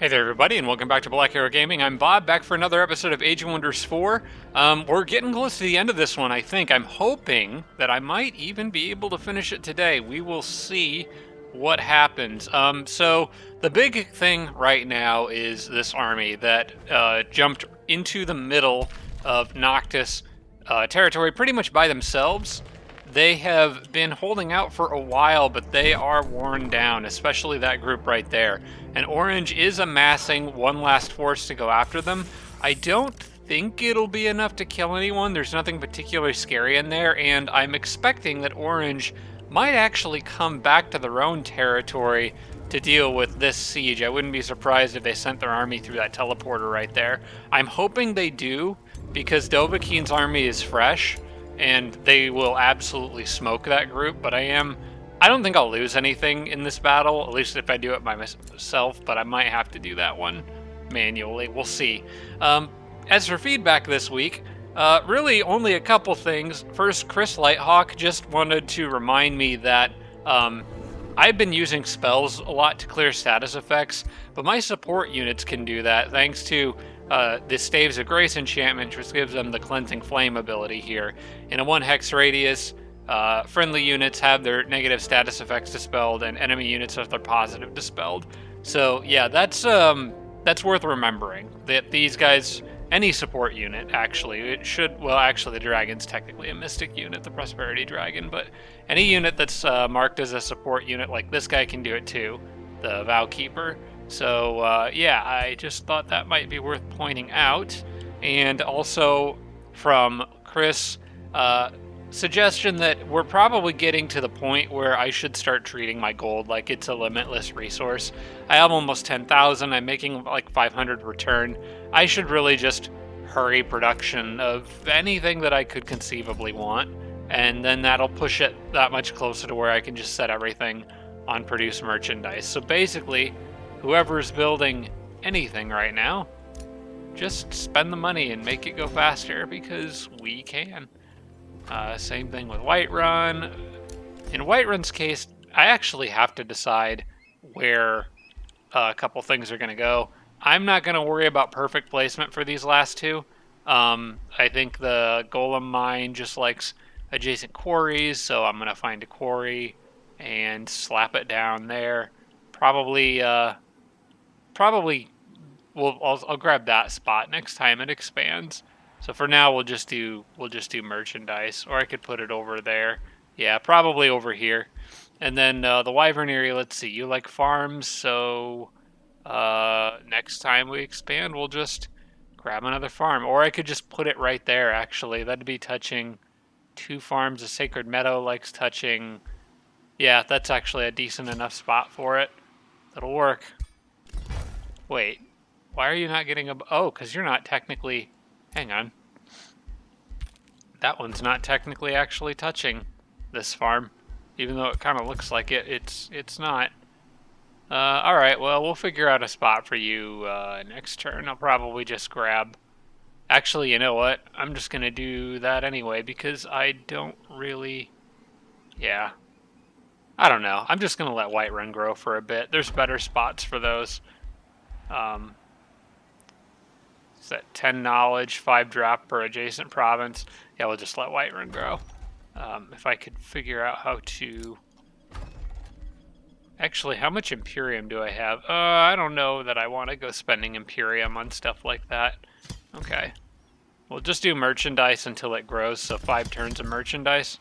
Hey there, everybody, and welcome back to Black Arrow Gaming. I'm Bob, back for another episode of Age of Wonders 4. We're getting close to the end of this one, I think. I'm hoping that I might even be able to finish it today. We will see what happens. So the big thing right now is this army that jumped into the middle of Noctis territory pretty much by themselves. They have been holding out for a while, but they are worn down, especially that group right there. And Orange is amassing one last force to go after them. I don't think it'll be enough to kill anyone. There's nothing particularly scary in there, and I'm expecting that Orange might actually come back to their own territory to deal with this siege. I wouldn't be surprised if they sent their army through that teleporter right there. I'm hoping they do, because Dovahkiin's army is fresh, and they will absolutely smoke that group, but I don't think I'll lose anything in this battle, at least if I do it by myself, but I might have to do that one manually. We'll see. As for feedback this week, really only a couple things. First, Chris Lighthawk just wanted to remind me that I've been using spells a lot to clear status effects, but my support units can do that thanks to this Staves of Grace enchantment, which gives them the Cleansing Flame ability here. In a 1 hex radius, friendly units have their negative status effects dispelled, and enemy units have their positive dispelled. So yeah, that's worth remembering. That these guys, any support unit actually, it should, well actually the dragon's technically a mystic unit, the Prosperity Dragon, but any unit that's marked as a support unit, like this guy can do it too, the Vow Keeper. So yeah, I just thought that might be worth pointing out. And also from Chris, suggestion that we're probably getting to the point where I should start treating my gold like it's a limitless resource. I have almost 10,000, I'm making like 500 return. I should really just hurry production of anything that I could conceivably want, and then that'll push it that much closer to where I can just set everything on produce merchandise. So basically, whoever's building anything right now, just spend the money and make it go faster, because we can. Same thing with Whiterun. In Whiterun's case, I actually have to decide where a couple things are going to go. I'm not going to worry about perfect placement for these last two. I think the Golem Mine just likes adjacent quarries, so I'm going to find a quarry and slap it down there. Probably I'll grab that spot next time it expands. So for now we'll just do merchandise, or I could put it over there. Yeah, probably over here. And then the Wyvern area, let's see, you like farms, so next time we expand we'll just grab another farm. Or I could just put it right there, actually. That'd be touching 2 farms. A Sacred Meadow likes touching. Yeah, that's actually a decent enough spot for it. That'll work. Wait, why are you not getting a... Oh, because you're not technically... Hang on. That one's not technically actually touching this farm. Even though it kind of looks like it, it's not. Alright, well, we'll figure out a spot for you next turn. I'll probably just grab... Actually, you know what? I'm just going to do that anyway, because I don't really... Yeah. I don't know. I'm just going to let Whiterun grow for a bit. There's better spots for those. Is that 10 knowledge, 5 drop per adjacent province? Yeah, we'll just let Whiterun grow. If I could figure out how to... Actually, how much Imperium do I have? I don't know that I want to go spending Imperium on stuff like that. Okay. We'll just do merchandise until it grows, so 5 turns of merchandise.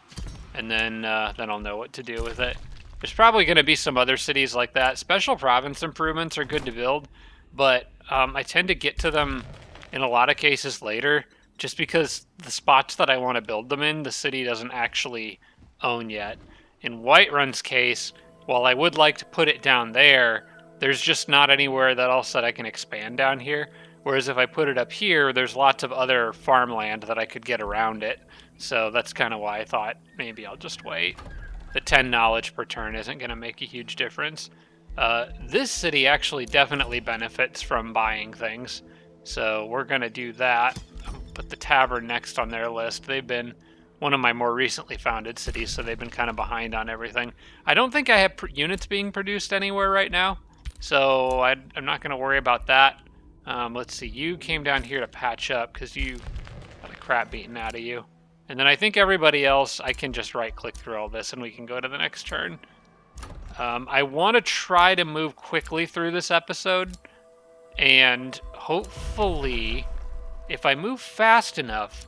And then I'll know what to do with it. There's probably going to be some other cities like that. Special province improvements are good to build, but I tend to get to them in a lot of cases later, just because the spots that I want to build them in, the city doesn't actually own yet. In Whiterun's case, while I would like to put it down there, there's just not anywhere that else that I can expand down here. Whereas if I put it up here, there's lots of other farmland that I could get around it. So that's kind of why I thought maybe I'll just wait. The 10 knowledge per turn isn't going to make a huge difference. This city actually definitely benefits from buying things. So we're going to do that. Put the tavern next on their list. They've been one of my more recently founded cities, so they've been kind of behind on everything. I don't think I have units being produced anywhere right now. So I'm not going to worry about that. Let's see, you came down here to patch up because you got the crap beaten out of you. And then I think everybody else, I can just right-click through all this and we can go to the next turn. I want to try to move quickly through this episode, and hopefully, if I move fast enough,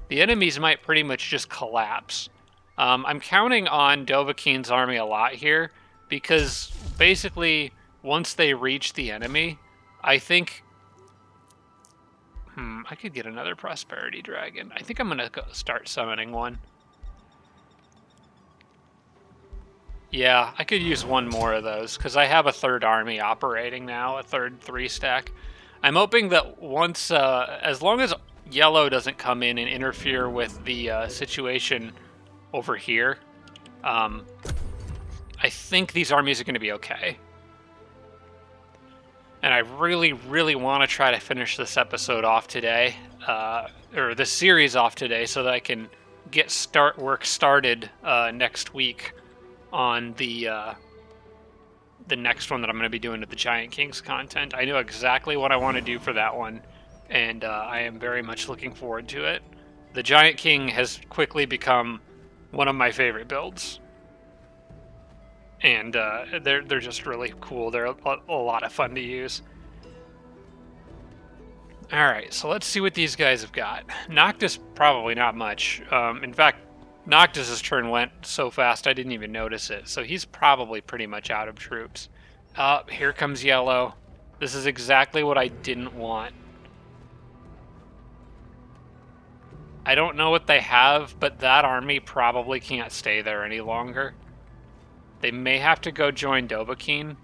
the enemies might pretty much just collapse. I'm counting on Dovahkiin's army a lot here, because basically, once they reach the enemy, I think... I could get another Prosperity Dragon. I think I'm going to start summoning one. Yeah, I could use one more of those, because I have a third army operating now, a third 3-stack. I'm hoping that once, as long as yellow doesn't come in and interfere with the situation over here, I think these armies are going to be okay. And I really, really want to try to finish this episode off today, or this series off today, so that I can get work started next week on the next one that I'm going to be doing with the Giant Kings content. I know exactly what I want to do for that one, and I am very much looking forward to it. The Giant King has quickly become one of my favorite builds, and they're just really cool. They're a lot of fun to use. All right, so let's see what these guys have got. Noctis, probably not much. In fact, Noctis's turn went so fast I didn't even notice it, so he's probably pretty much out of troops. Here comes yellow. This is exactly what I didn't want. I don't know what they have, but that army probably can't stay there any longer. They may have to go join Dovahkiin,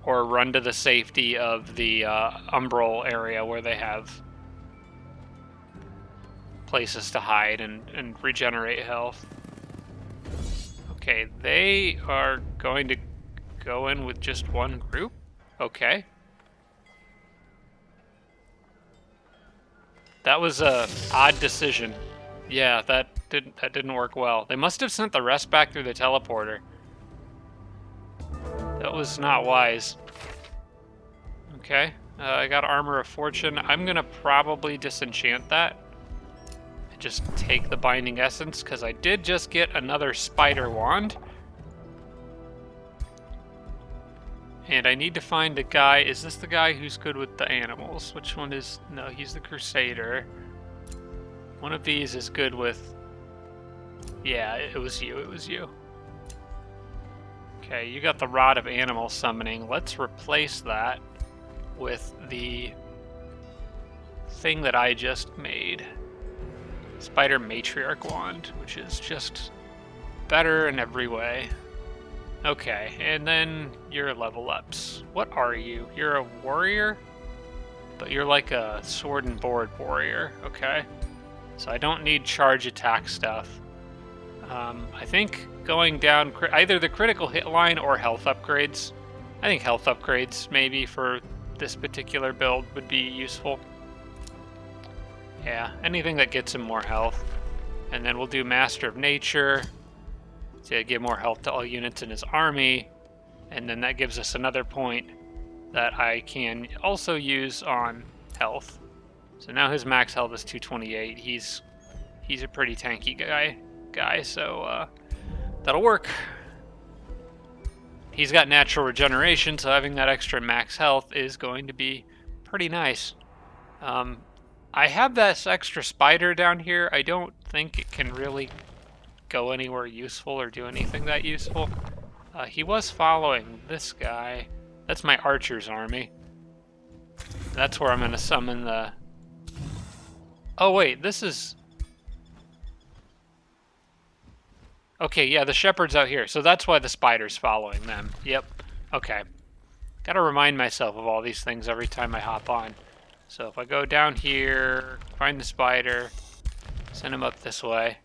or run to the safety of the Umbral area where they have places to hide and regenerate health. Okay, they are going to go in with just one group? Okay. That was a odd decision. Yeah, that didn't work well. They must have sent the rest back through the teleporter. That was not wise. Okay, I got Armor of Fortune. I'm gonna probably disenchant that. Just take the Binding Essence, because I did just get another Spider Wand. And I need to find a guy. Is this the guy who's good with the animals? Which one is... No, he's the Crusader. One of these is good with... Yeah, it was you, it was you. Okay, you got the Rod of Animal Summoning. Let's replace that with the thing that I just made. Spider Matriarch Wand, which is just better in every way. Okay, and then your level ups. What are you? You're a warrior? But you're like a sword and board warrior, okay? So I don't need charge attack stuff. I think going down either the critical hit line or health upgrades. I think health upgrades maybe for this particular build would be useful. Yeah, anything that gets him more health. And then we'll do Master of Nature to give more health to all units in his army. And then that gives us another point that I can also use on health. So now his max health is 228. He's a pretty tanky guy, so that'll work. He's got natural regeneration, so having that extra max health is going to be pretty nice. I have this extra spider down here. I don't think it can really go anywhere useful or do anything that useful. He was following this guy. That's my archer's army. That's where I'm going to summon the... Oh wait, this is... Okay, yeah, the shepherd's out here, so that's why the spider's following them. Yep, okay. Gotta remind myself of all these things every time I hop on. So if I go down here, find the spider, send him up this way.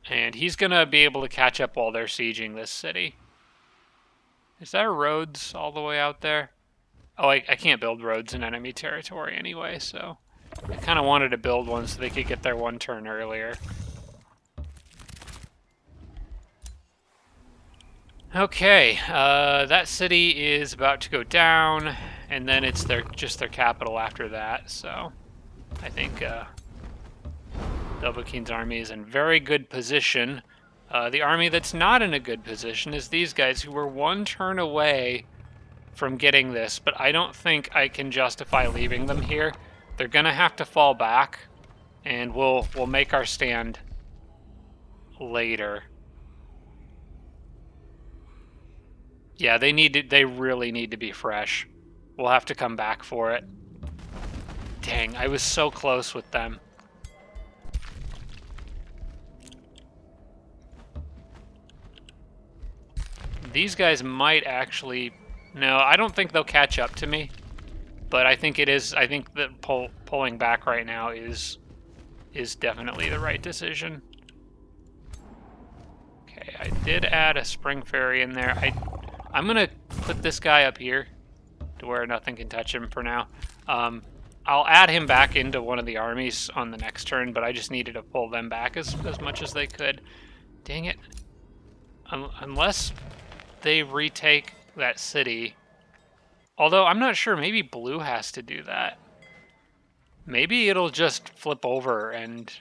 And he's gonna be able to catch up while they're sieging this city. Is there roads all the way out there? Oh, I can't build roads in enemy territory anyway, so... I kind of wanted to build one so they could get their one turn earlier. Okay, that city is about to go down, and then it's just their capital after that. So I think Dovahkiin's army is in very good position. The army that's not in a good position is these guys, who were one turn away from getting this, but I don't think I can justify leaving them here. They're gonna have to fall back, and we'll make our stand later. Yeah, they really need to be fresh. We'll have to come back for it. Dang, I was so close with them. These guys might actually... No, I don't think they'll catch up to me. But I think that pulling back right now is definitely the right decision. Okay, I did add a spring ferry in there. I'm gonna put this guy up here to where nothing can touch him for now. I'll add him back into one of the armies on the next turn, but I just needed to pull them back as much as they could. Dang it. Unless they retake that city. Although, I'm not sure. Maybe blue has to do that. Maybe it'll just flip over and...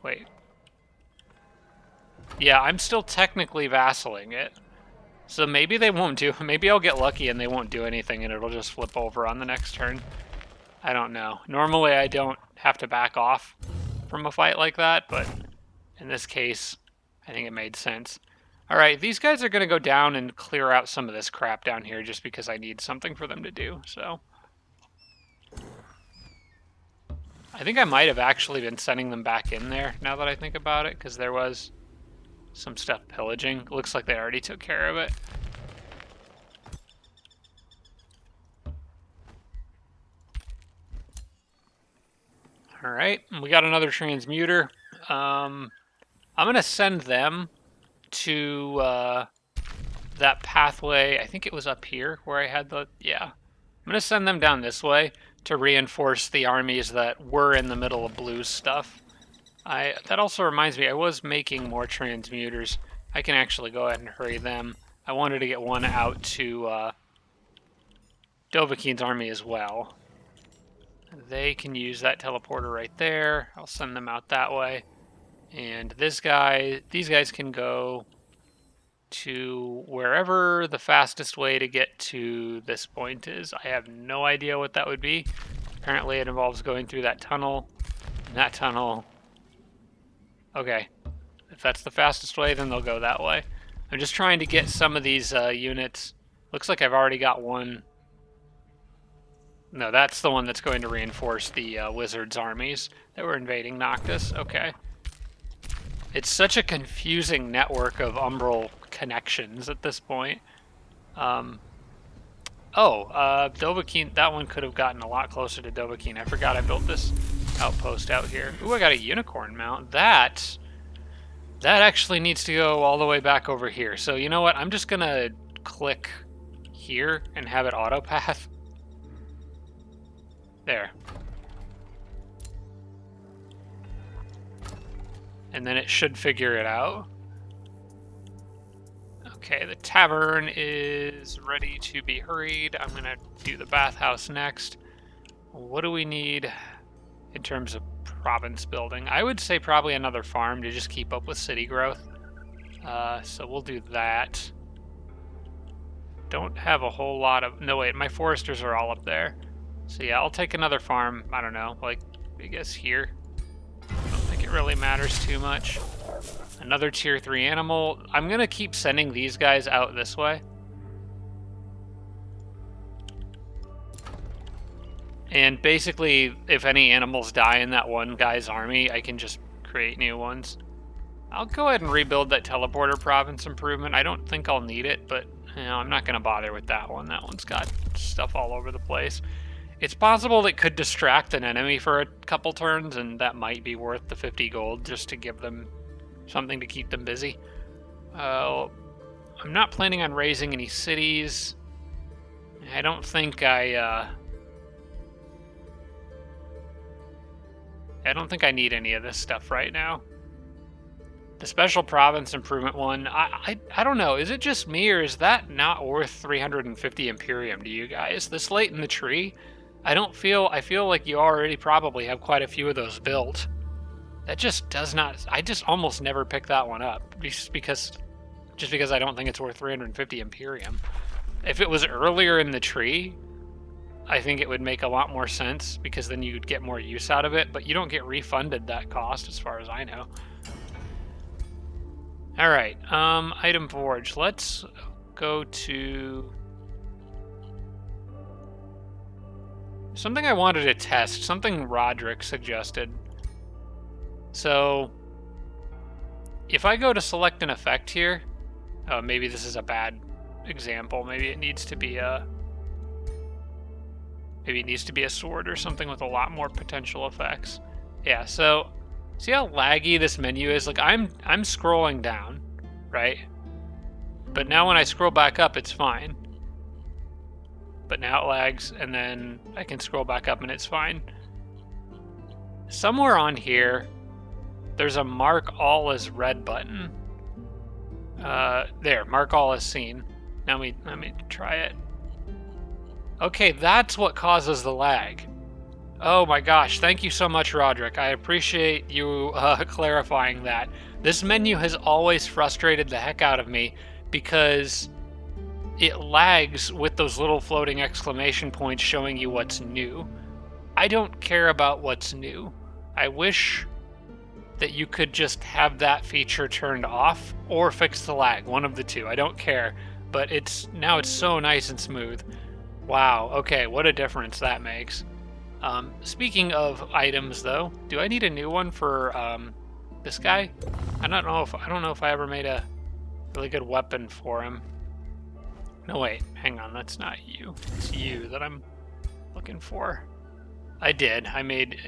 Wait. Yeah, I'm still technically vassaling it. So maybe they won't do... Maybe I'll get lucky and they won't do anything and it'll just flip over on the next turn. I don't know. Normally I don't have to back off from a fight like that, but in this case, I think it made sense. Alright, these guys are going to go down and clear out some of this crap down here just because I need something for them to do, so... I think I might have actually been sending them back in there, now that I think about it, because there was some stuff pillaging. Looks like they already took care of it. Alright, we got another transmuter. I'm going to send them to that pathway. I think it was up here where I had the... Yeah. I'm going to send them down this way to reinforce the armies that were in the middle of blue's stuff. That also reminds me, I was making more transmuters. I can actually go ahead and hurry them. I wanted to get one out to Dovahkiin's army as well. They can use that teleporter right there. I'll send them out that way. And these guys can go to wherever the fastest way to get to this point is. I have no idea what that would be. Apparently it involves going through that tunnel. And that tunnel... Okay. If that's the fastest way, then they'll go that way. I'm just trying to get some of these units. Looks like I've already got one. No, that's the one that's going to reinforce the wizards' armies that were invading Noctis. Okay. It's such a confusing network of umbral connections at this point. Dovahkiin, that one could have gotten a lot closer to Dovahkiin. I forgot I built this outpost out here. Ooh, I got a unicorn mount. That actually needs to go all the way back over here. So you know what? I'm just gonna click here and have it autopath. There. And then it should figure it out. Okay, the tavern is ready to be hurried. I'm gonna do the bathhouse next. What do we need in terms of province building? I would say probably another farm to just keep up with city growth. So we'll do that. Don't have a whole lot of... No, wait, my foresters are all up there. So yeah, I'll take another farm. I don't know, like, I guess here. I don't think it really matters too much. Another tier 3 animal. I'm gonna keep sending these guys out this way. And basically, if any animals die in that one guy's army, I can just create new ones. I'll go ahead and rebuild that teleporter province improvement. I don't think I'll need it, but you know, I'm not gonna bother with that one. That one's got stuff all over the place. It's possible it could distract an enemy for a couple turns, and that might be worth the 50 gold just to give them something to keep them busy. I'm not planning on raising any cities. I don't think I don't think I need any of this stuff right now. The special province improvement one, I don't know. Is it just me, or is that not worth 350 Imperium to you guys? This late in the tree, I feel like you already probably have quite a few of those built. That just does not, I just almost never pick that one up, just because I don't think it's worth 350 Imperium. If it was earlier in the tree, I think it would make a lot more sense, because then you'd get more use out of it, but you don't get refunded that cost as far as I know. Alright, item forge. Let's go to something I wanted to test, something Roderick suggested. So, if I go to select an effect here, maybe this is a bad example. Maybe it needs to be a sword or something with a lot more potential effects. Yeah, so see how laggy this menu is? Like I'm scrolling down, right? But now when I scroll back up, it's fine. But now it lags, and then I can scroll back up and it's fine. Somewhere on here, there's a mark all as red button. There, mark all as seen. Now let me try it. Okay, that's what causes the lag. Oh my gosh, thank you so much, Roderick. I appreciate you clarifying that. This menu has always frustrated the heck out of me because it lags with those little floating exclamation points showing you what's new. I don't care about what's new. I wish that you could just have that feature turned off or fix the lag, one of the two. I don't care, but now it's so nice and smooth. Wow, okay, what a difference that makes. Speaking of items, though, do I need a new one for this guy? I don't know if I ever made a really good weapon for him. No, wait, hang on, that's not you. It's you that I'm looking for. I did.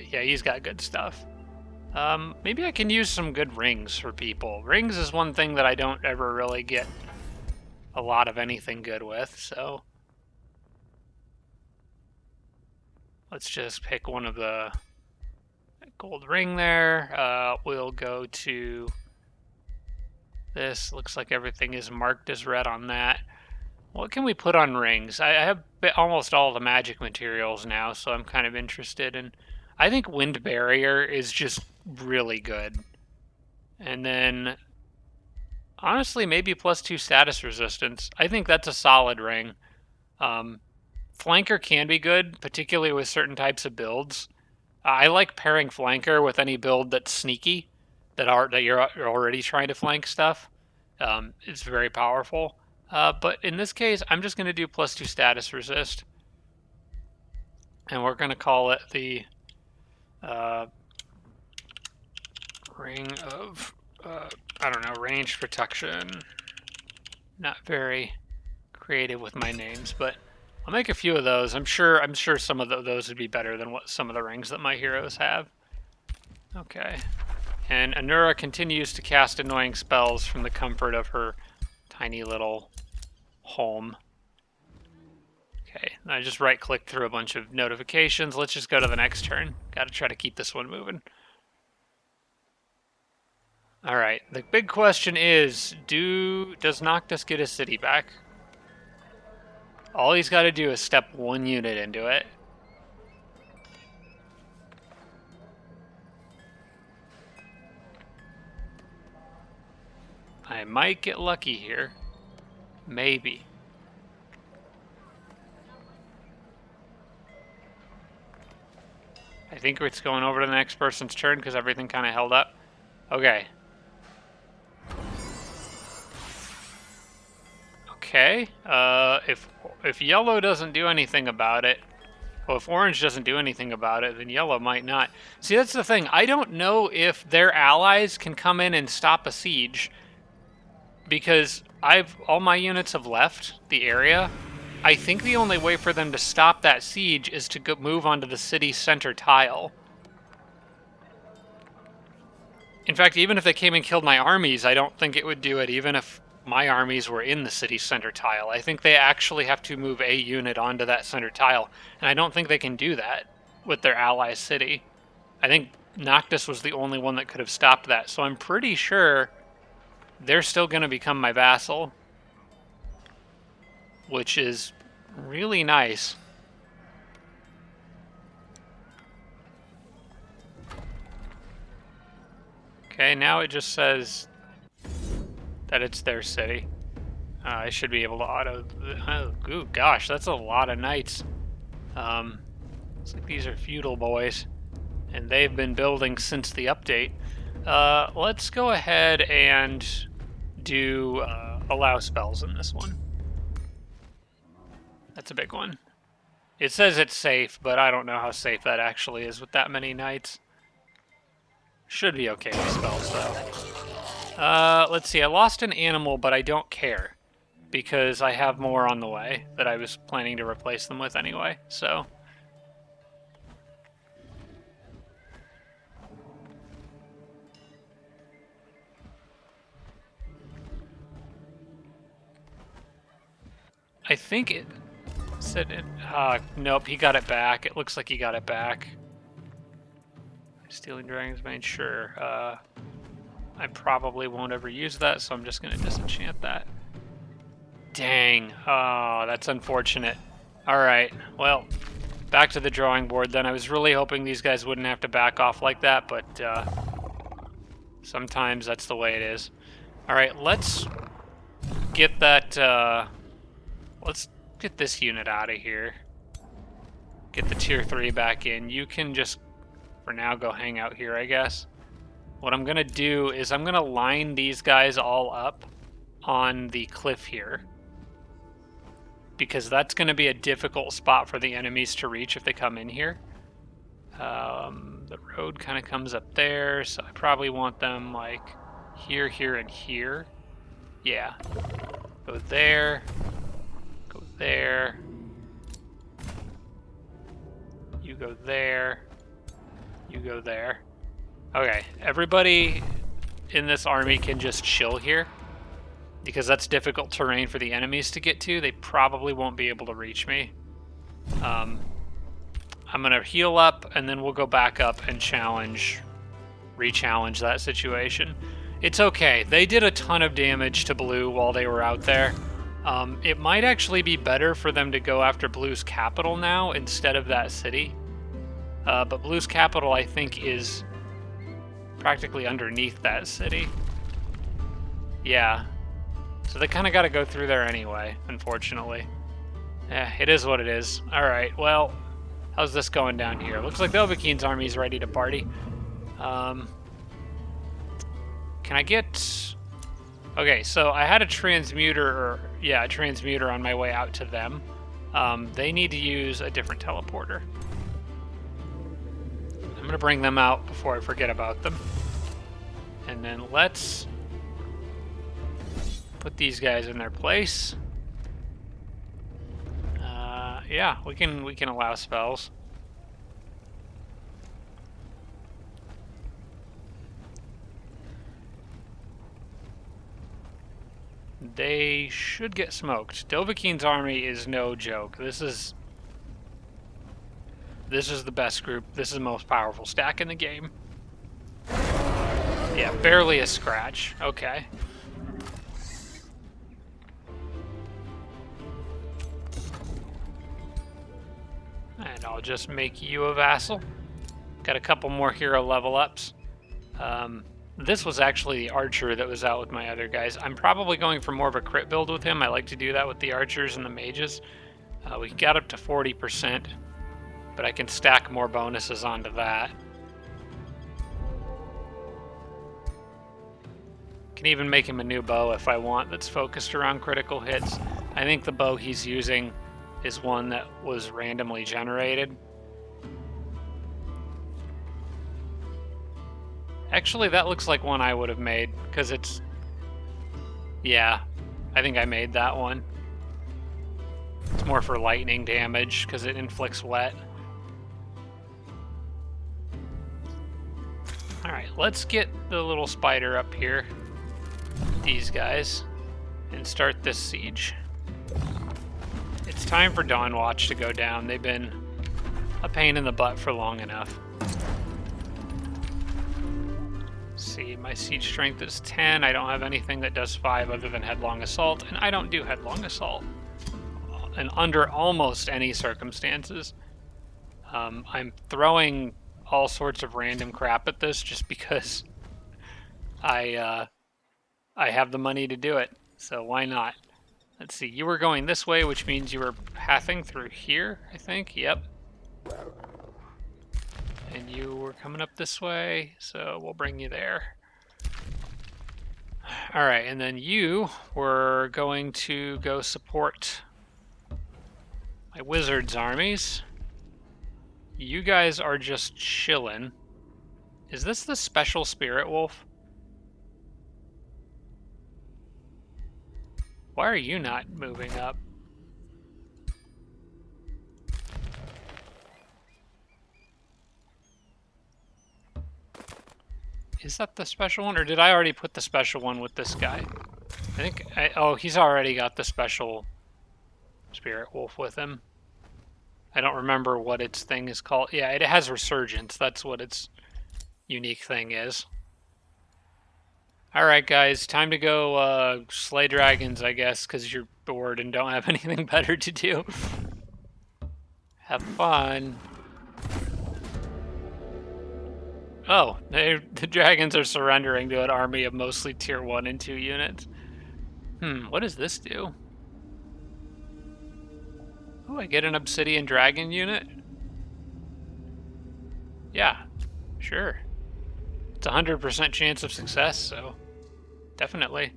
Yeah, he's got good stuff. Maybe I can use some good rings for people. Rings is one thing that I don't ever really get a lot of anything good with, so let's just pick one of the gold ring there. We'll go to this. Looks like everything is marked as red on that. What can we put on rings? I have almost all the magic materials now, so I'm kind of interested in... I think Wind Barrier is just really good. And then, honestly, maybe +2 status resistance. I think that's a solid ring. Flanker can be good, particularly with certain types of builds. I like pairing Flanker with any build that's sneaky, that you're already trying to flank stuff. It's very powerful. But in this case, I'm just going to do +2 status resist. And we're going to call it the ring of, I don't know, ranged protection. Not very creative with my names, but I'll make a few of those. I'm sure some of those would be better than what some of the rings that my heroes have. Okay. And Anura continues to cast annoying spells from the comfort of her tiny little home. Okay, I just right-clicked through a bunch of notifications. Let's just go to the next turn. Gotta try to keep this one moving. Alright, the big question is, does Noctis get his city back? All he's got to do is step 1 unit into it. I might get lucky here. Maybe. I think it's going over to the next person's turn because everything kind of held up. Okay. Okay. If yellow doesn't do anything about it, well, if orange doesn't do anything about it, then yellow might not. See, that's the thing. I don't know if their allies can come in and stop a siege because all my units have left the area. I think the only way for them to stop that siege is to move onto the city center tile. In fact, even if they came and killed my armies, I don't think it would do it, even if my armies were in the city center tile. I think they actually have to move a unit onto that center tile, and I don't think they can do that with their ally city. I think Noctis was the only one that could have stopped that, so I'm pretty sure they're still going to become my vassal, which is really nice. Okay, now it just says that it's their city. I should be able to auto... Oh, gosh, that's a lot of knights. Looks like these are feudal boys, and they've been building since the update. Let's go ahead and do allow spells in this one. That's a big one. It says it's safe, but I don't know how safe that actually is with that many knights. Should be okay with spells, though. Let's see. I lost an animal, but I don't care, because I have more on the way that I was planning to replace them with anyway, so... I think it said it... nope, he got it back. It looks like he got it back. Stealing Dragon's Bane, sure. I probably won't ever use that, so I'm just going to disenchant that. Dang. Oh, that's unfortunate. Alright, well, back to the drawing board then. I was really hoping these guys wouldn't have to back off like that, but sometimes that's the way it is. Alright, let's get that... let's get this unit out of here. Get the tier 3 back in. You can just, for now, go hang out here, I guess. What I'm going to do is I'm going to line these guys all up on the cliff here, because that's going to be a difficult spot for the enemies to reach if they come in here. The road kind of comes up there, so I probably want them like here, here, and here. Yeah. Go there. Go there. You go there. You go there. Okay, everybody in this army can just chill here, because that's difficult terrain for the enemies to get to. They probably won't be able to reach me. I'm going to heal up, and then we'll go back up and re-challenge that situation. It's okay. They did a ton of damage to blue while they were out there. It might actually be better for them to go after blue's capital now instead of that city. But blue's capital, I think, is practically underneath that city. Yeah. So they kind of got to go through there anyway, unfortunately. Yeah, it is what it is. Alright, well, how's this going down here? Looks like the Overkill's army is ready to party. Can I get... Okay, so I had a transmuter, a transmuter on my way out to them. They need to use a different teleporter. I'm going to bring them out before I forget about them. And then let's put these guys in their place. Yeah, we can allow spells. They should get smoked. Dovahkiin's army is no joke. This is the best group. This is the most powerful stack in the game. Yeah, barely a scratch. Okay. And I'll just make you a vassal. Got a couple more hero level ups. This was actually the archer that was out with my other guys. I'm probably going for more of a crit build with him. I like to do that with the archers and the mages. We got up to 40%, but I can stack more bonuses onto that. Can even make him a new bow if I want that's focused around critical hits. I think the bow he's using is one that was randomly generated. Actually, that looks like one I would have made, because it's... Yeah, I think I made that one. It's more for lightning damage, because it inflicts wet. Alright, let's get the little spider up here. These guys. And start this siege. It's time for Dawnwatch to go down. They've been a pain in the butt for long enough. see, my siege strength is 10. I don't have anything that does 5 other than headlong assault, and I don't do headlong assault. And under almost any circumstances. I'm throwing all sorts of random crap at this just because I have the money to do it. So why not? Let's see, you were going this way, which means you were pathing through here, I think. Yep. And you were coming up this way, so we'll bring you there. All right, and then you were going to go support my wizard's armies. You guys are just chilling. Is this the special spirit wolf? Why are you not moving up? Is that the special one, or did I already put the special one with this guy? I think oh, he's already got the special spirit wolf with him. I don't remember what its thing is called. Yeah, it has resurgence. That's what its unique thing is. Alright guys, time to go slay dragons, I guess, because you're bored and don't have anything better to do. Have fun. Oh, the dragons are surrendering to an army of mostly tier 1 and 2 units. What does this do? Oh, I get an obsidian dragon unit? Yeah, sure. It's a 100% chance of success, so definitely.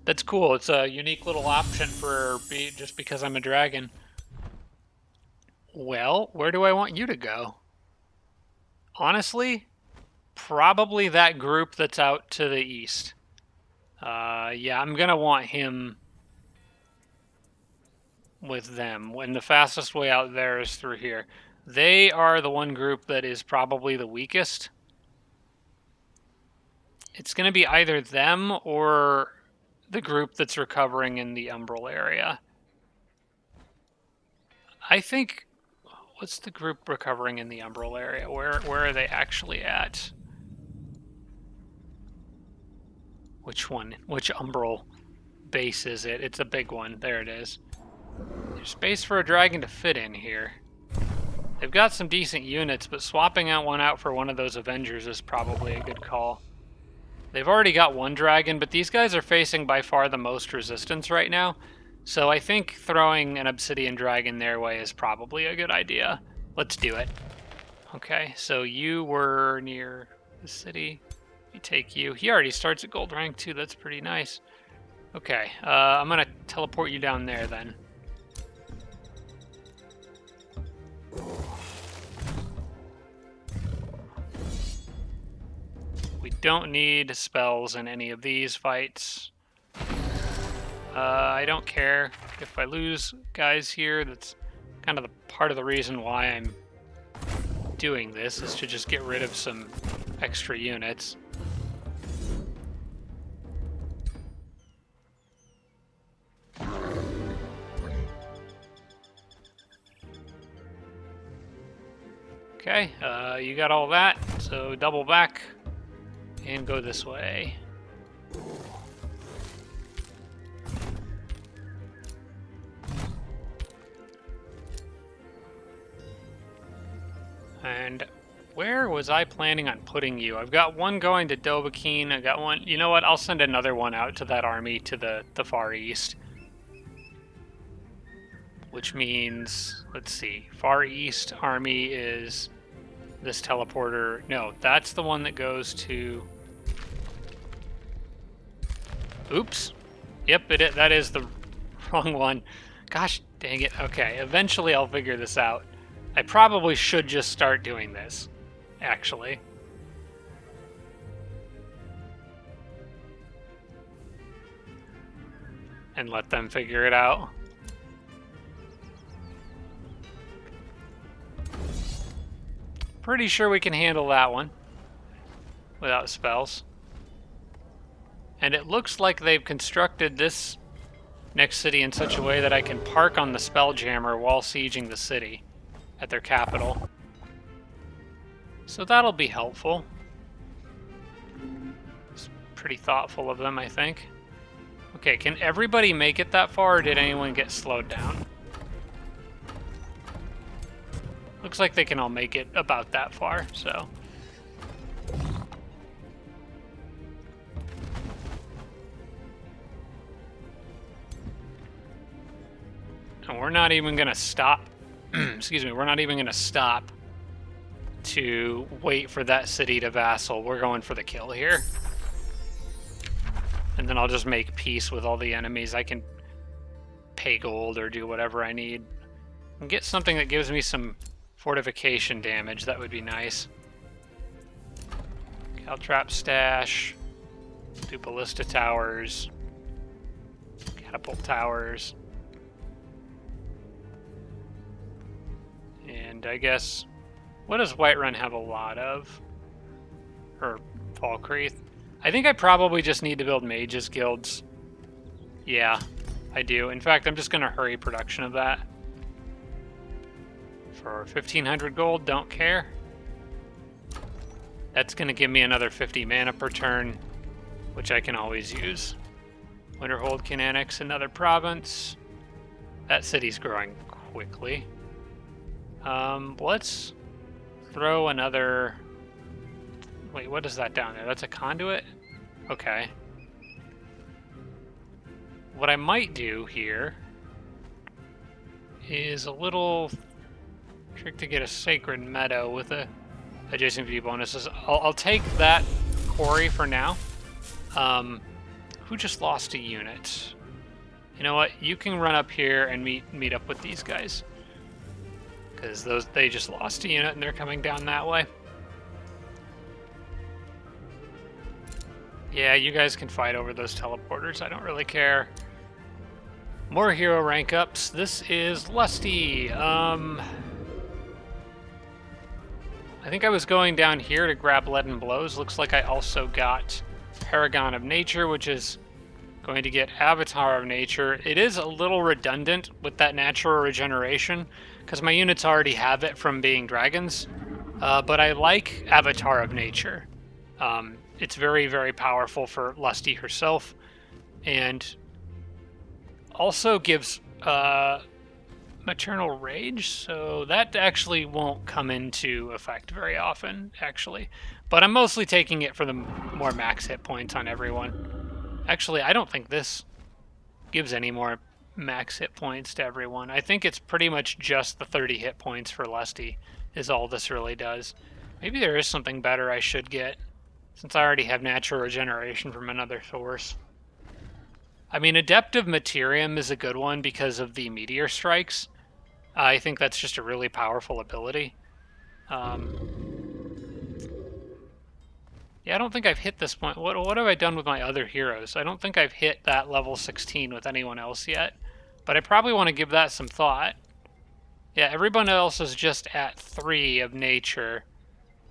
That's cool. It's a unique little option for just because I'm a dragon. Well, where do I want you to go? Honestly, probably that group that's out to the east. Yeah, I'm gonna want him with them. When the fastest way out there is through here. They are the one group that is probably the weakest. It's gonna be either them or the group that's recovering in the Umbral area. I think... What's the group recovering in the Umbral area? Where are they actually at? Which one? Which Umbral base is it? It's a big one. There it is. There's space for a dragon to fit in here. They've got some decent units, but swapping one out for one of those Avengers is probably a good call. They've already got one dragon, but these guys are facing by far the most resistance right now. So I think throwing an obsidian dragon their way is probably a good idea. Let's do it. Okay, so you were near the city. Let me take you. He already starts at gold rank too. That's pretty nice. Okay, I'm gonna teleport you down there then. We don't need spells in any of these fights. I don't care if I lose guys here. That's kind of the part of the reason why I'm doing this, is to just get rid of some extra units. Okay, you got all that, so double back and go this way. And where was I planning on putting you? I've got one going to Dovahkiin. I got one... You know what? I'll send another one out to that army to the Far East. Which means... Let's see. Far East army is this teleporter. No, that's the one that goes to... Oops. Yep, that is the wrong one. Gosh dang it. Okay, eventually I'll figure this out. I probably should just start doing this, actually. And let them figure it out. Pretty sure we can handle that one without spells. And it looks like they've constructed this next city in such a way that I can park on the Spelljammer while sieging the city at their capital. So that'll be helpful. pretty thoughtful of them, I think. Okay, can everybody make it that far, or did anyone get slowed down? Looks like they can all make it about that far, so... And we're not even going to stop... excuse me, we're not even going to stop to wait for that city to vassal. We're going for the kill here. And then I'll just make peace with all the enemies. I can pay gold or do whatever I need. And get something that gives me some fortification damage. That would be nice. Caltrap stash. Do ballista towers. Catapult towers. And I guess... What does Whiterun have a lot of? Or Falkreath? I think I probably just need to build mages guilds. Yeah, I do. In fact, I'm just going to hurry production of that. For 1,500 gold, don't care. That's going to give me another 50 mana per turn, which I can always use. Winterhold can annex another province. That city's growing quickly. Let's throw another... Wait, what is that down there? That's a conduit? Okay. What I might do here is a little trick to get a sacred meadow with a adjacent view bonuses. I'll take that quarry for now. Who just lost a unit? You know what? You can run up here and meet up with these guys. Because they just lost a unit and they're coming down that way. Yeah, you guys can fight over those teleporters. I don't really care. More hero rank ups. This is Lusty. I think I was going down here to grab Leaden Blows. Looks like I also got Paragon of Nature, which is going to get Avatar of Nature. It is a little redundant with that natural regeneration, because my units already have it from being dragons. But I like Avatar of Nature. It's very, very powerful for Lusty herself, and also gives Maternal Rage, so that actually won't come into effect very often, actually. But I'm mostly taking it for the more max hit points on everyone. Actually, I don't think this gives any more max hit points to everyone. I think it's pretty much just the 30 hit points for Lusty is all this really does. Maybe there is something better I should get, since I already have natural regeneration from another source. I mean, Adeptive Materium is a good one because of the meteor strikes. I think that's just a really powerful ability. Yeah, I don't think I've hit this point. What have I done with my other heroes? I don't think I've hit that level 16 with anyone else yet. But I probably want to give that some thought. Yeah, everyone else is just at 3 of nature.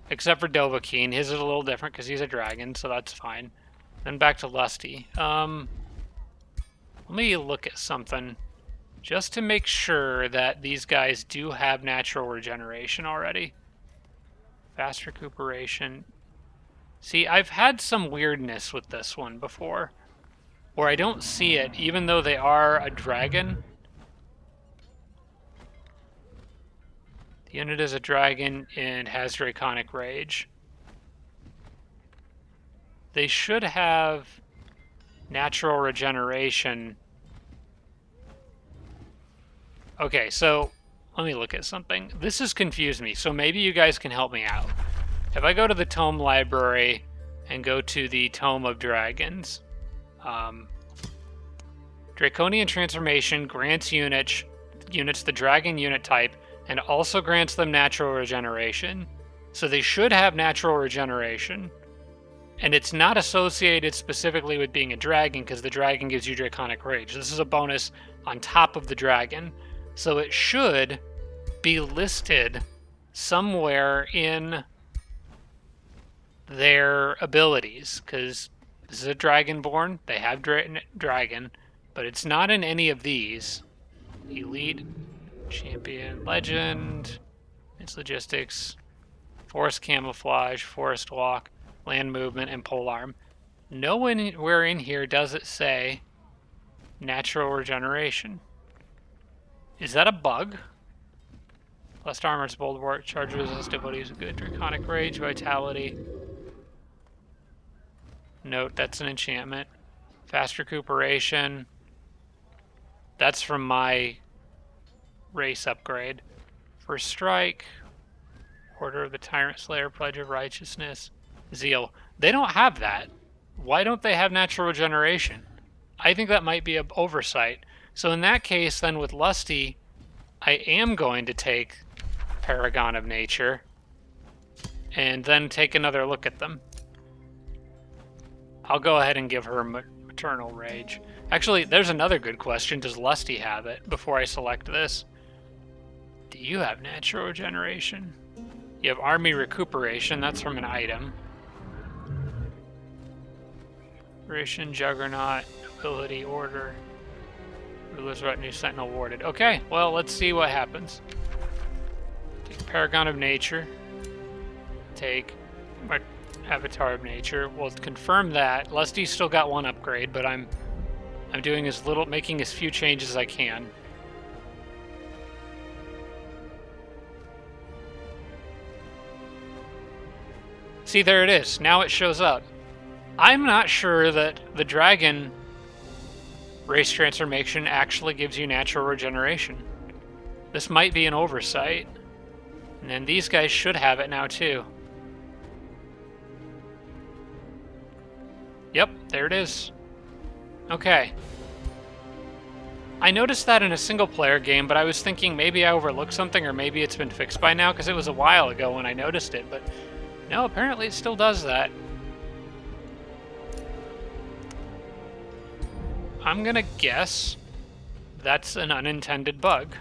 Except for Dovahkiin. His is a little different because he's a dragon, so that's fine. Then back to Lusty. Let me look at something just to make sure that these guys do have natural regeneration already. Fast recuperation. See, I've had some weirdness with this one before, where I don't see it, even though they are a dragon. The unit is a dragon and has Draconic Rage. They should have natural regeneration. Okay, so let me look at something. This has confused me, so maybe you guys can help me out. If I go to the Tome Library and go to the Tome of Dragons, Draconian Transformation grants units the dragon unit type and also grants them natural regeneration. So they should have natural regeneration. And it's not associated specifically with being a dragon because the dragon gives you Draconic Rage. This is a bonus on top of the dragon. So it should be listed somewhere in their abilities, because this is a Dragonborn. They have dragon, but it's not in any of these. Elite, Champion, Legend, it's Logistics, Forest Camouflage, Forest Walk, Land Movement, and Polearm. Nowhere in here does it say natural regeneration. Is that a bug? Less armor, it's bulwark, charge resistant, but he's a good draconic rage, vitality. Note, that's an enchantment. Fast recuperation. That's from my race upgrade. First strike. Order of the Tyrant Slayer, Pledge of Righteousness. Zeal. They don't have that. Why don't they have natural regeneration? I think that might be an oversight. So in that case, then with Lusty, I am going to take Paragon of Nature and then take another look at them. I'll go ahead and give her Maternal Rage. Actually, there's another good question. Does Lusty have it before I select this? Do you have natural regeneration? You have Army Recuperation. That's from an item. Recuperation, Juggernaut, Ability, Order. Ruler's Retinue, Sentinel Warded. Okay, well, let's see what happens. Take Paragon of Nature. Take my Avatar of Nature. We'll confirm that. Lusty's still got one upgrade, but I'm doing making as few changes as I can. See, there it is. Now it shows up. I'm not sure that the dragon race transformation actually gives you natural regeneration. This might be an oversight. And then these guys should have it now too. Yep, there it is. Okay. I noticed that in a single player game, but I was thinking maybe I overlooked something or maybe it's been fixed by now because it was a while ago when I noticed it, but no, apparently it still does that. I'm gonna guess that's an unintended bug.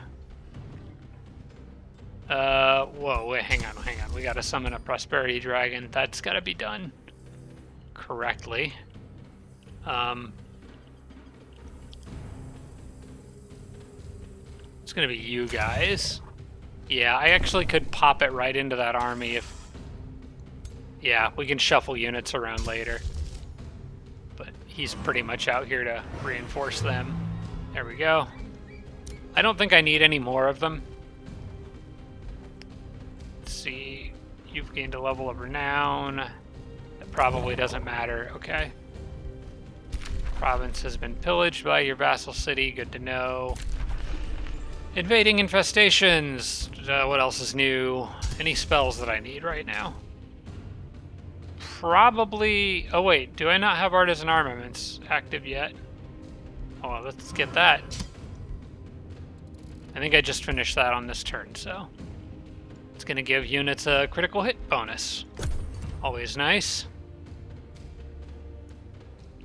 Whoa, wait, hang on. We gotta summon a Prosperity Dragon. That's gotta be done correctly. It's gonna be you guys. Yeah, I actually could pop it right into that army if... Yeah, we can shuffle units around later. But he's pretty much out here to reinforce them. There we go. I don't think I need any more of them. Let's see. You've gained a level of renown. That probably doesn't matter. Okay. Province has been pillaged by your vassal city. Good to know. Invading infestations. What else is new? Any spells that I need right now? Probably... Oh wait, do I not have Artisan Armaments active yet? Oh, let's get that. I think I just finished that on this turn, so... It's gonna give units a critical hit bonus. Always nice.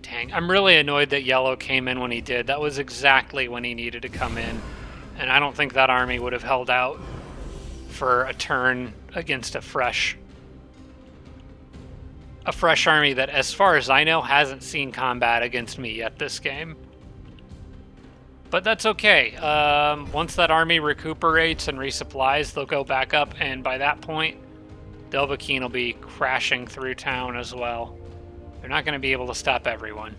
Dang, I'm really annoyed that yellow came in when he did. That was exactly when he needed to come in. And I don't think that army would have held out for a turn against a fresh army that, as far as I know, hasn't seen combat against me yet this game. But that's okay. Once that army recuperates and resupplies, they'll go back up, and by that point, Dovahkiin will be crashing through town as well. They're not going to be able to stop everyone.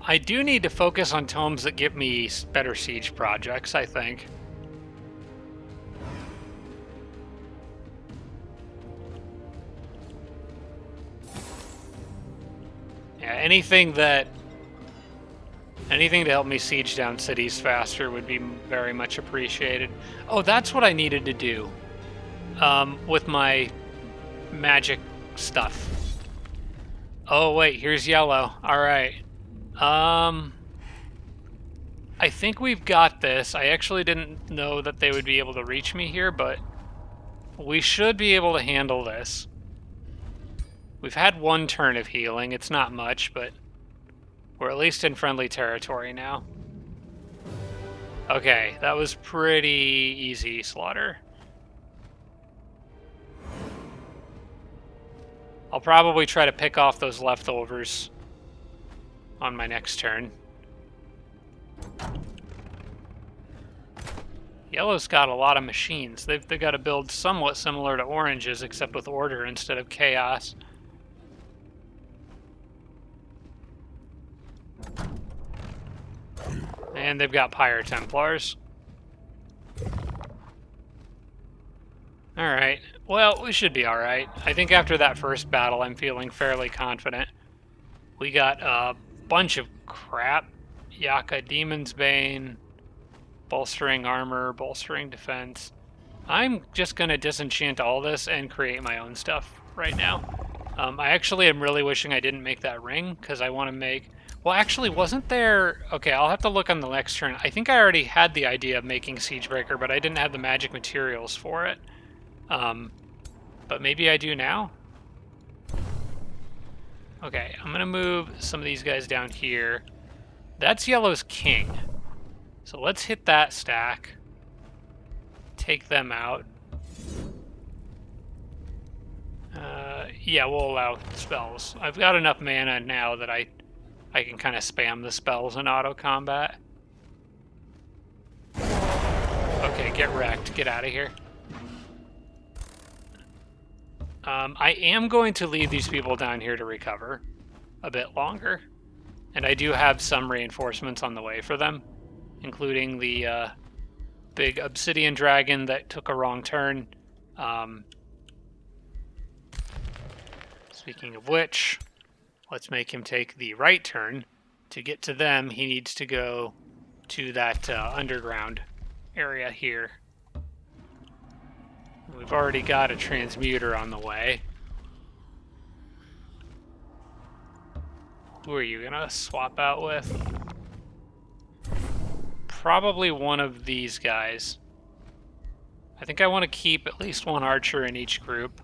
I do need to focus on tomes that give me better siege projects, I think. Yeah, anything to help me siege down cities faster would be very much appreciated. Oh, that's what I needed to do with my magic stuff. Oh wait, here's yellow. All right. I think we've got this. I actually didn't know that they would be able to reach me here, but we should be able to handle this. We've had one turn of healing. It's not much, but we're at least in friendly territory now. Okay, that was pretty easy, Slaughter. I'll probably try to pick off those leftovers on my next turn. Yellow's got a lot of machines. They've got to build somewhat similar to Orange's, except with order instead of chaos. And they've got Pyre Templars. Alright, well, we should be alright. I think after that first battle, I'm feeling fairly confident. We got a bunch of crap. Yaka Demon's Bane, bolstering armor, bolstering defense. I'm just going to disenchant all this and create my own stuff right now. I actually am really wishing I didn't make that ring, because I want to make... Well, actually, wasn't there... Okay, I'll have to look on the next turn. I think I already had the idea of making Siegebreaker, but I didn't have the magic materials for it. But maybe I do now? Okay, I'm going to move some of these guys down here. That's Yellow's king. So let's hit that stack. Take them out. Yeah, we'll allow spells. I've got enough mana now that I can kind of spam the spells in auto combat. Okay, get wrecked. Get out of here. I am going to leave these people down here to recover a bit longer. And I do have some reinforcements on the way for them, including the big obsidian dragon that took a wrong turn. Speaking of which, let's make him take the right turn. To get to them, he needs to go to that underground area here. We've already got a transmuter on the way. Who are you gonna swap out with? Probably one of these guys. I think I want to keep at least one archer in each group.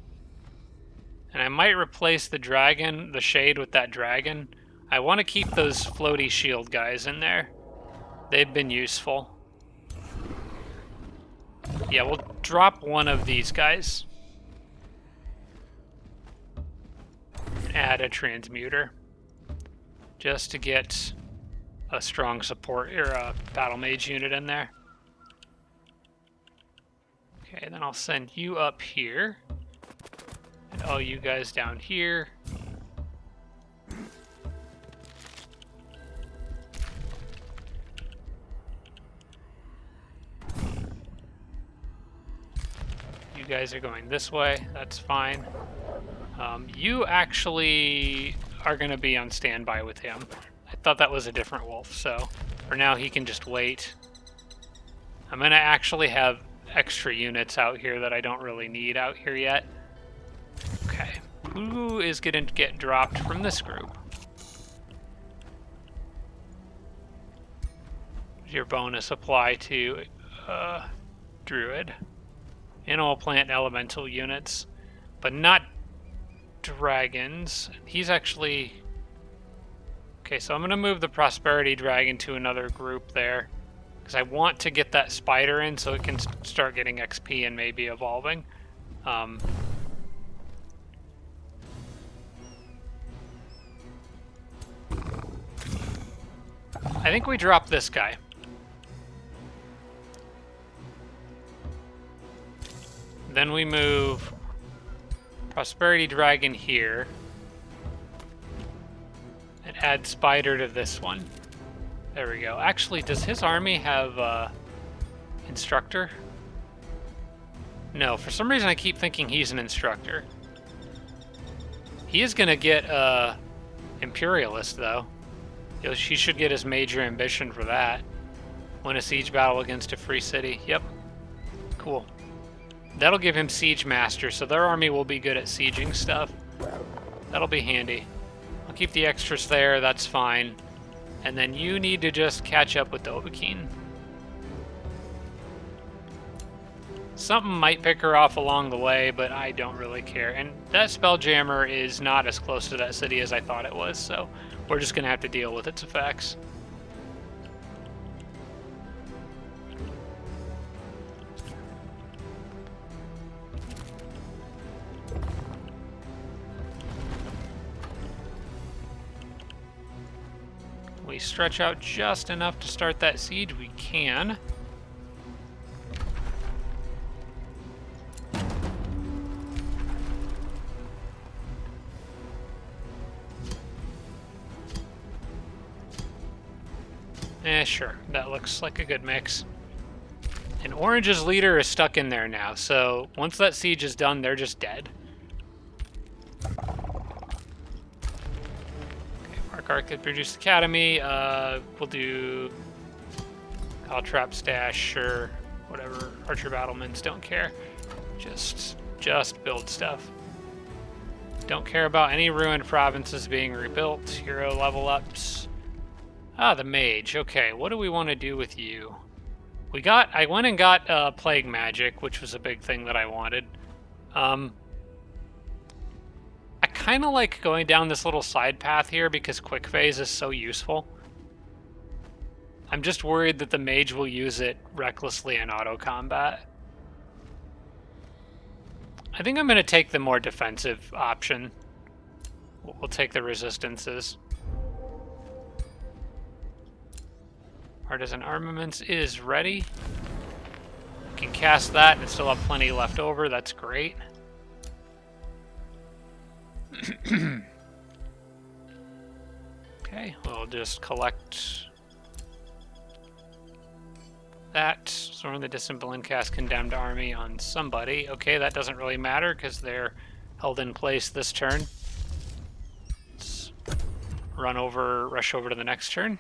And I might replace the dragon, the shade, with that dragon. I want to keep those floaty shield guys in there. They've been useful. Yeah, we'll drop one of these guys. And add a transmuter. Just to get a strong support, or a battle mage unit in there. Okay, then I'll send you up here. And all you guys down here. You guys are going this way, that's fine. You actually are going to be on standby with him. I thought that was a different wolf, so for now he can just wait. I'm going to actually have extra units out here that I don't really need out here yet. Okay, who is going to get dropped from this group? Your bonus apply to Druid. Animal, plant, elemental units, but not dragons. He's actually... Okay, so I'm going to move the Prosperity Dragon to another group there, because I want to get that spider in so it can start getting XP and maybe evolving. I think we drop this guy. Then we move Prosperity Dragon here. And add Spider to this one. There we go. Actually, does his army have Instructor? No, for some reason I keep thinking he's an Instructor. He is going to get Imperialist, though. He should get his major ambition for that. Win a siege battle against a free city. Yep. Cool. That'll give him Siege Master, so their army will be good at sieging stuff. That'll be handy. I'll keep the extras there, that's fine. And then you need to just catch up with Dovahkiin. Something might pick her off along the way, but I don't really care. And that Spelljammer is not as close to that city as I thought it was, so we're just going to have to deal with its effects. We stretch out just enough to start that siege. We can. Sure. That looks like a good mix. And Orange's leader is stuck in there now, so once that siege is done, they're just dead. Okay, Mark Arctic Reduced Academy. We'll do Caltrap Stash, sure. Whatever. Archer Battlements, don't care. Just build stuff. Don't care about any ruined provinces being rebuilt. Hero level ups. Ah, the mage. Okay, what do we want to do with you? I went and got Plague Magic, which was a big thing that I wanted. I kind of like going down this little side path here because Quick Phase is so useful. I'm just worried that the mage will use it recklessly in auto combat. I think I'm going to take the more defensive option. We'll take the resistances. Artisan Armaments is ready. We can cast that and still have plenty left over. That's great. Okay, we'll just collect that. Zorn the Distant Balloon cast Condemned Army on somebody. Okay, that doesn't really matter because they're held in place this turn. Let's rush over to the next turn.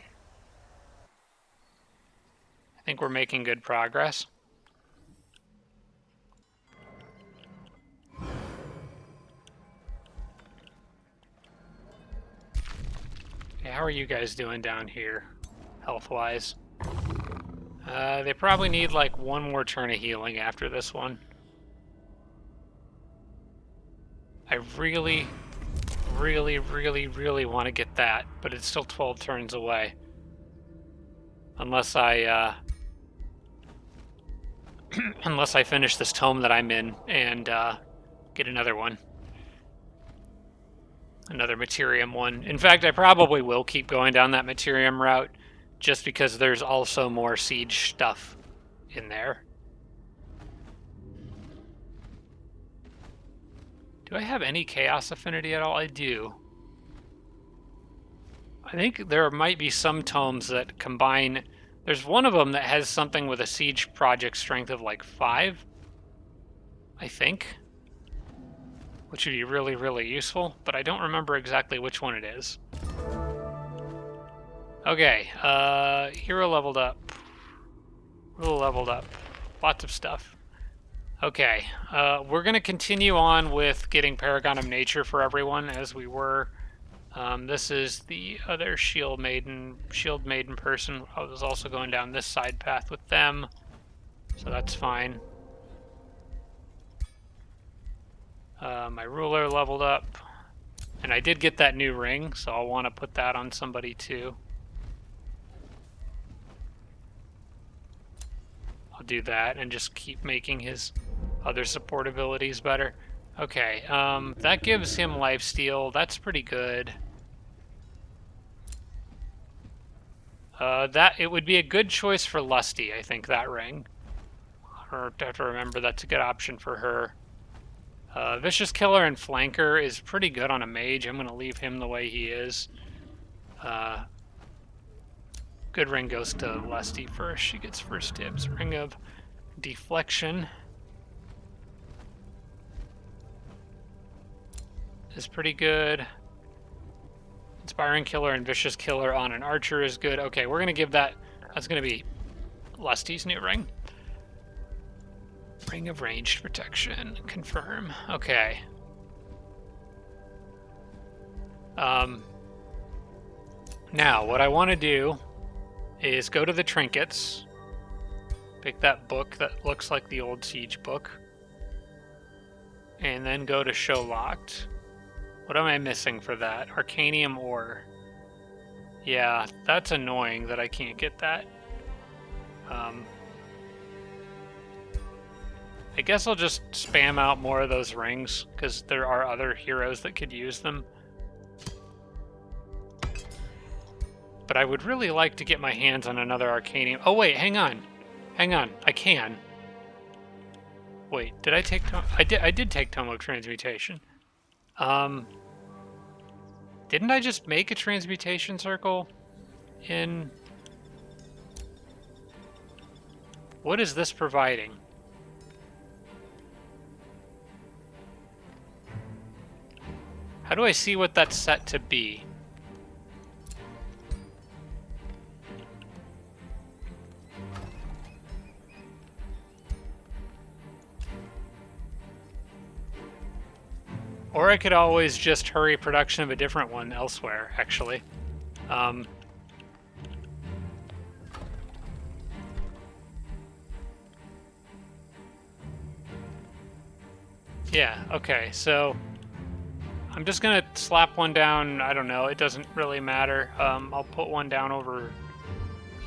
I think we're making good progress. Okay, how are you guys doing down here, health-wise? They probably need like one more turn of healing after this one. I really want to get that, but it's still 12 turns away. Unless I unless I finish this tome that I'm in and get another one. Another Materium one. In fact, I probably will keep going down that Materium route just because there's also more siege stuff in there. Do I have any Chaos Affinity at all? I do. I think there might be some tomes that combine... There's one of them that has something with a siege project strength of like 5, I think, which would be really useful, but I don't remember exactly which one it is. Okay, hero leveled up, rule leveled up, lots of stuff. Okay, we're going to continue on with getting Paragon of Nature for everyone as we were. This is the other Shield Maiden person. I was also going down this side path with them, so that's fine. My ruler leveled up, and I did get that new ring, so I'll want to put that on somebody too. I'll do that and just keep making his other support abilities better. Okay, that gives him lifesteal. That's pretty good. It would be a good choice for Lusty, I think, that ring. I have to remember that's a good option for her. Vicious Killer and Flanker is pretty good on a mage. I'm going to leave him the way he is. Good ring goes to Lusty first. She gets first dibs. Ring of Deflection is pretty good. Inspiring Killer and Vicious Killer on an Archer is good. Okay, we're going to give that... That's going to be Lusty's new ring. Ring of Ranged Protection. Confirm. Okay. Now, what I want to do is go to the trinkets. Pick that book that looks like the old Siege book. And then go to Show Locked. What am I missing for that? Arcanium Ore. Yeah, that's annoying that I can't get that. I guess I'll just spam out more of those rings, because there are other heroes that could use them. But I would really like to get my hands on another Arcanium... Oh wait, hang on. Hang on, I can. Wait, did I take... I did take Tome of Transmutation. Didn't I just make a transmutation circle in What is this providing? How do I see what that's set to be? Or I could always just hurry production of a different one elsewhere, actually. Yeah, okay, so I'm just gonna slap one down. I don't know, it doesn't really matter. I'll put one down over...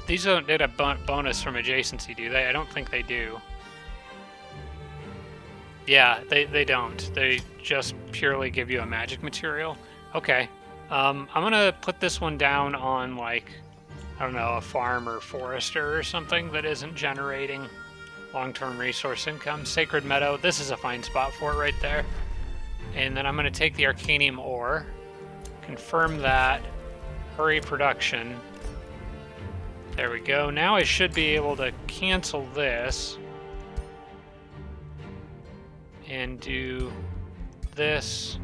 These don't get a bonus from adjacency, do they? I don't think they do. Yeah, they don't. They just purely give you a magic material. Okay. I'm gonna put this one down on, like, I don't know, a farm or forester or something that isn't generating long-term resource income. Sacred Meadow, this is a fine spot for it right there. And then I'm gonna take the Arcanium ore, confirm that, hurry production. There we go. Now I should be able to cancel this and do this.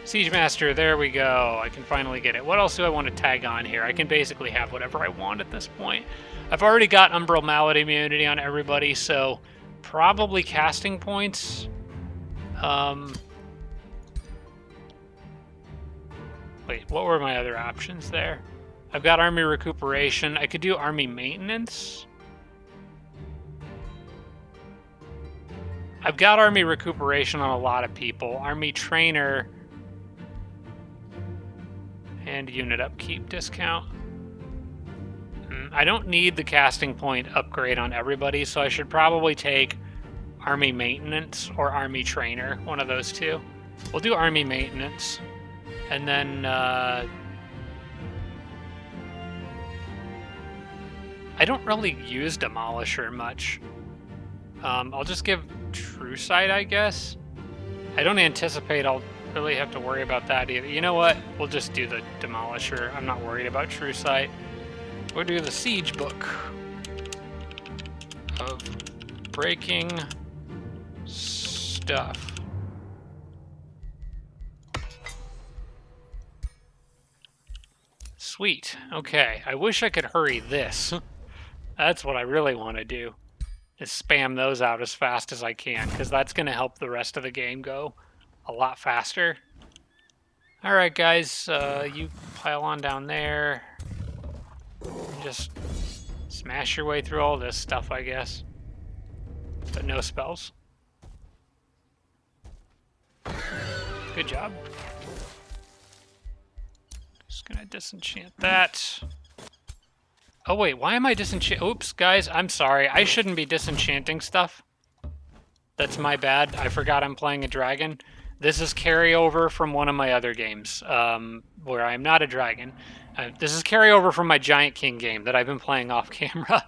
Siege Master, there we go. I can finally get it. What else do I want to tag on here? I can basically have whatever I want at this point. I've already got Umbral Malady immunity on everybody, so probably casting points. Wait, what were my other options there? I've got army recuperation. I could do army maintenance. I've got army recuperation on a lot of people. Army trainer and unit upkeep discount. I don't need the casting point upgrade on everybody, so I should probably take army maintenance or army trainer, one of those two. We'll do army maintenance. And then I don't really use Demolisher much. I'll just give True Sight, I guess. I don't anticipate I'll really have to worry about that either. You know what? We'll just do the Demolisher. I'm not worried about True Sight. We'll do the Siege Book of Breaking Stuff. Sweet. Okay. I wish I could hurry this. That's what I really want to do. Is spam those out as fast as I can, because that's going to help the rest of the game go a lot faster. Alright guys, you pile on down there. Just smash your way through all this stuff, I guess. But no spells. Good job. Just gonna disenchant that. Oh wait, why am I disenchanting? Oops, guys, I'm sorry. I shouldn't be disenchanting stuff. That's my bad. I forgot I'm playing a dragon. This is carryover from one of my other games, where I'm not a dragon. This is carryover from my Giant King game that I've been playing off camera.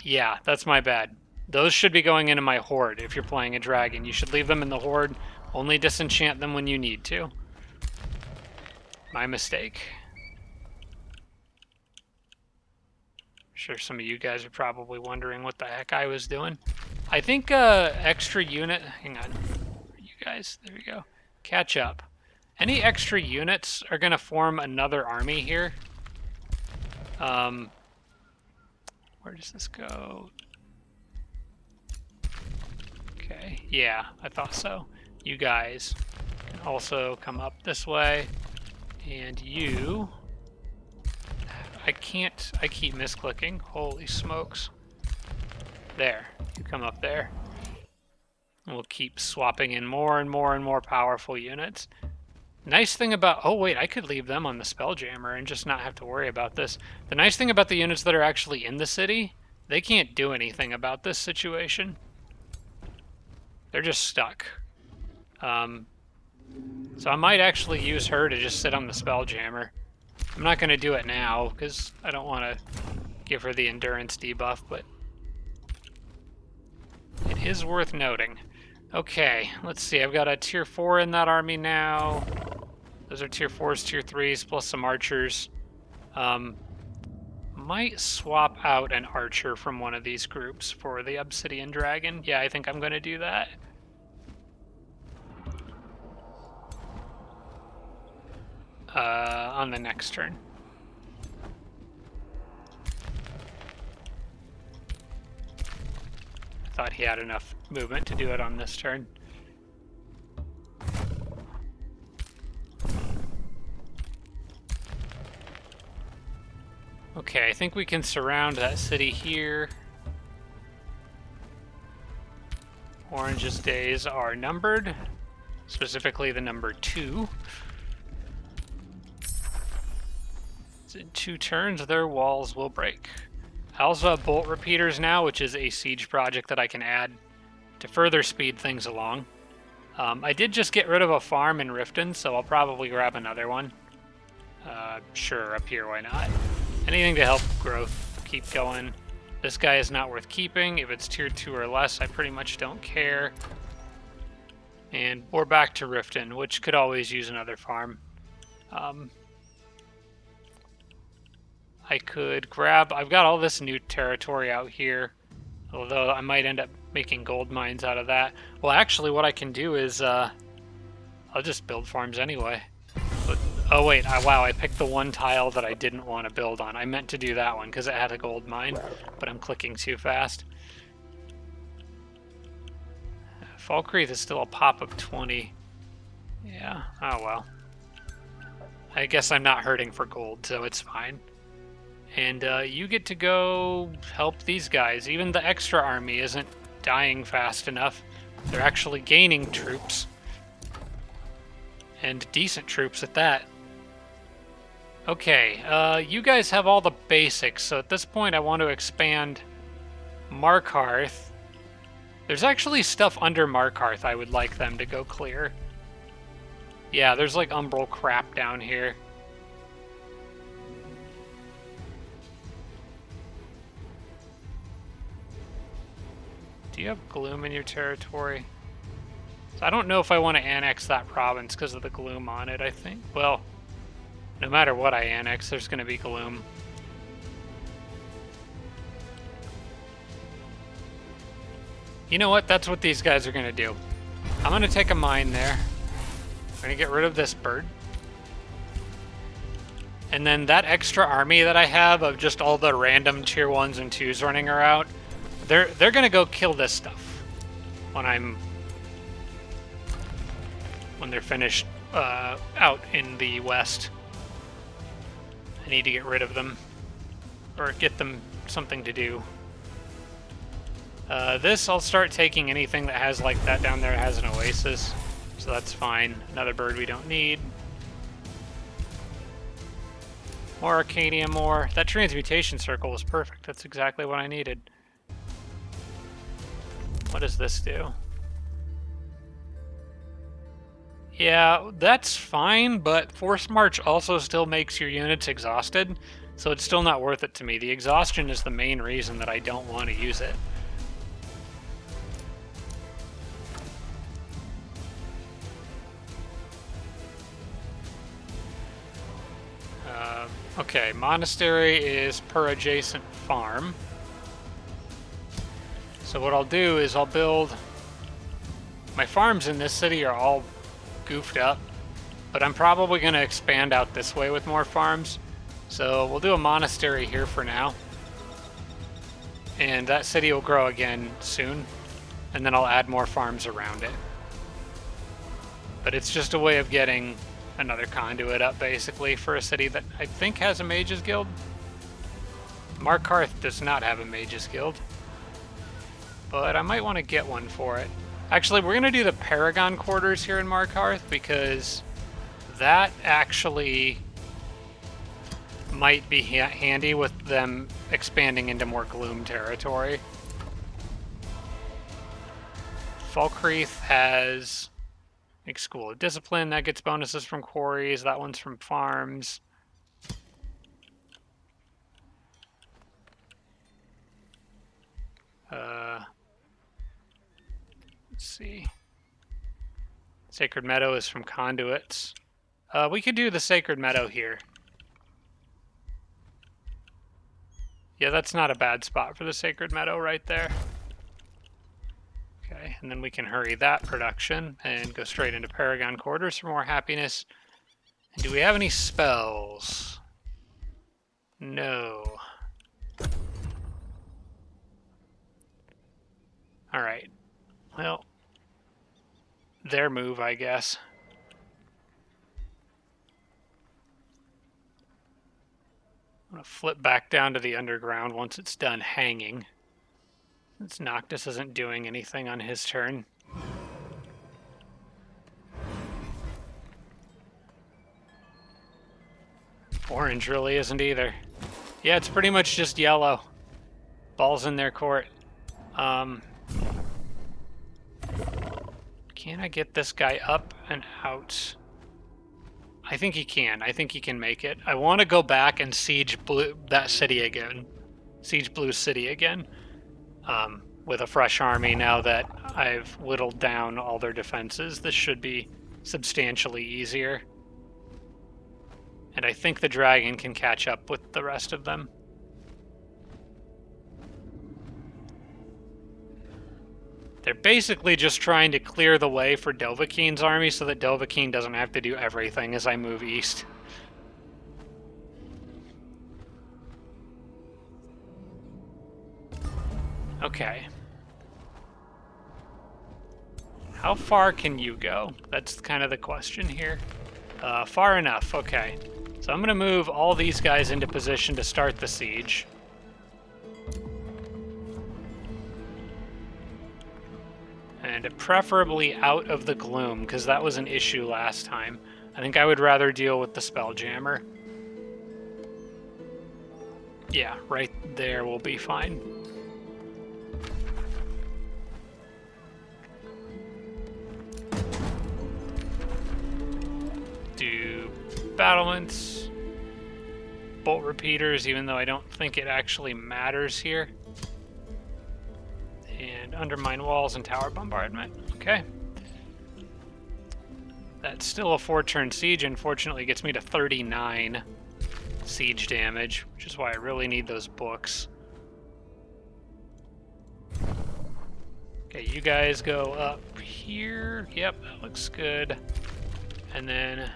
Yeah, that's my bad. Those should be going into my horde if you're playing a dragon. You should leave them in the horde. Only disenchant them when you need to. My mistake. Sure some of you guys are probably wondering what the heck I was doing. I think extra unit... Hang on. You guys, there we go. Catch up. Any extra units are going to form another army here. Where does this go? Okay, yeah, I thought so. You guys can also come up this way. And you... I keep misclicking. Holy smokes. There, you come up there. And we'll keep swapping in more and more and more powerful units. Nice thing about... Oh wait, I could leave them on the Spelljammer and just not have to worry about this. The nice thing about the units that are actually in the city, they can't do anything about this situation. They're just stuck. So I might actually use her to just sit on the Spelljammer. I'm not going to do it now, because I don't want to give her the endurance debuff, but it is worth noting. Okay, let's see. I've got a tier 4 in that army now. Those are tier 4s, tier 3s, plus some archers. might swap out an archer from one of these groups for the obsidian dragon. Yeah, I think I'm going to do that. On the next turn. I thought he had enough movement to do it on this turn. Okay, I think we can surround that city here. Orange's days are numbered, specifically the number 2. In 2 turns, their walls will break. I also have bolt repeaters now, which is a siege project that I can add to further speed things along. I did just get rid of a farm in Riften, so I'll probably grab another one. Sure, up here, why not? Anything to help growth keep going. This guy is not worth keeping. If it's tier 2 or less, I pretty much don't care. And we're back to Riften, which could always use another farm. I could grab... I've got all this new territory out here, although I might end up making gold mines out of that. Well, actually, what I can do is... I'll just build farms anyway. But, oh, wait. Wow, I picked the one tile that I didn't want to build on. I meant to do that one because it had a gold mine, but I'm clicking too fast. Falkreath is still a pop of 20. Yeah, oh well. I guess I'm not hurting for gold, so it's fine. And you get to go help these guys. Even the extra army isn't dying fast enough. They're actually gaining troops. And decent troops at that. Okay, you guys have all the basics, so at this point I want to expand Markarth. There's actually stuff under Markarth I would like them to go clear. Yeah, there's like umbral crap down here. Do you have gloom in your territory? So I don't know if I want to annex that province because of the gloom on it, I think. Well, no matter what I annex, there's going to be gloom. You know what? That's what these guys are going to do. I'm going to take a mine there. I'm going to get rid of this bird. And then that extra army that I have of just all the random tier 1s and 2s running around, they're going to go kill this stuff when they're finished out in the west. I need to get rid of them or get them something to do. This, I'll start taking anything that has like that down there. It has an oasis, so that's fine. Another bird we don't need. More Arcadium ore. That transmutation circle was perfect. That's exactly what I needed. What does this do? Yeah, that's fine, but Force March also still makes your units exhausted, so it's still not worth it to me. The exhaustion is the main reason that I don't want to use it. Okay, monastery is per adjacent farm. So what I'll do is I'll build... My farms in this city are all goofed up, but I'm probably going to expand out this way with more farms. So we'll do a monastery here for now. And that city will grow again soon, and then I'll add more farms around it. But it's just a way of getting another conduit up, basically, for a city that I think has a Mages Guild. Markarth does not have a Mages Guild, but I might want to get one for it. Actually, we're going to do the Paragon Quarters here in Markarth, because that actually might be handy with them expanding into more Gloom territory. Falkreath has... School of Discipline, that gets bonuses from quarries. That one's from farms. Let's see. Sacred Meadow is from conduits. We could do the Sacred Meadow here. Yeah, that's not a bad spot for the Sacred Meadow right there. Okay, and then we can hurry that production and go straight into Paragon Quarters for more happiness. And do we have any spells? No. Alright. Well, their move, I guess. I'm going to flip back down to the underground once it's done hanging. Since Noctis isn't doing anything on his turn. Orange really isn't either. Yeah, it's pretty much just yellow. Ball's in their court. Can I get this guy up and out? I think he can. I think he can make it. I want to go back and siege that city again. Siege Blue City again. With a fresh army now that I've whittled down all their defenses. This should be substantially easier. And I think the dragon can catch up with the rest of them. They're basically just trying to clear the way for Dovahkiin's army so that Dovahkiin doesn't have to do everything as I move east. Okay. How far can you go? That's kind of the question here. Far enough, okay. So I'm going to move all these guys into position to start the siege. And preferably out of the gloom, because that was an issue last time. I think I would rather deal with the Spelljammer. Yeah, right there will be fine. Do battlements, bolt repeaters, even though I don't think it actually matters here. And undermine walls and tower bombardment. Okay. That's still a 4-turn siege, unfortunately gets me to 39 siege damage, which is why I really need those books. Okay, you guys go up here. Yep, that looks good. And then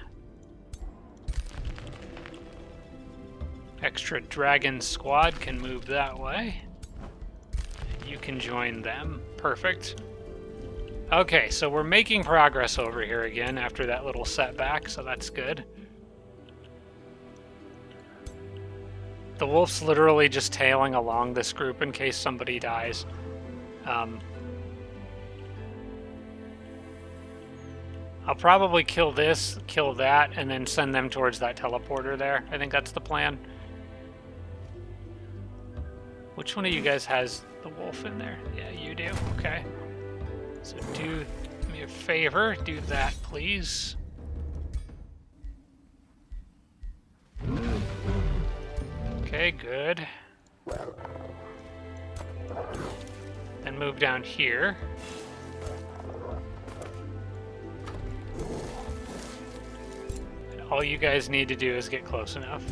extra dragon squad can move that way. You can join them. Perfect. Okay, so we're making progress over here again after that little setback, so that's good. The wolf's literally just tailing along this group in case somebody dies. I'll probably kill this, kill that, and then send them towards that teleporter there. I think that's the plan. Which one of you guys has the wolf in there? Yeah, you do. Okay. So do me a favor. Do that, please. Okay, good. Then move down here. And all you guys need to do is get close enough.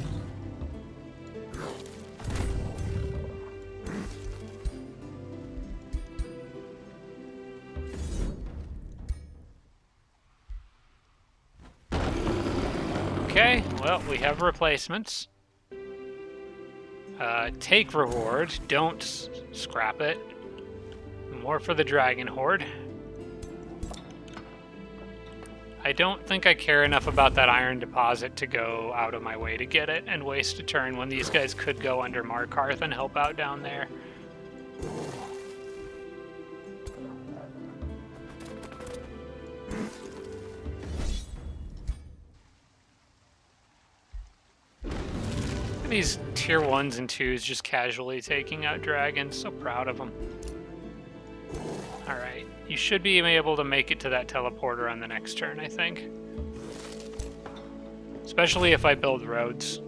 Okay, well, we have replacements. Take reward, don't scrap it. More for the dragon horde. I don't think I care enough about that iron deposit to go out of my way to get it and waste a turn when these guys could go under Markarth and help out down there. These tier 1s and 2s just casually taking out dragons. So proud of them. Alright, you should be able to make it to that teleporter on the next turn, I think. Especially if I build roads.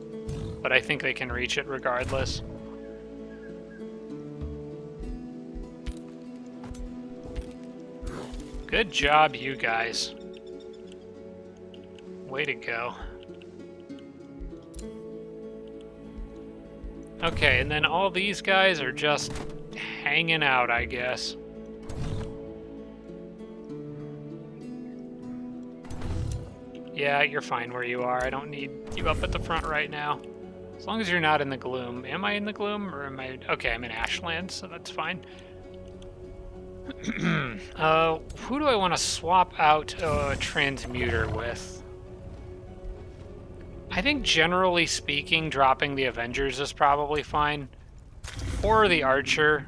But I think they can reach it regardless. Good job, you guys. Way to go. Okay, and then all these guys are just hanging out, I guess. Yeah, you're fine where you are. I don't need you up at the front right now. As long as you're not in the gloom. Am I in the gloom, or am I... Okay, I'm in Ashland, so that's fine. Who do I want to swap out a transmuter with? I think generally speaking, dropping the Avengers is probably fine. Or the Archer.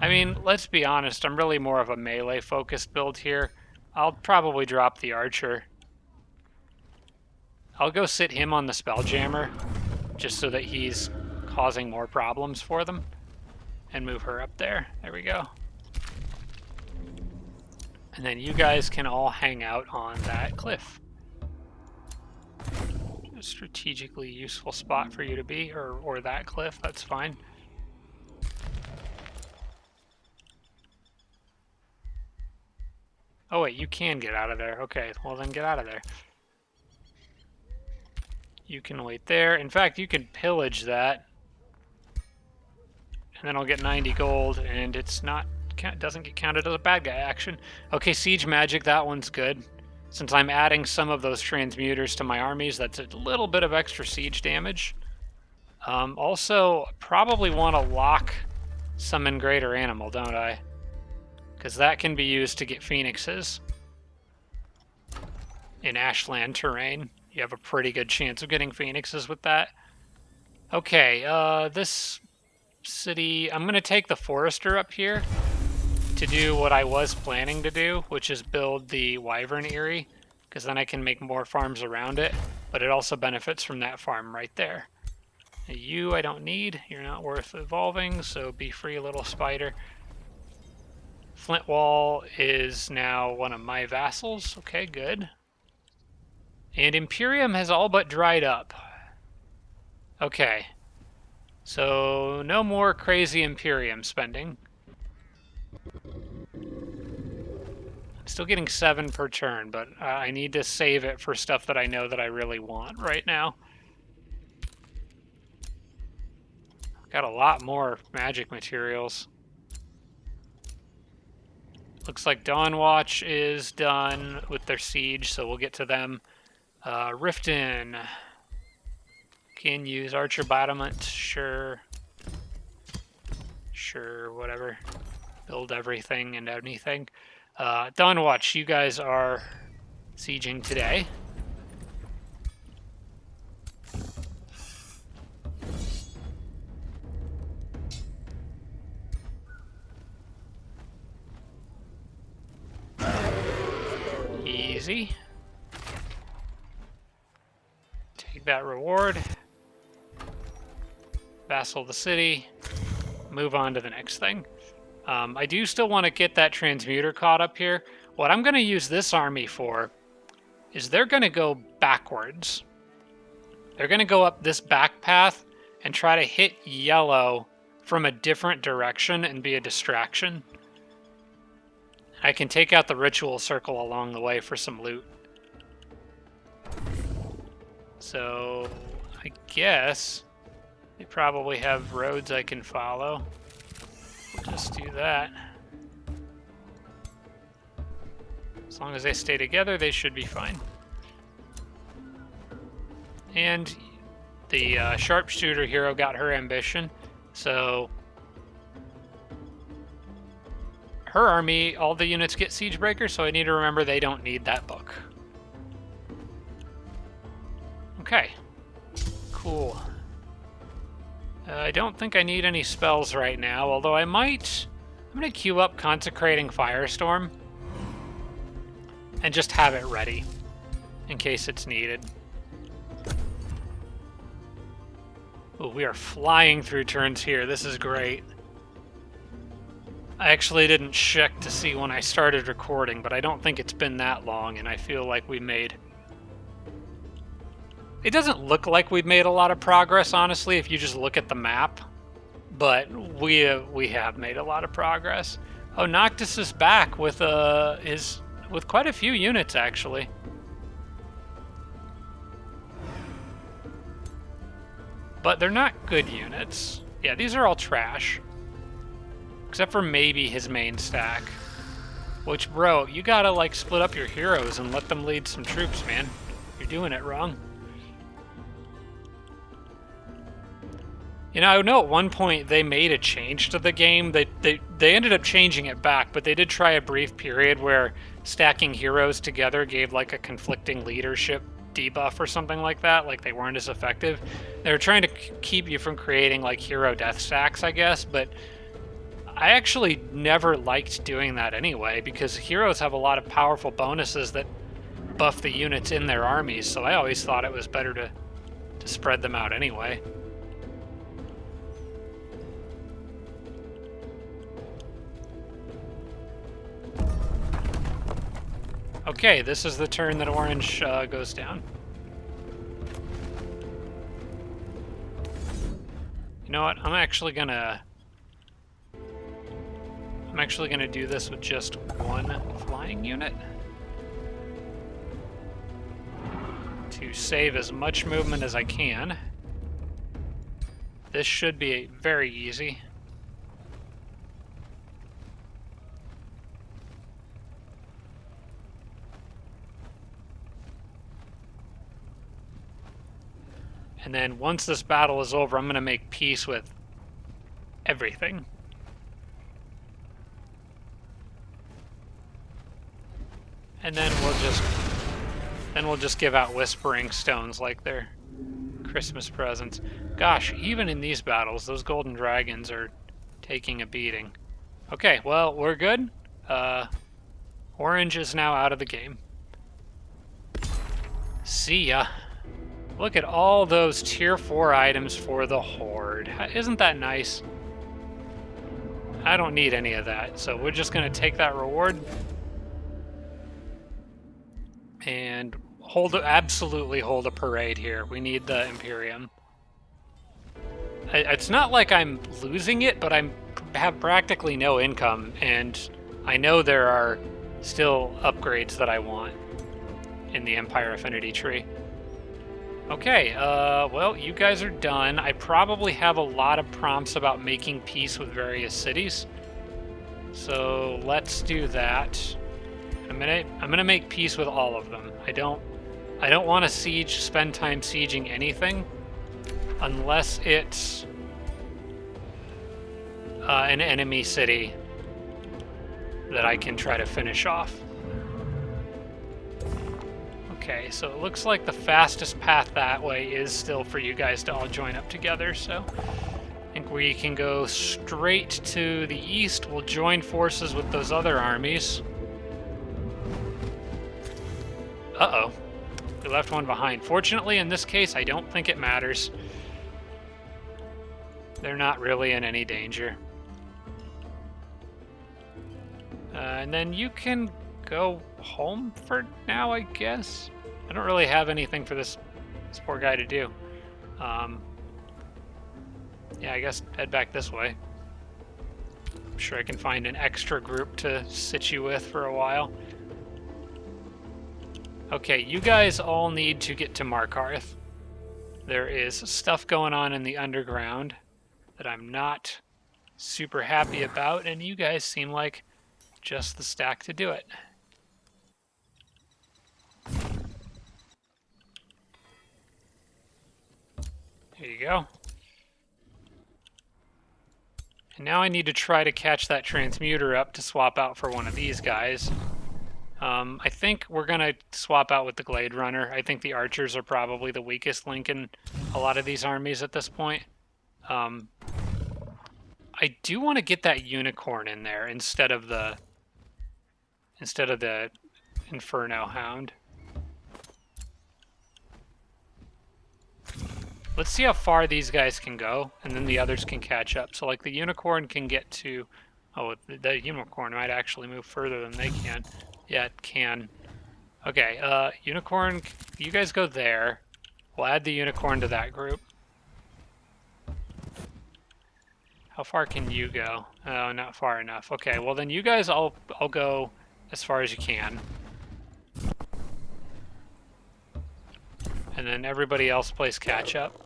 I mean, let's be honest, I'm really more of a melee-focused build here. I'll probably drop the Archer. I'll go sit him on the Spelljammer, just so that he's causing more problems for them. And move her up there. There we go. And then you guys can all hang out on that cliff. A strategically useful spot for you to be, or that cliff, that's fine. Oh wait, you can get out of there. Okay, well then get out of there. You can wait there. In fact, you can pillage that. And then I'll get 90 gold, and it's not... doesn't get counted as a bad guy action. Okay, siege magic, that one's good. Since I'm adding some of those transmuters to my armies, that's a little bit of extra siege damage. Also, probably want to lock summon greater animal, don't I? Because that can be used to get phoenixes. In Ashland terrain, you have a pretty good chance of getting phoenixes with that. Okay, this city... I'm going to take the forester up here to do what I was planning to do, which is build the Wyvern Eyrie, because then I can make more farms around it, but it also benefits from that farm right there. You I don't need, you're not worth evolving, so be free, little spider. Flintwall is now one of my vassals, okay, good. And Imperium has all but dried up. Okay, so no more crazy Imperium spending. Still getting 7 per turn, but I need to save it for stuff that I know that I really want right now. Got a lot more magic materials. Looks like Dawnwatch is done with their siege, so we'll get to them. Riften can use Archer Battlement, sure. Sure, whatever. Build everything and anything. Dawnwatch, you guys are sieging today. Easy. Take that reward. Vassal the city. Move on to the next thing. I do still want to get that transmuter caught up here. What I'm going to use this army for is they're going to go backwards. They're going to go up this back path and try to hit yellow from a different direction and be a distraction. I can take out the ritual circle along the way for some loot. So I guess they probably have roads I can follow. We'll just do that. As long as they stay together, they should be fine. And the sharpshooter hero got her ambition, so her army, all the units get Siegebreaker, so I need to remember they don't need that book. Okay, cool. I don't think I need any spells right now, although I might... I'm going to queue up Consecrating Firestorm and just have it ready in case it's needed. Ooh, we are flying through turns here. This is great. I actually didn't check to see when I started recording, but I don't think it's been that long, and I feel like we made... It doesn't look like we've made a lot of progress, honestly, if you just look at the map. But we have made a lot of progress. Oh, Noctis is back with quite a few units, actually. But they're not good units. Yeah, these are all trash. Except for maybe his main stack. Which, bro, you gotta, like, split up your heroes and let them lead some troops, man. You're doing it wrong. You know, I know at one point they made a change to the game. They ended up changing it back, but they did try a brief period where stacking heroes together gave like a conflicting leadership debuff or something like that. Like they weren't as effective. They were trying to keep you from creating like hero death stacks, I guess, but I actually never liked doing that anyway because heroes have a lot of powerful bonuses that buff the units in their armies, so I always thought it was better to spread them out anyway. Okay, this is the turn that orange goes down. You know what? I'm actually gonna do this with just one flying unit to save as much movement as I can. This should be very easy. And then once this battle is over, I'm going to make peace with everything. And then we'll just give out whispering stones like they're Christmas presents. Gosh, even in these battles, those golden dragons are taking a beating. Okay, well, we're good. Orange is now out of the game. See ya. Look at all those tier 4 items for the Horde. Isn't that nice? I don't need any of that, so we're just going to take that reward and absolutely hold a parade here. We need the Imperium. It's not like I'm losing it, but I have practically no income, and I know there are still upgrades that I want in the Empire Affinity tree. Okay, well, you guys are done. I probably have a lot of prompts about making peace with various cities. So let's do that. I'm gonna make peace with all of them. I don't want to spend time sieging anything unless it's an enemy city that I can try to finish off. Okay, so it looks like the fastest path that way is still for you guys to all join up together, so I think we can go straight to the east. We'll join forces with those other armies. Uh-oh. We left one behind. Fortunately, in this case, I don't think it matters. They're not really in any danger. And then you can go home for now, I guess. I don't really have anything for this poor guy to do. Yeah, I guess head back this way. I'm sure I can find an extra group to sit you with for a while. Okay, you guys all need to get to Markarth. There is stuff going on in the underground that I'm not super happy about, and you guys seem like just the stack to do it. There you go. And now I need to try to catch that transmuter up to swap out for one of these guys. I think we're going to swap out with the Glade Runner. I think the archers are probably the weakest link in a lot of these armies at this point. I do want to get that unicorn in there instead of the Inferno Hound. Let's see how far these guys can go, and then the others can catch up. So, like, the unicorn can get to... Oh, the unicorn might actually move further than they can. Yeah, it can. Okay, unicorn, you guys go there. We'll add the unicorn to that group. How far can you go? Oh, not far enough. Okay, well then you guys all go as far as you can. And then everybody else plays catch up.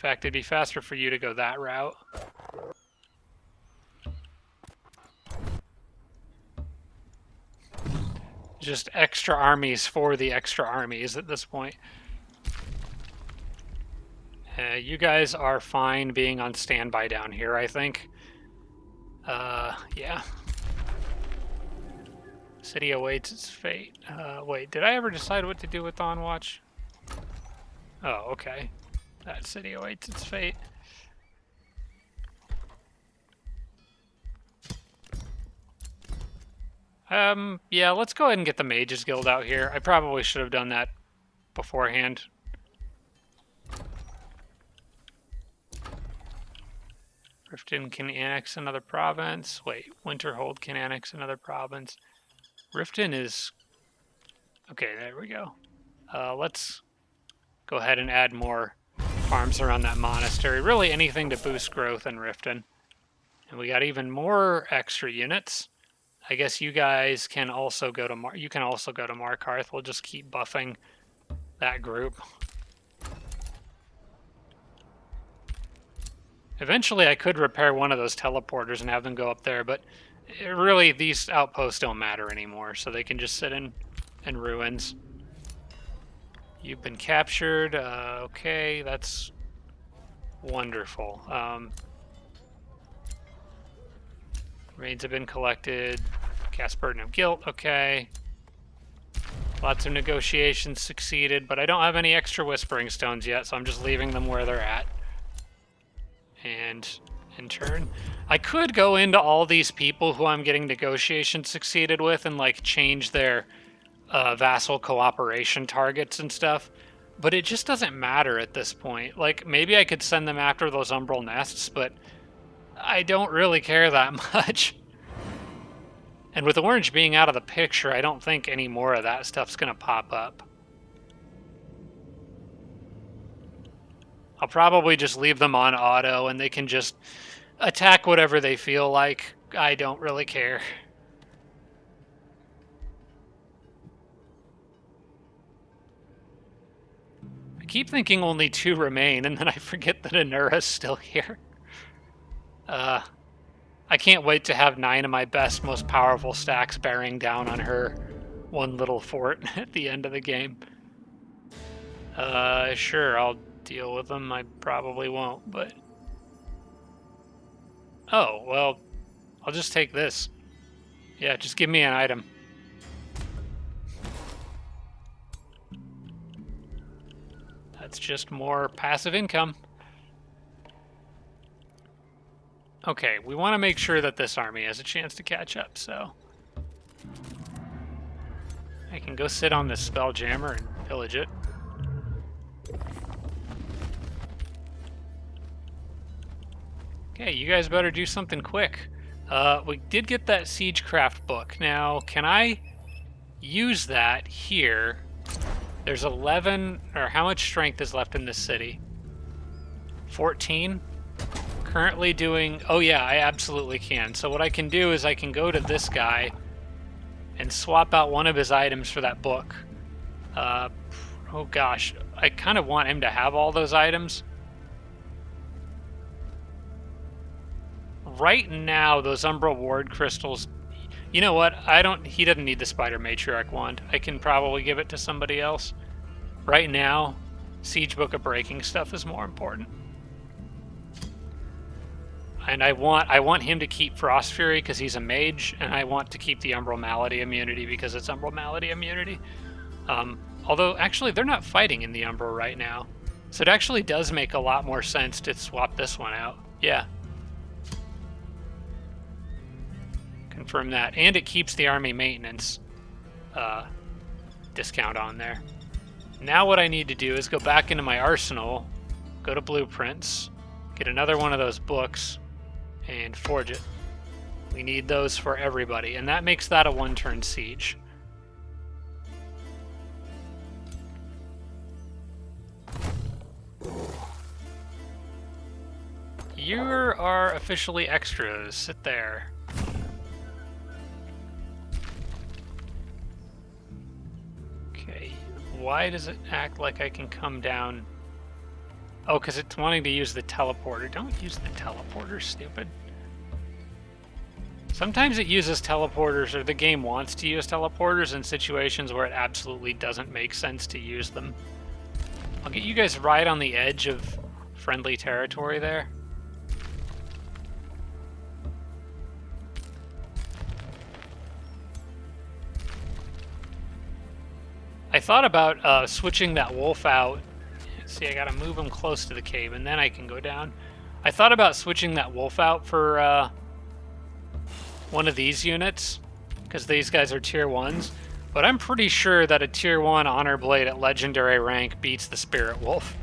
fact, it'd be faster for you to go that route. Just extra armies for the extra armies at this point. You guys are fine being on standby down here, I think. Yeah. City awaits its fate. Wait, did I ever decide what to do with Dawn Watch? Oh, okay. That city awaits its fate. Yeah, let's go ahead and get the Mages Guild out here. I probably should have done that beforehand. Riften can annex another province. Wait, Winterhold can annex another province. Riften is... Okay, there we go. Let's go ahead and add more farms around that monastery. Really anything to boost growth in Riften. And we got even more extra units. I guess you guys can also go to Markarth. We'll just keep buffing that group. Eventually I could repair one of those teleporters and have them go up there, but really these outposts don't matter anymore, so they can just sit in ruins. You've been captured. Okay, that's wonderful. Remains have been collected. Cast Burden of Guilt. Okay. Lots of negotiations succeeded, but I don't have any extra Whispering Stones yet, so I'm just leaving them where they're at. And in turn, I could go into all these people who I'm getting negotiations succeeded with and like change their vassal cooperation targets and stuff, but it just doesn't matter at this point. Like, maybe I could send them after those umbral nests, but I don't really care that much. And with Orange being out of the picture, I don't think any more of that stuff's gonna pop up. I'll probably just leave them on auto and they can just attack whatever they feel like. I don't really care. I keep thinking only 2 remain, and then I forget that Anura's still here. I can't wait to have 9 of my best, most powerful stacks bearing down on her one little fort at the end of the game. Sure, I'll deal with them. I probably won't, but... Oh, well, I'll just take this. Yeah, just give me an item. That's just more passive income. Okay, we want to make sure that this army has a chance to catch up, so... I can go sit on this Spelljammer and pillage it. Okay, you guys better do something quick. We did get that Siegecraft book. Now, can I use that here? There's 11, or how much strength is left in this city? 14? Currently doing, oh yeah, I absolutely can. So what I can do is I can go to this guy and swap out one of his items for that book. Oh gosh, I kind of want him to have all those items. Right now, those Umbral Ward crystals, you know what? He doesn't need the Spider Matriarch wand. I can probably give it to somebody else. Right now, Siege Book of Breaking stuff is more important. And I want him to keep Frost Fury because he's a mage, and I want to keep the Umbral Malady immunity because it's Umbral Malady immunity. Although, actually, they're not fighting in the Umbral right now. So it actually does make a lot more sense to swap this one out. Yeah. Confirm that. And it keeps the army maintenance discount on there. Now what I need to do is go back into my arsenal, go to blueprints, get another one of those books, and forge it. We need those for everybody, and that makes that a one-turn siege. You are officially extras. Sit there. Okay, why does it act like I can come down Oh, because it's wanting to use the teleporter. Don't use the teleporter, stupid. Sometimes it uses teleporters, or the game wants to use teleporters in situations where it absolutely doesn't make sense to use them. I'll get you guys right on the edge of friendly territory there. I thought about switching that wolf out. See, I gotta move him close to the cave, and then I can go down. I thought about switching that wolf out for one of these units, because these guys are tier 1s, but I'm pretty sure that a tier 1 honor blade at legendary rank beats the spirit wolf.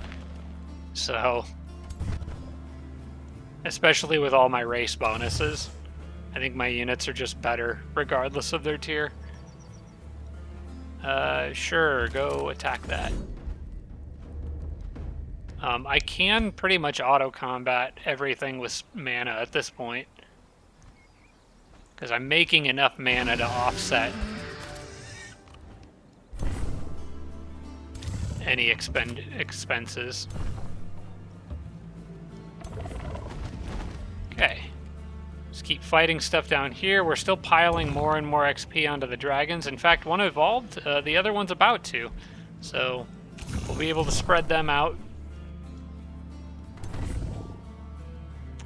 So, especially with all my race bonuses, I think my units are just better regardless of their tier. Sure, go attack that. I can pretty much auto-combat everything with mana at this point, because I'm making enough mana to offset any expenses. Okay. Just keep fighting stuff down here. We're still piling more and more XP onto the dragons. In fact, one evolved, the other one's about to. So we'll be able to spread them out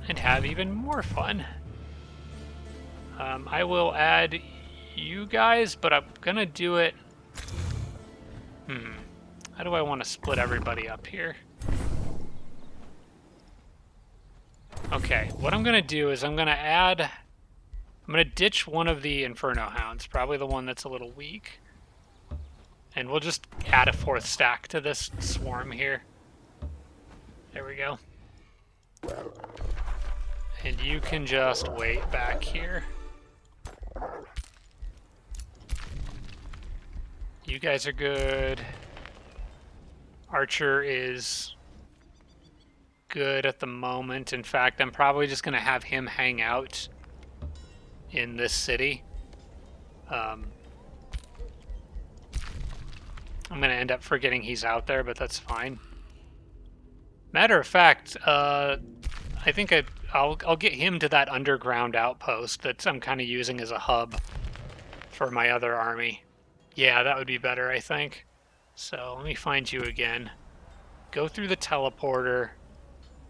and have even more fun. I will add you guys, but I'm gonna do it... How do I want to split everybody up here? Okay, what I'm gonna do is I'm gonna ditch one of the Inferno Hounds, probably the one that's a little weak. And we'll just add a 4th stack to this swarm here. There we go. And you can just wait back here. You guys are good. Archer is good at the moment. In fact, I'm probably just going to have him hang out in this city. I'm going to end up forgetting he's out there, but that's fine. Matter of fact, I think I'll get him to that underground outpost that I'm kind of using as a hub for my other army. Yeah, that would be better, I think. So let me find you again. Go through the teleporter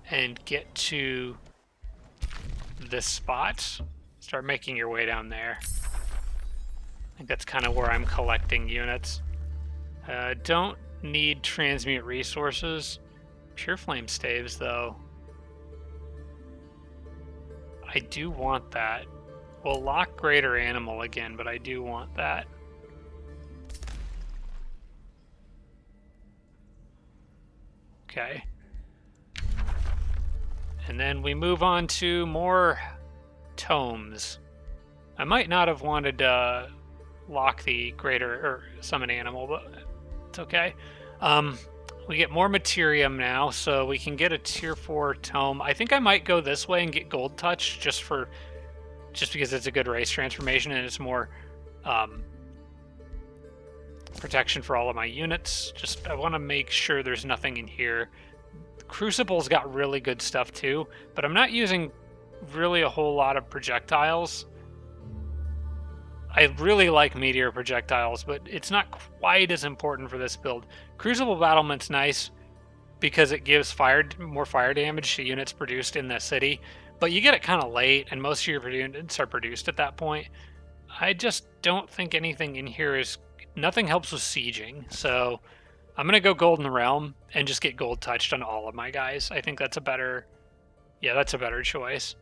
and get to this spot. Start making your way down there. I think that's kind of where I'm collecting units. Don't need transmute resources. Pure flame staves, though. I do want that. We'll lock greater animal again, but I do want that. Okay. And then we move on to more tomes. I might not have wanted to lock the greater or summon animal, but it's okay. We get more materium now, so we can get a tier 4 tome. I think I might go this way and get gold touch just because it's a good race transformation and it's more protection for all of my units. I want to make sure there's nothing in here. Crucible's got really good stuff too, but I'm not using really a whole lot of projectiles. I really like meteor projectiles, but it's not quite as important for this build. Crucible Battlement's nice because it gives more fire damage to units produced in the city, but you get it kind of late, and most of your units are produced at that point. I just don't think anything in here is... Nothing helps with sieging, so I'm going to go Golden Realm and just get gold touched on all of my guys. I think that's a better... Yeah, that's a better choice.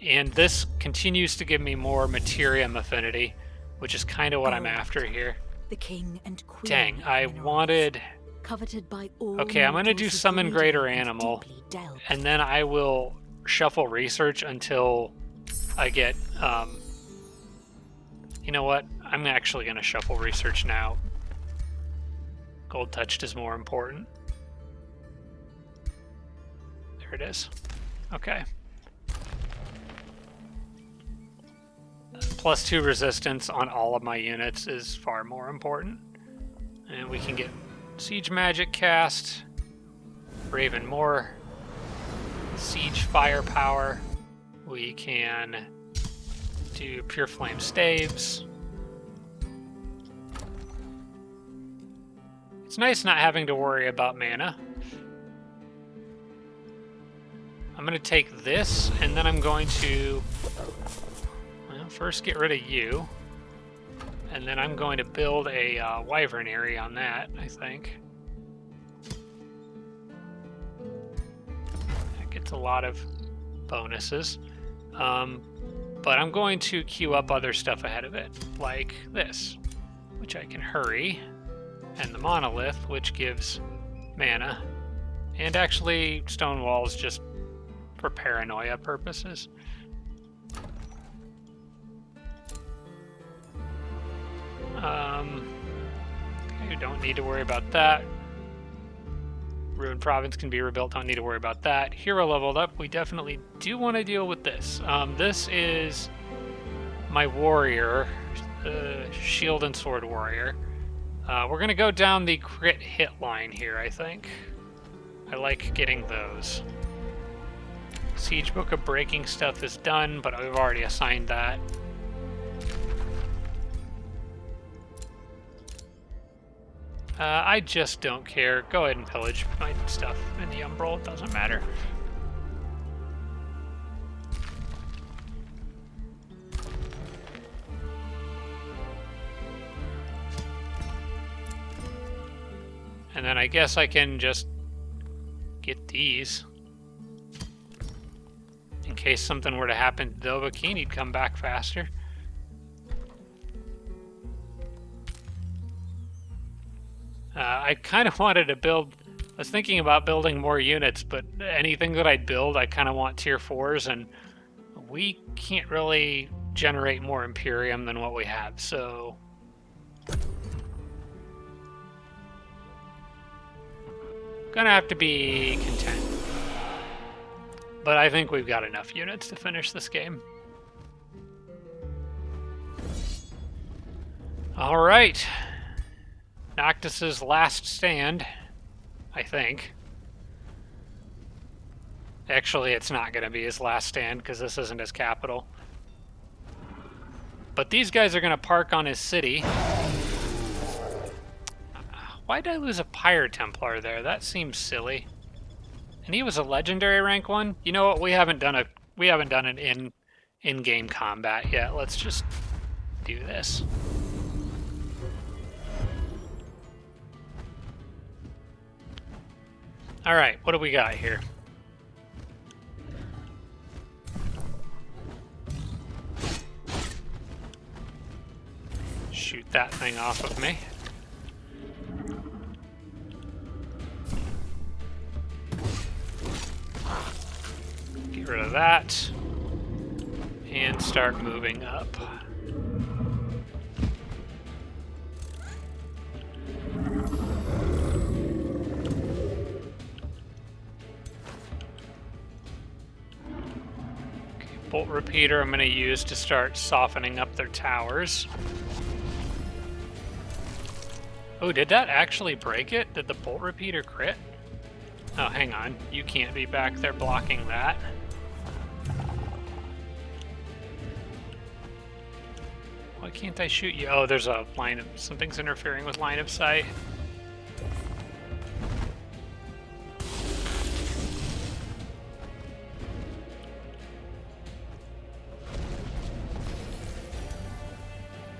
And this continues to give me more Materium affinity, which is kind of what I'm after here. The king and queen. Dang, I wanted... Coveted by all. Okay, I'm going to do Summon Greater Animal, and then I will shuffle Research until I get... You know what? I'm actually going to shuffle Research now. Gold touched is more important. There it is. Okay. +2 resistance on all of my units is far more important. And we can get Siege Magic cast. for even more siege firepower. We can do pure flame staves. It's nice not having to worry about mana. I'm going to take this, and then I'm going to, well, first get rid of you. And then I'm going to build a wyvernary on that, I think. That gets a lot of bonuses. But I'm going to queue up other stuff ahead of it, like this, which I can hurry, and the monolith, which gives mana, and actually stone walls just for paranoia purposes. Okay, don't need to worry about that. Ruined province can be rebuilt, don't need to worry about that. Hero leveled up, we definitely do want to deal with this. This is my warrior, shield and sword warrior. We're going to go down the crit hit line here, I think. I like getting those. Siege Book of Breaking stuff is done, but I've already assigned that. I just don't care. Go ahead and pillage my stuff in the Umbral. It doesn't matter. And then I guess I can just get these. In case something were to happen to Dovahkiin, he'd come back faster. I kind of wanted to build... I was thinking about building more units, but anything that I'd build, I kind of want tier 4s, and we can't really generate more Imperium than what we have, so... Gonna have to be content. But I think we've got enough units to finish this game. Alright. Noctis's last stand, I think. Actually, it's not going to be his last stand because this isn't his capital. But these guys are going to park on his city. Why did I lose a Pyre Templar there? That seems silly. And he was a legendary rank 1. You know what? We haven't done an in-game combat yet. Let's just do this. All right, what do we got here? Shoot that thing off of me. Get rid of that. And start moving up. Bolt repeater I'm going to use to start softening up their towers. Oh, did that actually break it? Did the bolt repeater crit? Oh, hang on. You can't be back there blocking that. Why can't I shoot you? Oh, there's a line of... something's interfering with line of sight.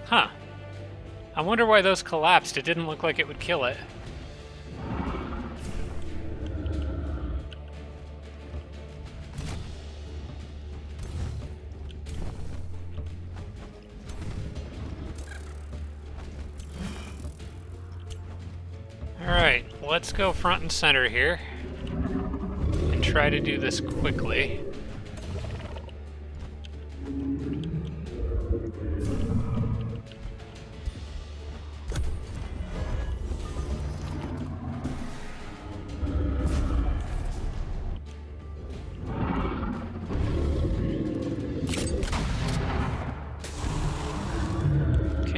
Huh. I wonder why those collapsed. It didn't look like it would kill it. Alright, let's go front and center here. And try to do this quickly.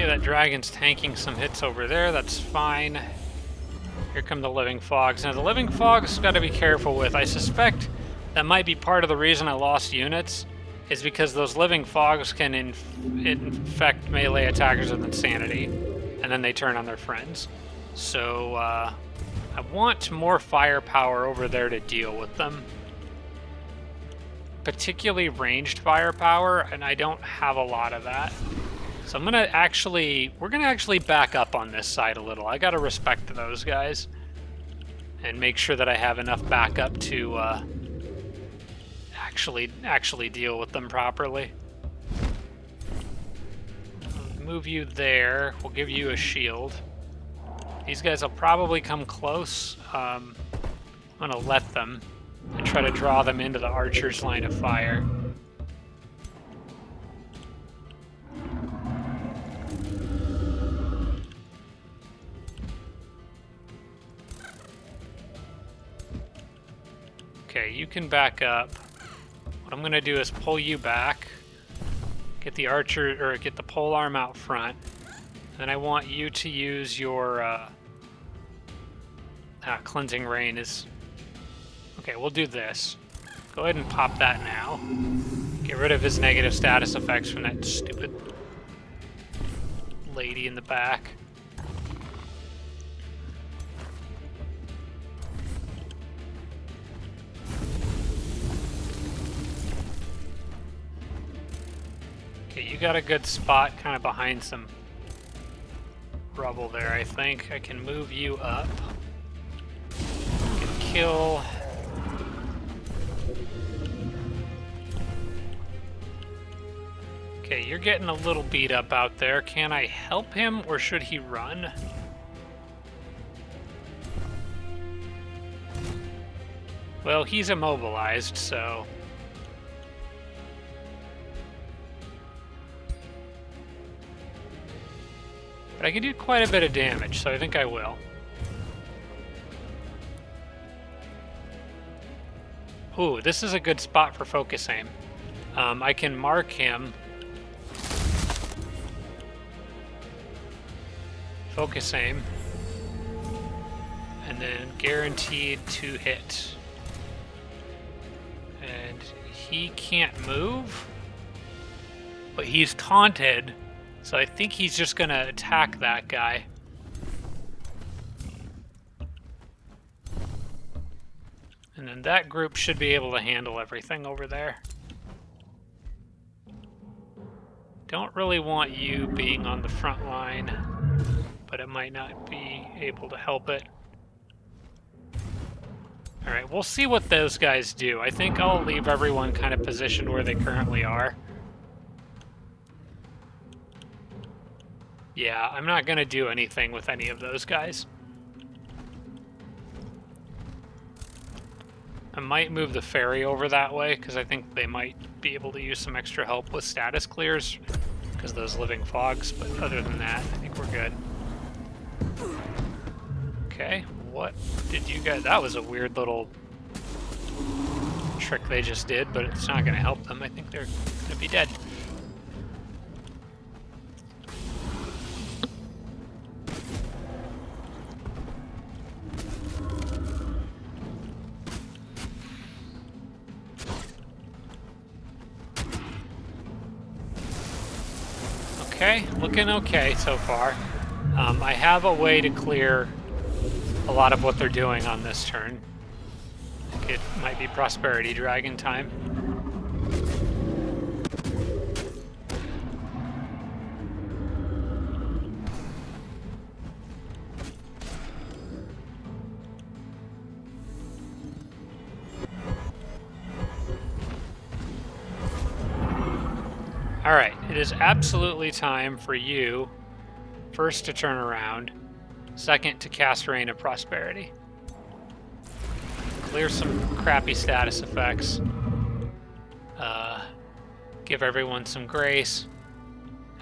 That dragon's tanking some hits over there, that's fine. Here come the living fogs. Now the living fogs got to be careful with. I suspect that might be part of the reason I lost units, is because those living fogs can infect melee attackers with insanity, and then they turn on their friends. So I want more firepower over there to deal with them. Particularly ranged firepower, and I don't have a lot of that. So we're gonna actually back up on this side a little. I gotta respect those guys and make sure that I have enough backup to actually deal with them properly. I'll move you there. We'll give you a shield. These guys will probably come close. I'm gonna let them and try to draw them into the archer's line of fire. Okay, you can back up. What I'm gonna do is pull you back, get the archer, or get the pole arm out front. Then I want you to use your cleansing rain is. Okay, we'll do this. Go ahead and pop that now. Get rid of his negative status effects from that stupid lady in the back. Okay, you got a good spot kind of behind some rubble there, I think. I can move you up. I can kill. Okay, you're getting a little beat up out there. Can I help him, or should he run? Well, he's immobilized, so... But I can do quite a bit of damage, so I think I will. Ooh, this is a good spot for focus aim. I can mark him. Focus aim. And then guaranteed to hit. And he can't move, but he's taunted. So I think he's just gonna attack that guy. And then that group should be able to handle everything over there. Don't really want you being on the front line, but it might not be able to help it. Alright, we'll see what those guys do. I think I'll leave everyone kind of positioned where they currently are. Yeah, I'm not going to do anything with any of those guys. I might move the ferry over that way, because I think they might be able to use some extra help with status clears, because those living fogs, but other than that, I think we're good. Okay, what did you guys... That was a weird little trick they just did, but it's not going to help them. I think they're going to be dead. Okay, looking okay so far. I have a way to clear a lot of what they're doing on this turn. I think it might be Prosperity Dragon time. Alright, it is absolutely time for you, first to turn around, second to cast Reign of Prosperity. Clear some crappy status effects. Give everyone some grace.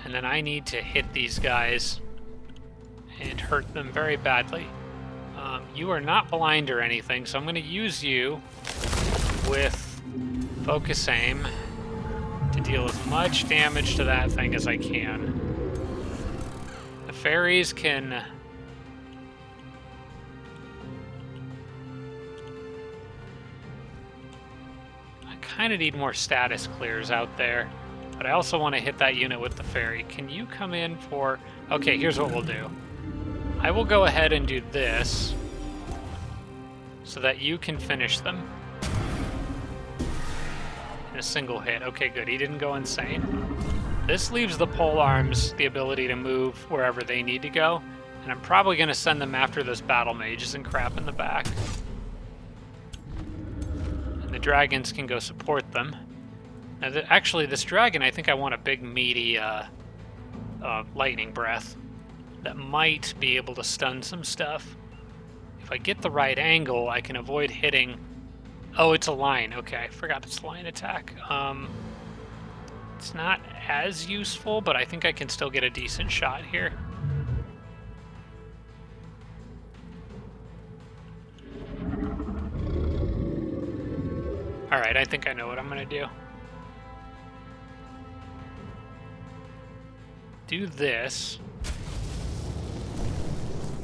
And then I need to hit these guys and hurt them very badly. You are not blind or anything, so I'm going to use you with Focus Aim to deal as much damage to that thing as I can. The fairies can kind of need more status clears out there. But I also want to hit that unit with the ferry. Can you come in for... Okay, here's what we'll do. I will go ahead and do this so that you can finish them in a single hit. Okay, good. He didn't go insane. This leaves the pole arms the ability to move wherever they need to go. And I'm probably going to send them after those battle mages and crap in the back. And the dragons can go support them. Now, actually, this dragon, I think I want a big, meaty lightning breath that might be able to stun some stuff. If I get the right angle, I can avoid hitting... Oh, it's a line. Okay, I forgot it's a line attack. It's not as useful, but I think I can still get a decent shot here. Alright, I think I know what I'm going to do. Do this.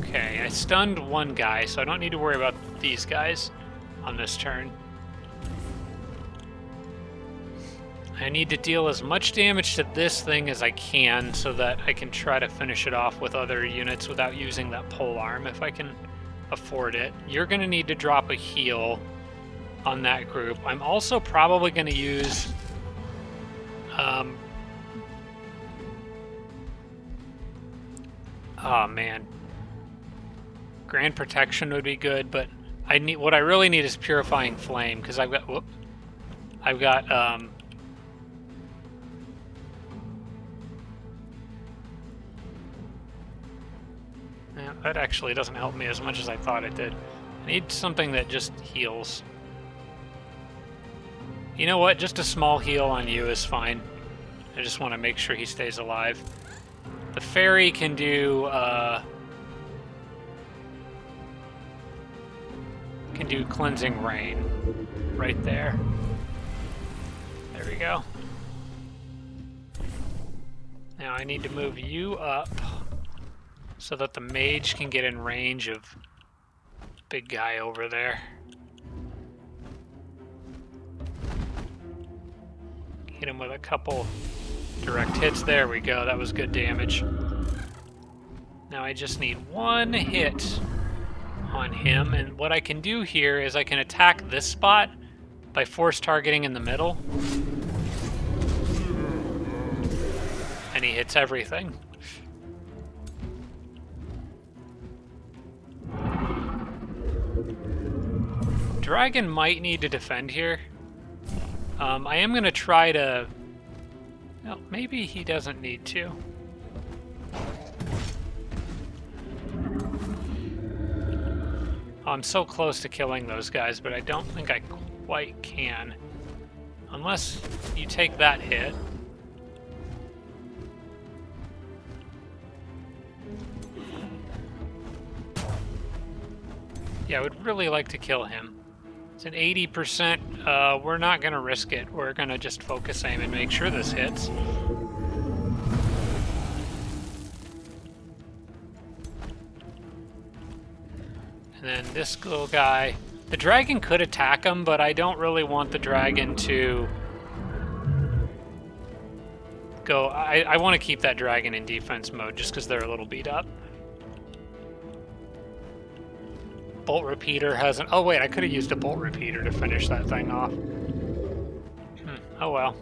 Okay, I stunned one guy, so I don't need to worry about these guys on this turn. I need to deal as much damage to this thing as I can so that I can try to finish it off with other units without using that pole arm if I can afford it. You're going to need to drop a heal on that group. I'm also probably going to use... oh man. Grand Protection would be good, but what I really need is Purifying Flame, because I've got yeah, that actually doesn't help me as much as I thought it did. I need something that just heals. You know what? Just a small heal on you is fine. I just want to make sure he stays alive. The fairy can do Cleansing Rain right there. There we go. Now I need to move you up so that the mage can get in range of big guy over there. Hit him with a couple direct hits. There we go. That was good damage. Now I just need one hit on him, and what I can do here is I can attack this spot by force targeting in the middle. And he hits everything. Dragon might need to defend here. I am going to try to... Well, maybe he doesn't need to. I'm so close to killing those guys, but I don't think I quite can. Unless you take that hit. Yeah, I would really like to kill him. It's an 80%. We're not going to risk it. We're going to just focus aim and make sure this hits. And then this little guy. The dragon could attack him, but I don't really want the dragon to go... I want to keep that dragon in defense mode just because they're a little beat up. Bolt repeater hasn't... Oh wait, I could have used a bolt repeater to finish that thing off. Oh well.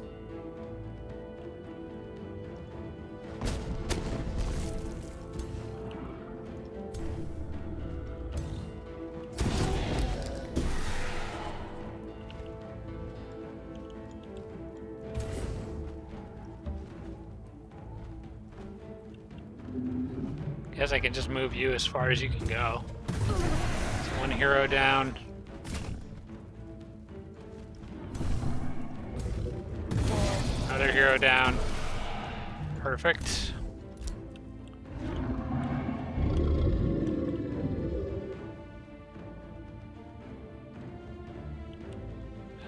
Guess I can just move you as far as you can go. One hero down. Another hero down. Perfect.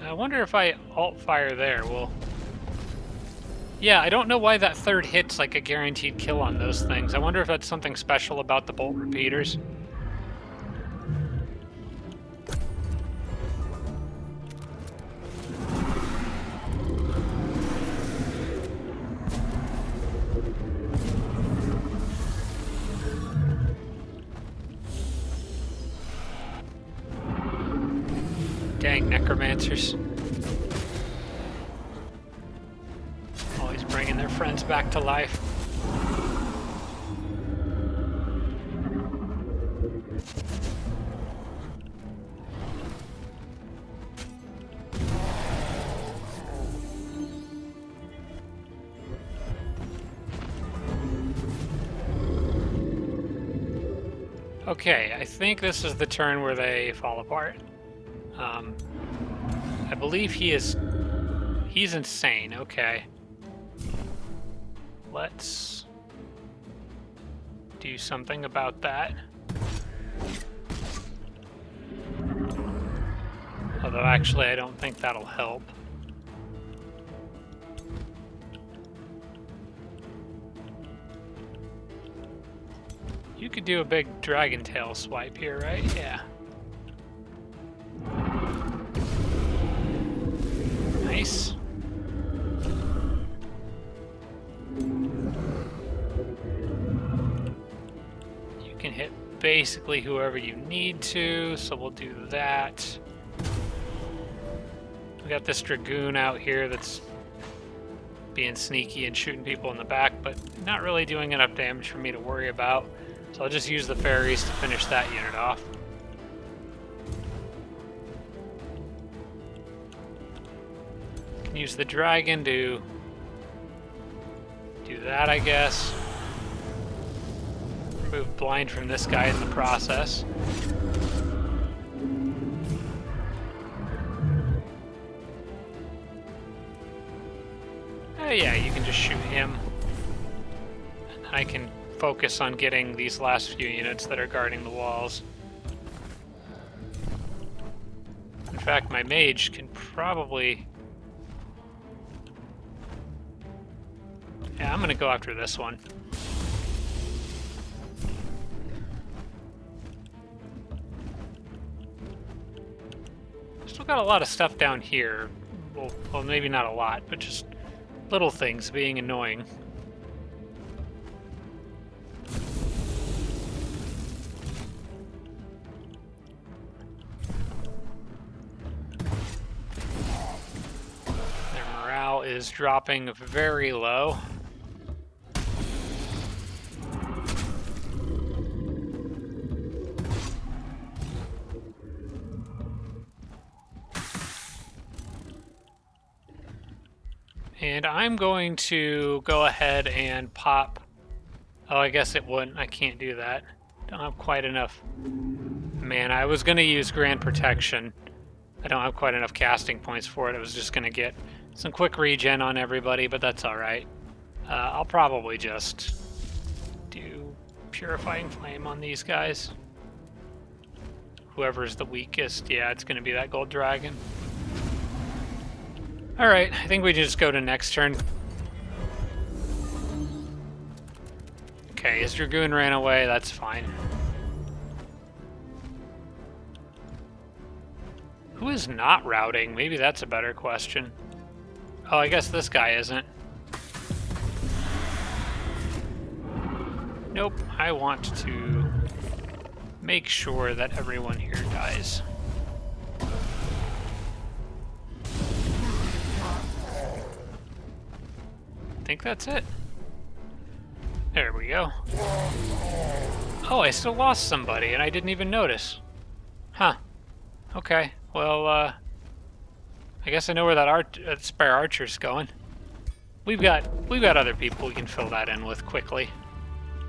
I wonder if I alt fire there. Well, yeah, I don't know why that third hit's like a guaranteed kill on those things. I wonder if that's something special about the bolt repeaters. Dang necromancers. Always bringing their friends back to life. Okay, I think this is the turn where they fall apart. I believe he's insane. Okay. Let's do something about that. Although actually I don't think that'll help. You could do a big dragon tail swipe here, right? Yeah. Nice. You can hit basically whoever you need to, so we'll do that. We got this dragoon out here that's being sneaky and shooting people in the back, but not really doing enough damage for me to worry about. So I'll just use the fairies to finish that unit off. Can use the dragon to do that, I guess. Remove blind from this guy in the process. Oh yeah, you can just shoot him. And I can focus on getting these last few units that are guarding the walls. In fact, my mage can probably... Yeah, I'm gonna go after this one. Still got a lot of stuff down here. Well, maybe not a lot, but just little things being annoying. Their morale is dropping very low. And I'm going to go ahead and pop... Oh, I guess it wouldn't. I can't do that. Don't have quite enough mana. I was going to use Grand Protection. I don't have quite enough casting points for it. I was just going to get some quick regen on everybody, but that's alright. I'll probably just do Purifying Flame on these guys. Whoever's the weakest. Yeah, it's going to be that gold dragon. Alright, I think we just go to next turn. Okay, his dragoon ran away, that's fine. Who is not routing? Maybe that's a better question. Oh, I guess this guy isn't. Nope, I want to make sure that everyone here dies. I think that's it. There we go. Oh, I still lost somebody and I didn't even notice. Huh. Okay. Well, I guess I know where that spare archer's going. We've got other people we can fill that in with quickly.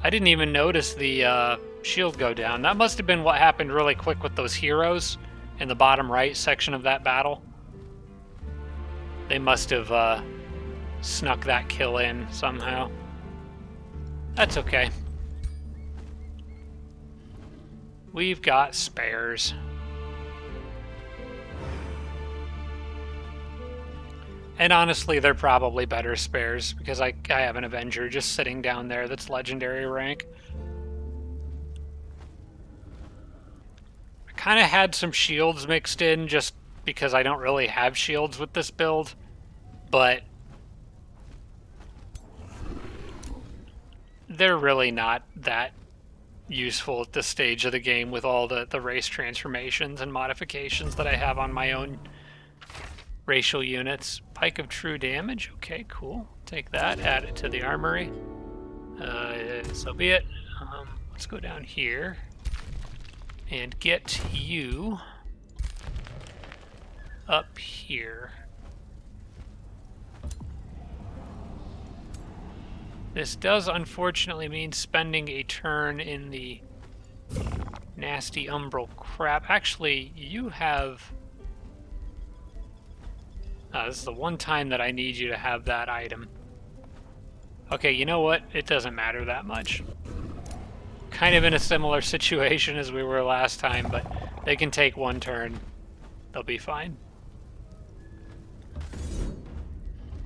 I didn't even notice the shield go down. That must have been what happened really quick with those heroes in the bottom right section of that battle. They must have snuck that kill in somehow. That's okay. We've got spares. And honestly, they're probably better spares because I have an Avenger just sitting down there that's legendary rank. I kind of had some shields mixed in just because I don't really have shields with this build, but they're really not that useful at this stage of the game with all the race transformations and modifications that I have on my own racial units. Pike of True Damage. Okay, cool. Take that, add it to the armory. So be it. Let's go down here and get you up here. This does unfortunately mean spending a turn in the nasty umbral crap. Actually, you have... this is the one time that I need you to have that item. Okay, you know what? It doesn't matter that much. Kind of in a similar situation as we were last time, but they can take one turn. They'll be fine.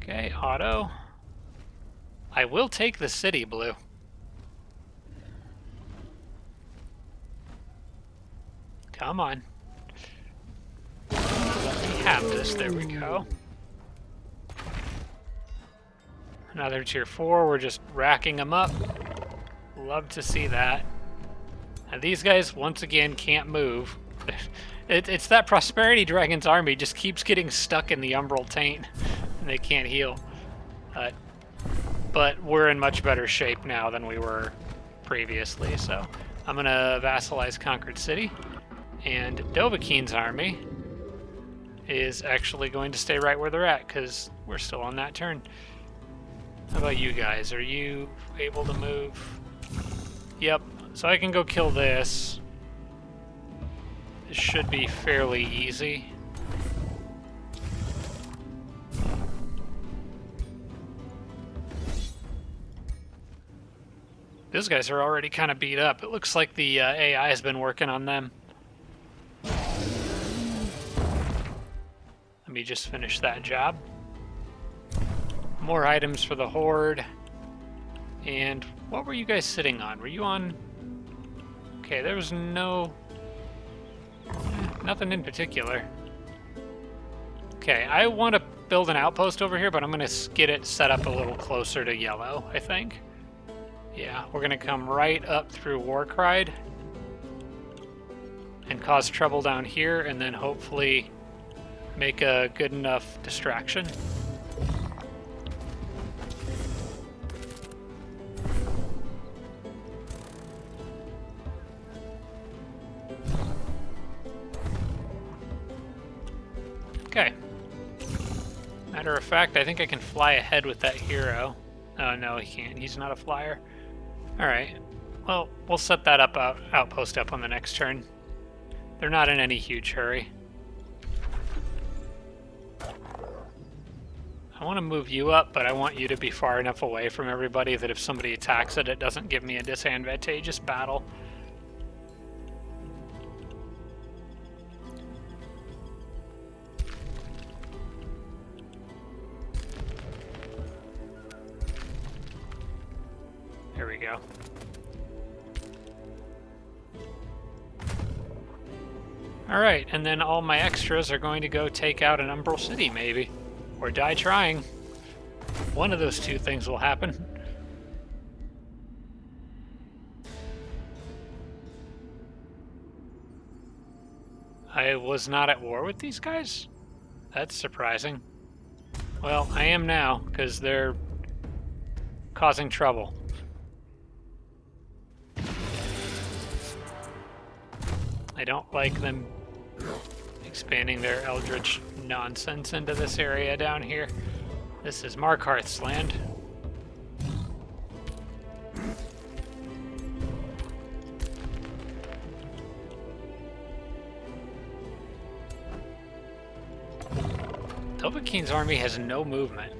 Okay, auto. I will take the city, Blue. Come on. Let me have this. There we go. Another tier 4. We're just racking them up. Love to see that. And these guys, once again, can't move. It's that Prosperity Dragon's army just keeps getting stuck in the Umbral Taint, and they can't heal. But we're in much better shape now than we were previously, so I'm going to vassalize Conquered City. And Dovahkiin's army is actually going to stay right where they're at, because we're still on that turn. How about you guys? Are you able to move? Yep. So I can go kill this. This should be fairly easy. Those guys are already kind of beat up. It looks like the AI has been working on them. Let me just finish that job. More items for the Horde. And what were you guys sitting on? Were you on... Okay, there was nothing in particular. Okay, I want to build an outpost over here, but I'm going to get it set up a little closer to yellow, I think. Yeah, we're going to come right up through Warcried and cause trouble down here, and then hopefully make a good enough distraction. Okay. Matter of fact, I think I can fly ahead with that hero. Oh, no, he can't. He's not a flyer. Alright. Well, we'll set that outpost up on the next turn. They're not in any huge hurry. I want to move you up, but I want you to be far enough away from everybody that if somebody attacks it, it doesn't give me a disadvantageous battle. There we go. Alright, and then all my extras are going to go take out an Umbral City, maybe. Or die trying. One of those two things will happen. I was not at war with these guys? That's surprising. Well, I am now, because they're causing trouble. I don't like them expanding their eldritch nonsense into this area down here. This is Markarth's land. Dovahkiin's army has no movement.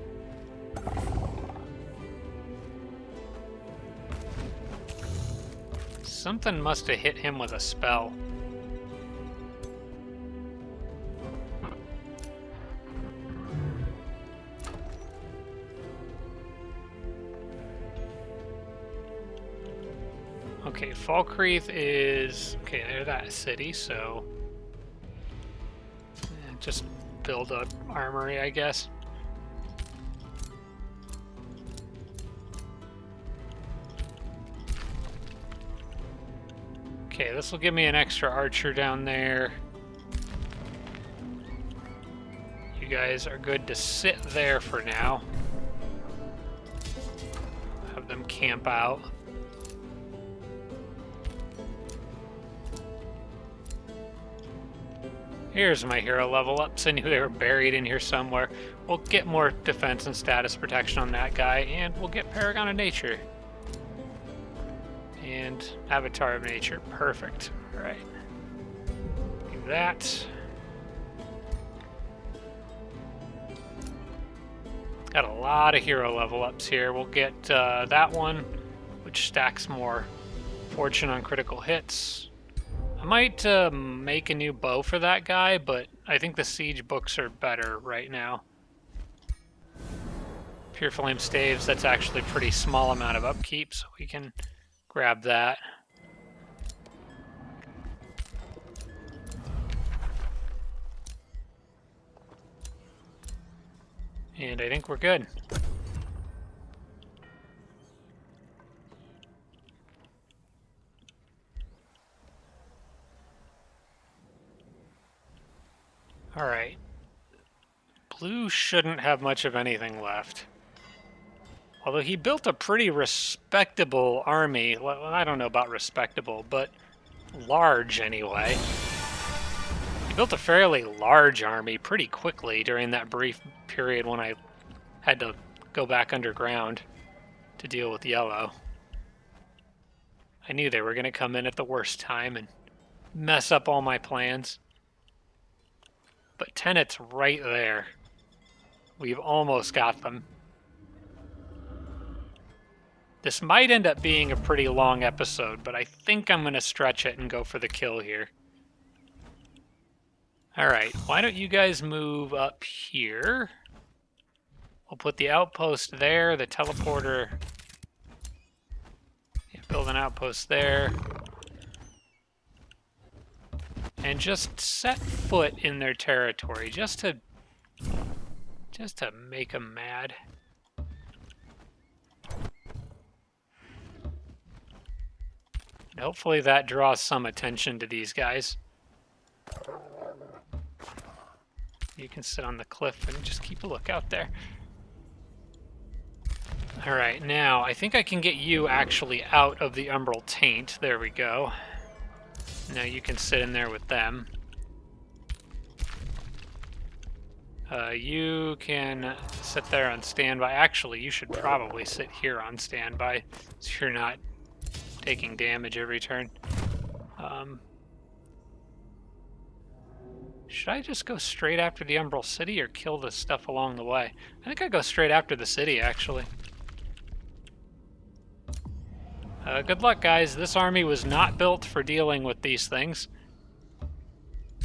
Something must have hit him with a spell. Okay, Falkreath is... Okay, they're that city, so... just build a armory, I guess. Okay, this will give me an extra archer down there. You guys are good to sit there for now. Have them camp out. Here's my hero level ups. I knew they were buried in here somewhere. We'll get more defense and status protection on that guy, and we'll get Paragon of Nature. And Avatar of Nature. Perfect. Alright. Do that. Got a lot of hero level ups here. We'll get that one, which stacks more fortune on critical hits. I might make a new bow for that guy, but I think the siege books are better right now. Pure Flame Staves, that's actually a pretty small amount of upkeep, so we can grab that. And I think we're good. Alright. Blue shouldn't have much of anything left. Although he built a pretty respectable army. Well, I don't know about respectable, but large anyway. He built a fairly large army pretty quickly during that brief period when I had to go back underground to deal with yellow. I knew they were going to come in at the worst time and mess up all my plans. But Tenet's right there. We've almost got them. This might end up being a pretty long episode, but I think I'm going to stretch it and go for the kill here. Alright, why don't you guys move up here? We'll put the outpost there, the teleporter. Yeah, build an outpost there. And just set foot in their territory, just to make them mad. And hopefully that draws some attention to these guys. You can sit on the cliff and just keep a lookout there. Alright, now I think I can get you actually out of the Umbral Taint. There we go. Now you can sit in there with them. You can sit there on standby. Actually, you should probably sit here on standby so you're not taking damage every turn. Should I just go straight after the Umbral City or kill the stuff along the way? I think I go straight after the city, actually. Good luck, guys. This army was not built for dealing with these things.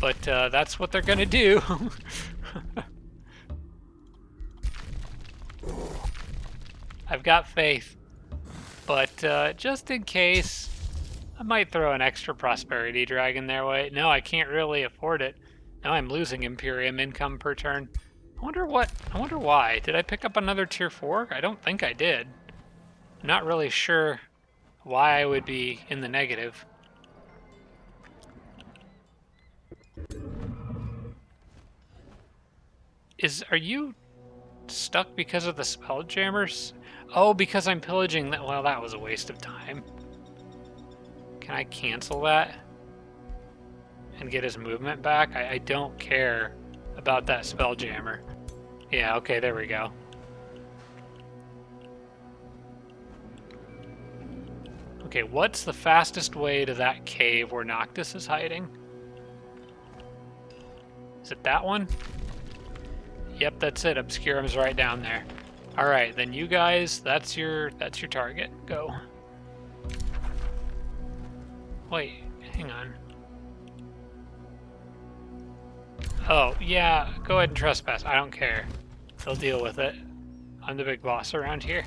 But that's what they're going to do. I've got faith. But just in case, I might throw an extra Prosperity Dragon their way. No, I can't really afford it. Now I'm losing Imperium income per turn. I wonder why. Did I pick up another tier 4? I don't think I did. I'm not really sure why I would be in the negative. Are you stuck because of the Spelljammers? Oh, because I'm pillaging that. Well, that was a waste of time. Can I cancel that and get his movement back? I don't care about that Spelljammer. Yeah, okay, there we go. Okay, what's the fastest way to that cave where Noctis is hiding? Is it that one? Yep, that's it. Obscurum's right down there. Alright, then you guys, that's your target. Go. Wait, hang on. Oh, yeah, go ahead and trespass. I don't care. They'll deal with it. I'm the big boss around here.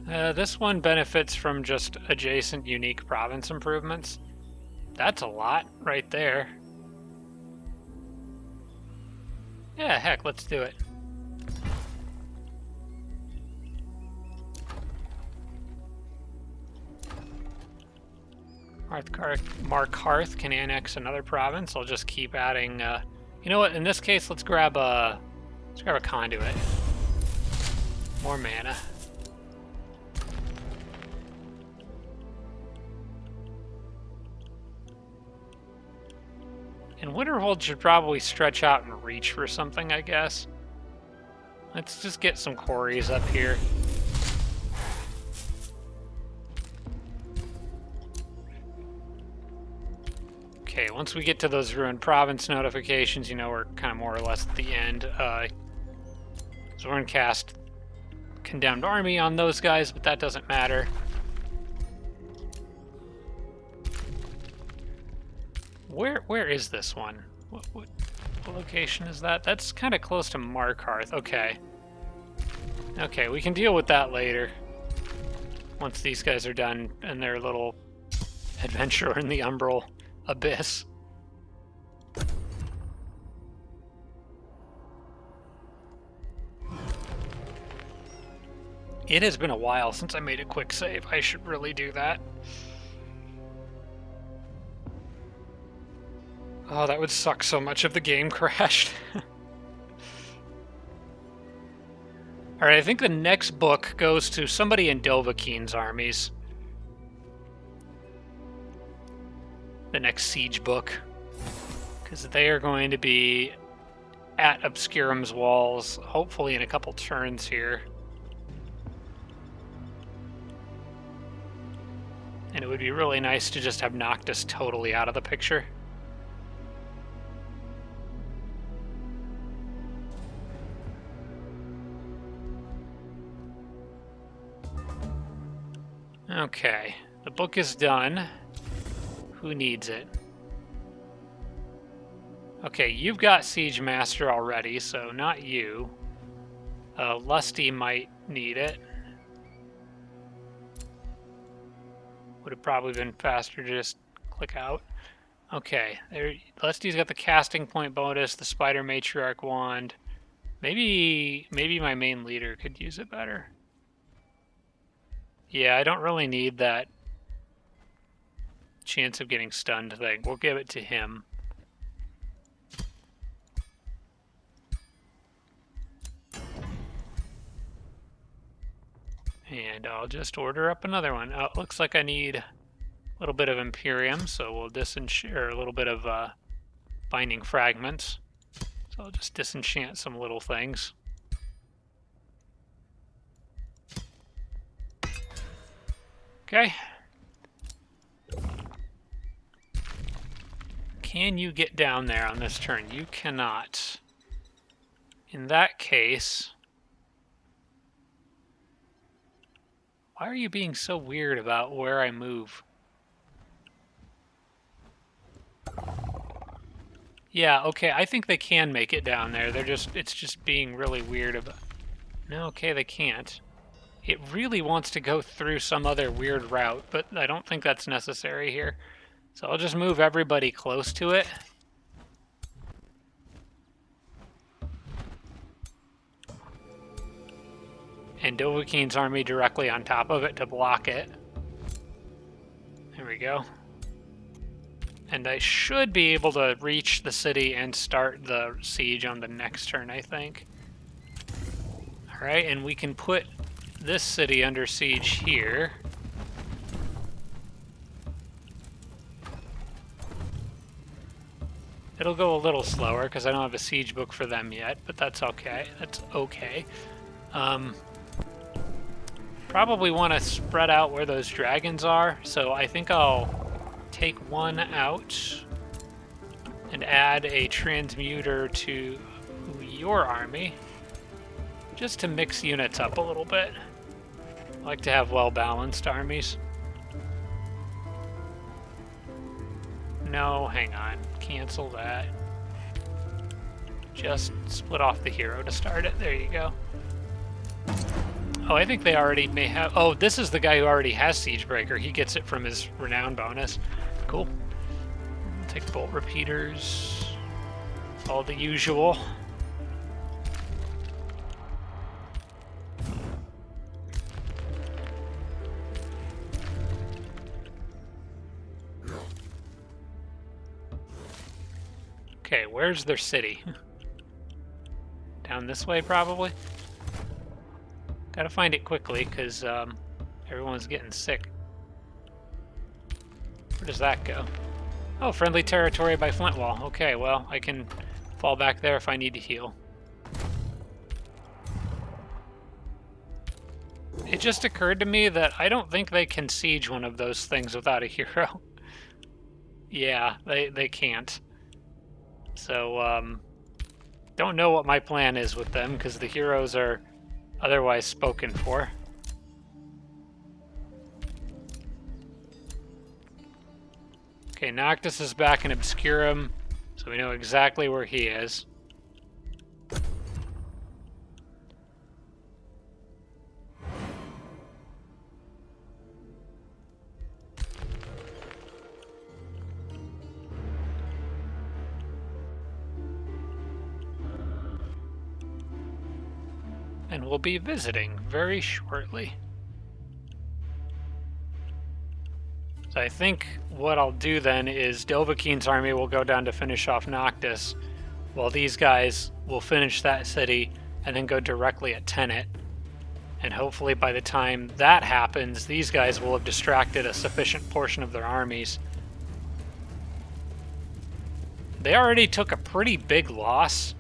This one benefits from just adjacent unique province improvements. That's a lot right there. Yeah, heck, let's do it. Markarth can annex another province. I'll just keep adding. You know what? In this case, let's grab a conduit. More mana. And Winterhold should probably stretch out and reach for something, I guess. Let's just get some quarries up here. Okay, once we get to those ruined province notifications, you know, we're kind of more or less at the end. So we're going to cast Condemned Army on those guys, but that doesn't matter. Where is this one? What location is that? That's kind of close to Markarth. Okay. Okay, we can deal with that later. Once these guys are done and their little adventure in the Umbral Abyss. It has been a while since I made a quick save. I should really do that. Oh, that would suck so much if the game crashed. Alright, I think the next book goes to somebody in Dovahkiin's armies. The next siege book. Because they are going to be at Obscurum's walls, hopefully in a couple turns here. And it would be really nice to just have Noctis totally out of the picture. Okay, the book is done. Who needs it? Okay, you've got Siege Master already, so not you. Lusty might need it. Would have probably been faster to just click out. Okay, there. Lusty's got the casting point bonus, the Spider Matriarch wand. Maybe my main leader could use it better. Yeah, I don't really need that chance of getting stunned thing. We'll give it to him. And I'll just order up another one. Oh, it looks like I need a little bit of Imperium, so we'll disenchant a little bit of binding fragments. So I'll just disenchant some little things. Okay. Can you get down there on this turn? You cannot. In that case, why are you being so weird about where I move? Yeah, okay, I think they can make it down there. It's just being really weird about... No, okay, they can't. It really wants to go through some other weird route, but I don't think that's necessary here. So I'll just move everybody close to it. And Dovahkiin's army directly on top of it to block it. There we go. And I should be able to reach the city and start the siege on the next turn, I think. Alright, and we can put this city under siege here. It'll go a little slower because I don't have a siege book for them yet, but that's okay. That's okay. Probably want to spread out where those dragons are, so I think I'll take one out and add a transmuter to your army, just to mix units up a little bit. I like to have well-balanced armies. No, hang on. Cancel that. Just split off the hero to start it. There you go. Oh, I think they already may have... Oh, this is the guy who already has Siegebreaker. He gets it from his Renown bonus. Cool. Take bolt repeaters. All the usual. Okay, where's their city? Down this way, probably? Gotta find it quickly, because everyone's getting sick. Where does that go? Oh, friendly territory by Flint Wall. Okay, well, I can fall back there if I need to heal. It just occurred to me that I don't think they can siege one of those things without a hero. Yeah, they can't. So, don't know what my plan is with them, because the heroes are otherwise spoken for. Okay, Noctis is back in Obscurum, so we know exactly where he is. And we'll be visiting very shortly. So I think what I'll do then is Dovahkiin's army will go down to finish off Noctis, while these guys will finish that city and then go directly at Tenet. And hopefully by the time that happens, these guys will have distracted a sufficient portion of their armies. They already took a pretty big loss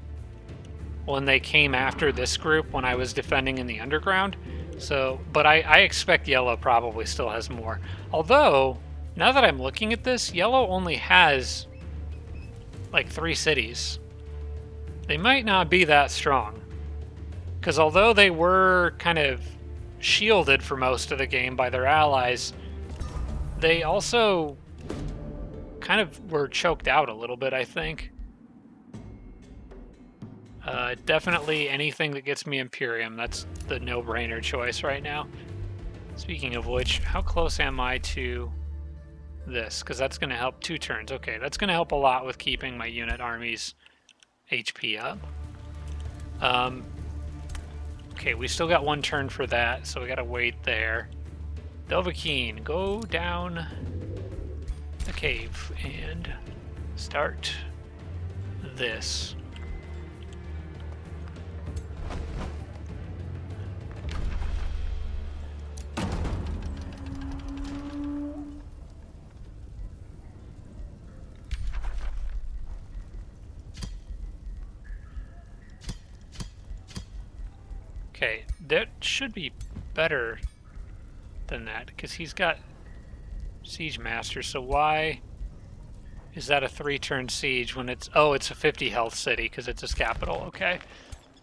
when they came after this group when I was defending in the underground. So, but I expect Yellow probably still has more. Although, now that I'm looking at this, Yellow only has like 3 cities. They might not be that strong. Because although they were kind of shielded for most of the game by their allies, they also kind of were choked out a little bit, I think. Definitely anything that gets me Imperium. That's the no-brainer choice right now. Speaking of which, how close am I to this? Because that's going to help 2 turns. Okay, that's going to help a lot with keeping my unit armies HP up. Okay, we still got 1 turn for that, so we got to wait there. Dovahkiin, go down the cave and start this. Okay, that should be better than that, because he's got Siege Master, so why is that a 3-turn siege when it's... Oh, it's a 50 health city, because it's his capital, okay.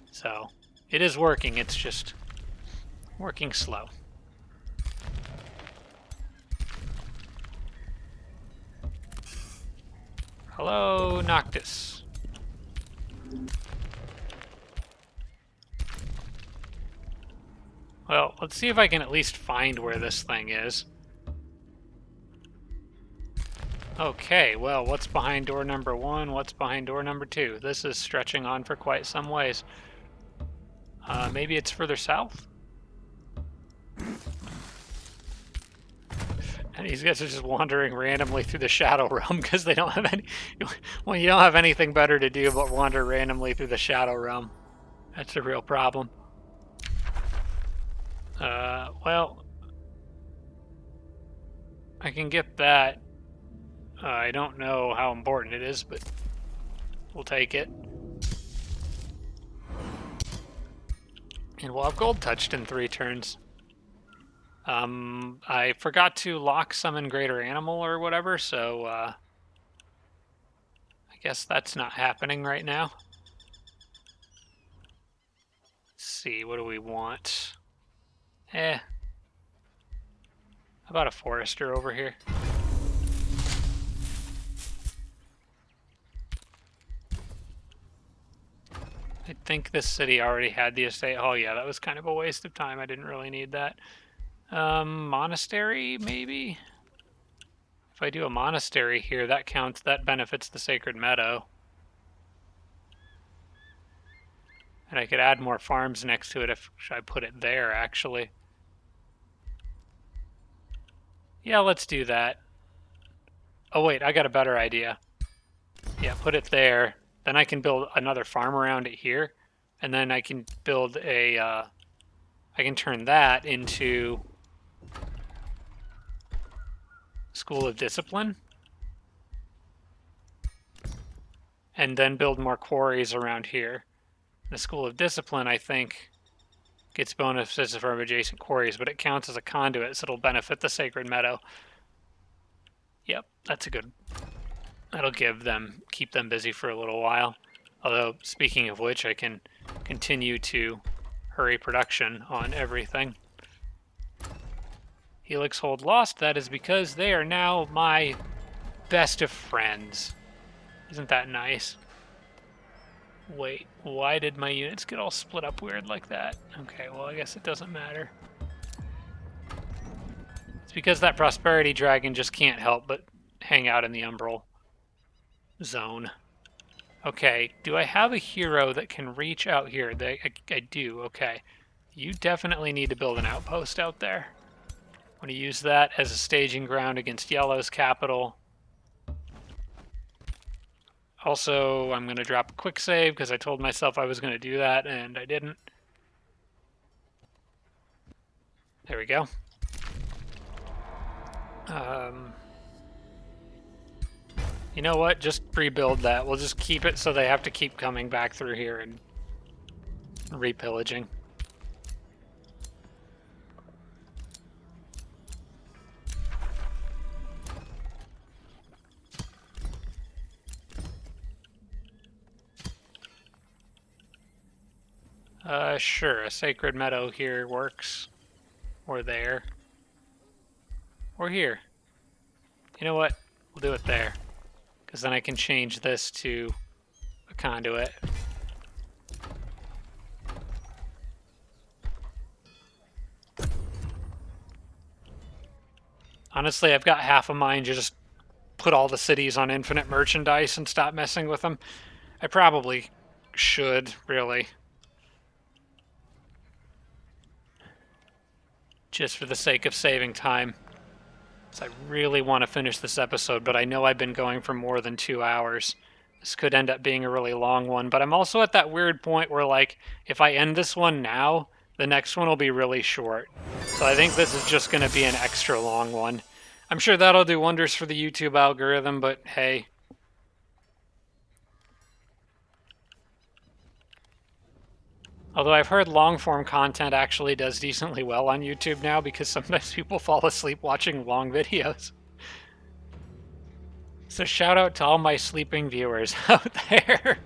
So, it is working, it's just working slow. Hello, Noctis. Well, let's see if I can at least find where this thing is. Okay, well, what's behind door number 1? What's behind door number 2? This is stretching on for quite some ways. Maybe it's further south? And these guys are just wandering randomly through the Shadow Realm because they don't have any... Well, you don't have anything better to do but wander randomly through the Shadow Realm. That's a real problem. Well, I can get that. I don't know how important it is, but we'll take it. And we'll have gold touched in 3 turns. I forgot to lock summon greater animal or whatever, so I guess that's not happening right now. Let's see, what do we want? How about a forester over here? I think this city already had the estate. Oh yeah, that was kind of a waste of time. I didn't really need that. Monastery, maybe? If I do a monastery here, that counts, that benefits the Sacred Meadow. And I could add more farms next to it if I put it there, actually. Yeah, let's do that. Oh wait, I got a better idea. Yeah, put it there. Then I can build another farm around it here. And then I can build a, I can turn that into School of Discipline. And then build more quarries around here. The School of Discipline, I think, gets bonuses from adjacent quarries, but it counts as a conduit, so it'll benefit the Sacred Meadow. Yep, that's a good... That'll keep them busy for a little while. Although, speaking of which, I can continue to hurry production on everything. Helix Hold Lost, that is because they are now my best of friends. Isn't that nice? Wait, why did my units get all split up weird like that? Okay, well, I guess it doesn't matter. It's because that Prosperity Dragon just can't help but hang out in the Umbral zone. Okay, do I have a hero that can reach out here? I do, okay. You definitely need to build an outpost out there. I'm going to use that as a staging ground against Yellow's capital. Also, I'm going to drop a quick save because I told myself I was going to do that and I didn't. There we go. You know what? Just pre-build that. We'll just keep it so they have to keep coming back through here and repillaging. Sure, a Sacred Meadow here works. Or there. Or here. You know what? We'll do it there. Because then I can change this to a conduit. Honestly, I've got half a mind to just put all the cities on infinite merchandise and stop messing with them. I probably should, really. Just for the sake of saving time. So I really want to finish this episode, but I know I've been going for more than 2 hours. This could end up being a really long one, but I'm also at that weird point where, like, if I end this one now, the next one will be really short. So I think this is just going to be an extra long one. I'm sure that'll do wonders for the YouTube algorithm, but hey. Although I've heard long-form content actually does decently well on YouTube now because sometimes people fall asleep watching long videos. So shout out to all my sleeping viewers out there.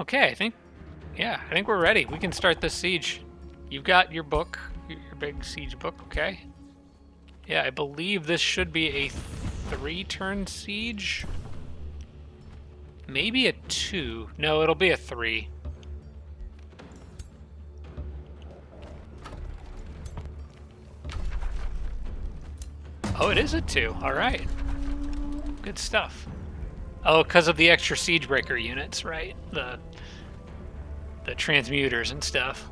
Okay, I think we're ready. We can start this siege. You've got your book, your big siege book, okay? Yeah, I believe this should be a 3-turn siege. Maybe a 2. No, it'll be a 3. Oh, it is a 2. All right. Good stuff. Oh, because of the extra siege breaker units, right? The transmuters and stuff.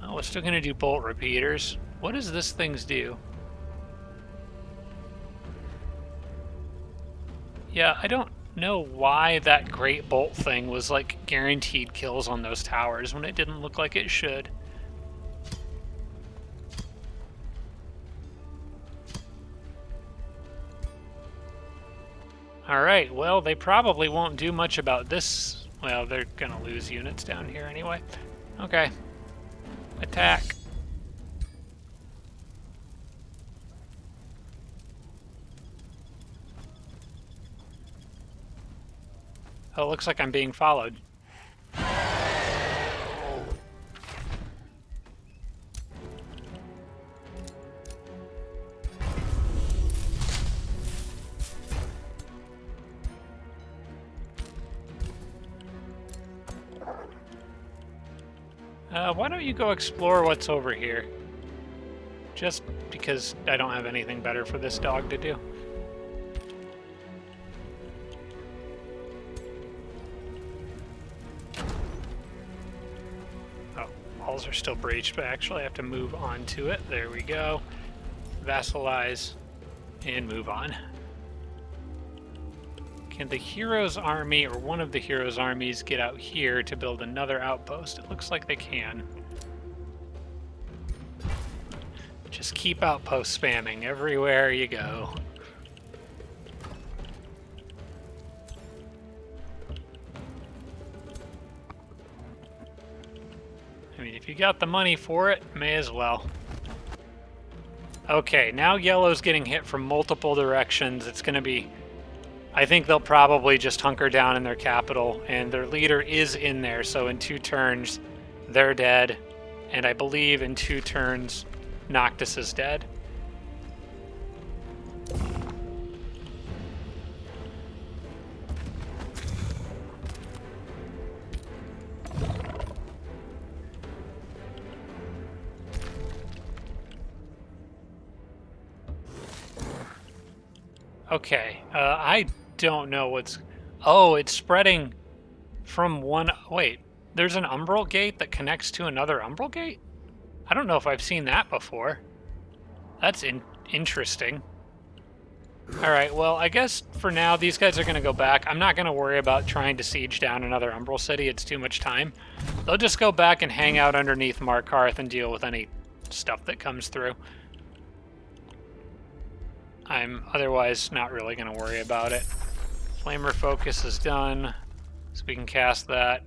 Oh, we're still going to do bolt repeaters. What does this thing's do? Yeah, I don't know why that great bolt thing was like guaranteed kills on those towers when it didn't look like it should. Alright, well, they probably won't do much about this. Well, they're gonna lose units down here anyway. Okay. Attack. Oh, it looks like I'm being followed. Why don't you go explore what's over here? Just because I don't have anything better for this dog to do. Oh, walls are still breached, but actually I have to move on to it. There we go. Vassalize and move on. Can the hero's army, or one of the hero's armies, get out here to build another outpost? It looks like they can. Just keep outpost spamming everywhere you go. I mean, if you got the money for it, may as well. Okay, now yellow's getting hit from multiple directions. It's going to be... I think they'll probably just hunker down in their capital, and their leader is in there, so in 2 turns, they're dead. And I believe in 2 turns, Noctis is dead. Okay, I don't know what's... Oh, it's spreading from one... Wait, there's an umbral gate that connects to another umbral gate? I don't know if I've seen that before. That's interesting. Alright, well, I guess for now these guys are going to go back. I'm not going to worry about trying to siege down another umbral city. It's too much time. They'll just go back and hang out underneath Markarth and deal with any stuff that comes through. I'm otherwise not really going to worry about it. Flamer Focus is done, so we can cast that.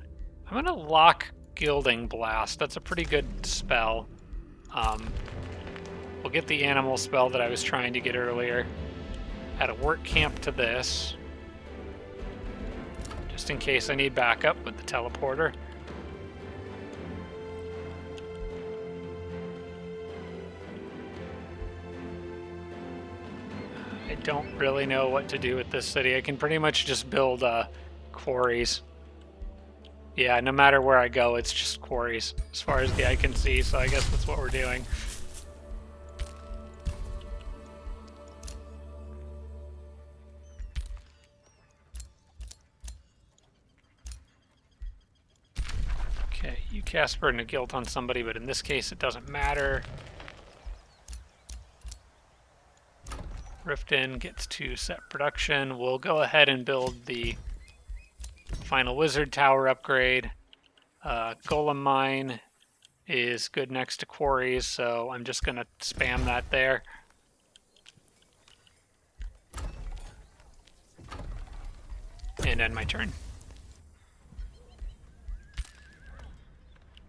I'm going to lock Gilding Blast. That's a pretty good spell. We'll get the animal spell that I was trying to get earlier. Add a work camp to this, just in case I need backup with the teleporter. I don't really know what to do with this city. I can pretty much just build quarries. Yeah, no matter where I go, it's just quarries as far as the eye can see, so I guess that's what we're doing. Okay, you cast Burden of Guilt on somebody, but in this case it doesn't matter. Riften gets to set production. We'll go ahead and build the final wizard tower upgrade. Golem mine is good next to quarries, so I'm just going to spam that there. And end my turn.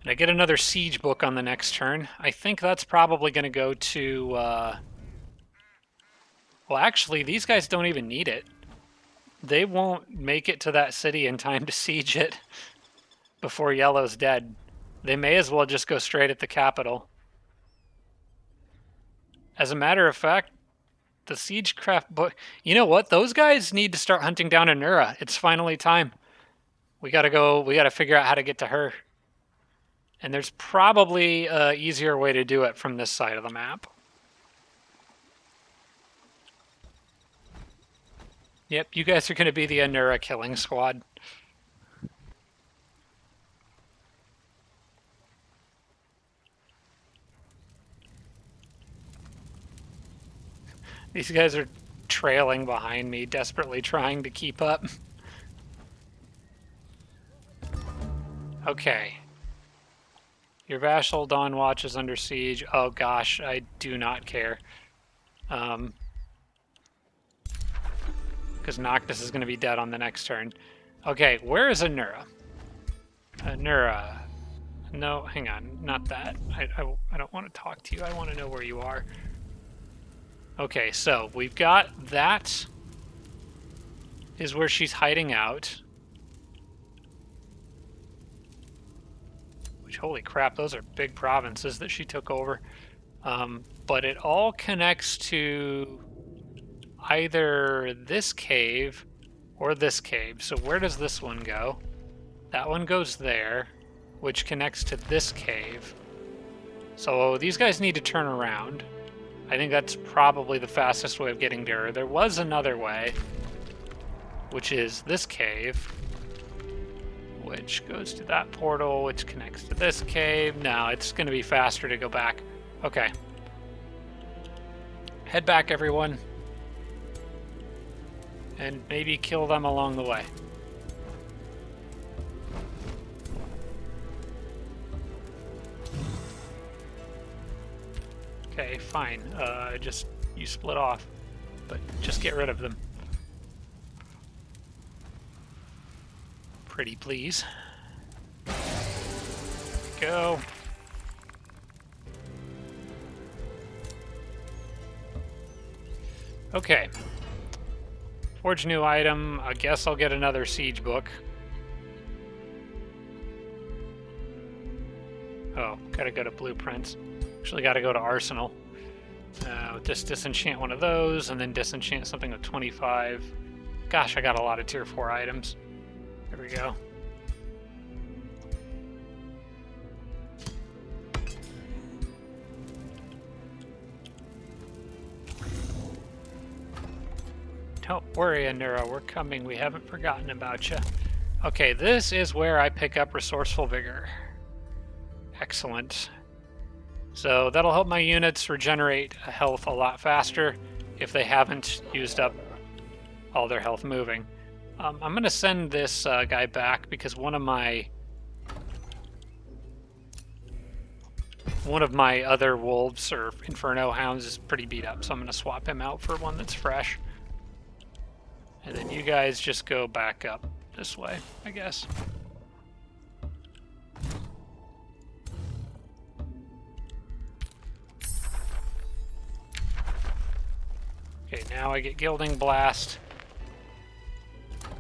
And I get another siege book on the next turn. I think that's probably going to go to... Well, actually, these guys don't even need it. They won't make it to that city in time to siege it before yellow's dead. They may as well just go straight at the capital. As a matter of fact, the Siegecraft book... You know what? Those guys need to start hunting down Anura. It's finally time. We gotta figure out how to get to her. And there's probably an easier way to do it from this side of the map. Yep, you guys are going to be the Anura killing squad. These guys are trailing behind me, desperately trying to keep up. Okay. Your Vassal Dawn Watch is under siege. Oh gosh, I do not care. Because Noctis is going to be dead on the next turn. Okay, where is Anura? Anura. No, hang on, not that. I don't want to talk to you. I want to know where you are. Okay, so we've got that is where she's hiding out. Which, holy crap, those are big provinces that she took over. But it all connects to either this cave or this cave. So where does this one go? That one goes there. which connects to this cave. So these guys need to turn around. I think that's probably the fastest way of getting there. There was another way, which is this cave, which goes to that portal, which connects to this cave. No, it's going to be faster to go back. Okay. Head back, everyone. And maybe kill them along the way. Okay, fine. Just, you split off. But just get rid of them. Pretty please. Go. Okay. Forge new item. I guess I'll get another siege book. Oh, gotta go to blueprints. Actually gotta go to arsenal. Just disenchant one of those, and then disenchant something with 25. Gosh, I got a lot of tier 4 items. There we go. Don't worry, Anura, we're coming. We haven't forgotten about you. Okay, this is where I pick up Resourceful Vigor. Excellent. So that'll help my units regenerate health a lot faster if they haven't used up all their health moving. I'm going to send this guy back because one of my other wolves or Inferno hounds is pretty beat up, so I'm going to swap him out for one that's fresh. And then you guys just go back up this way, I guess. Okay, now I get Gilding Blast.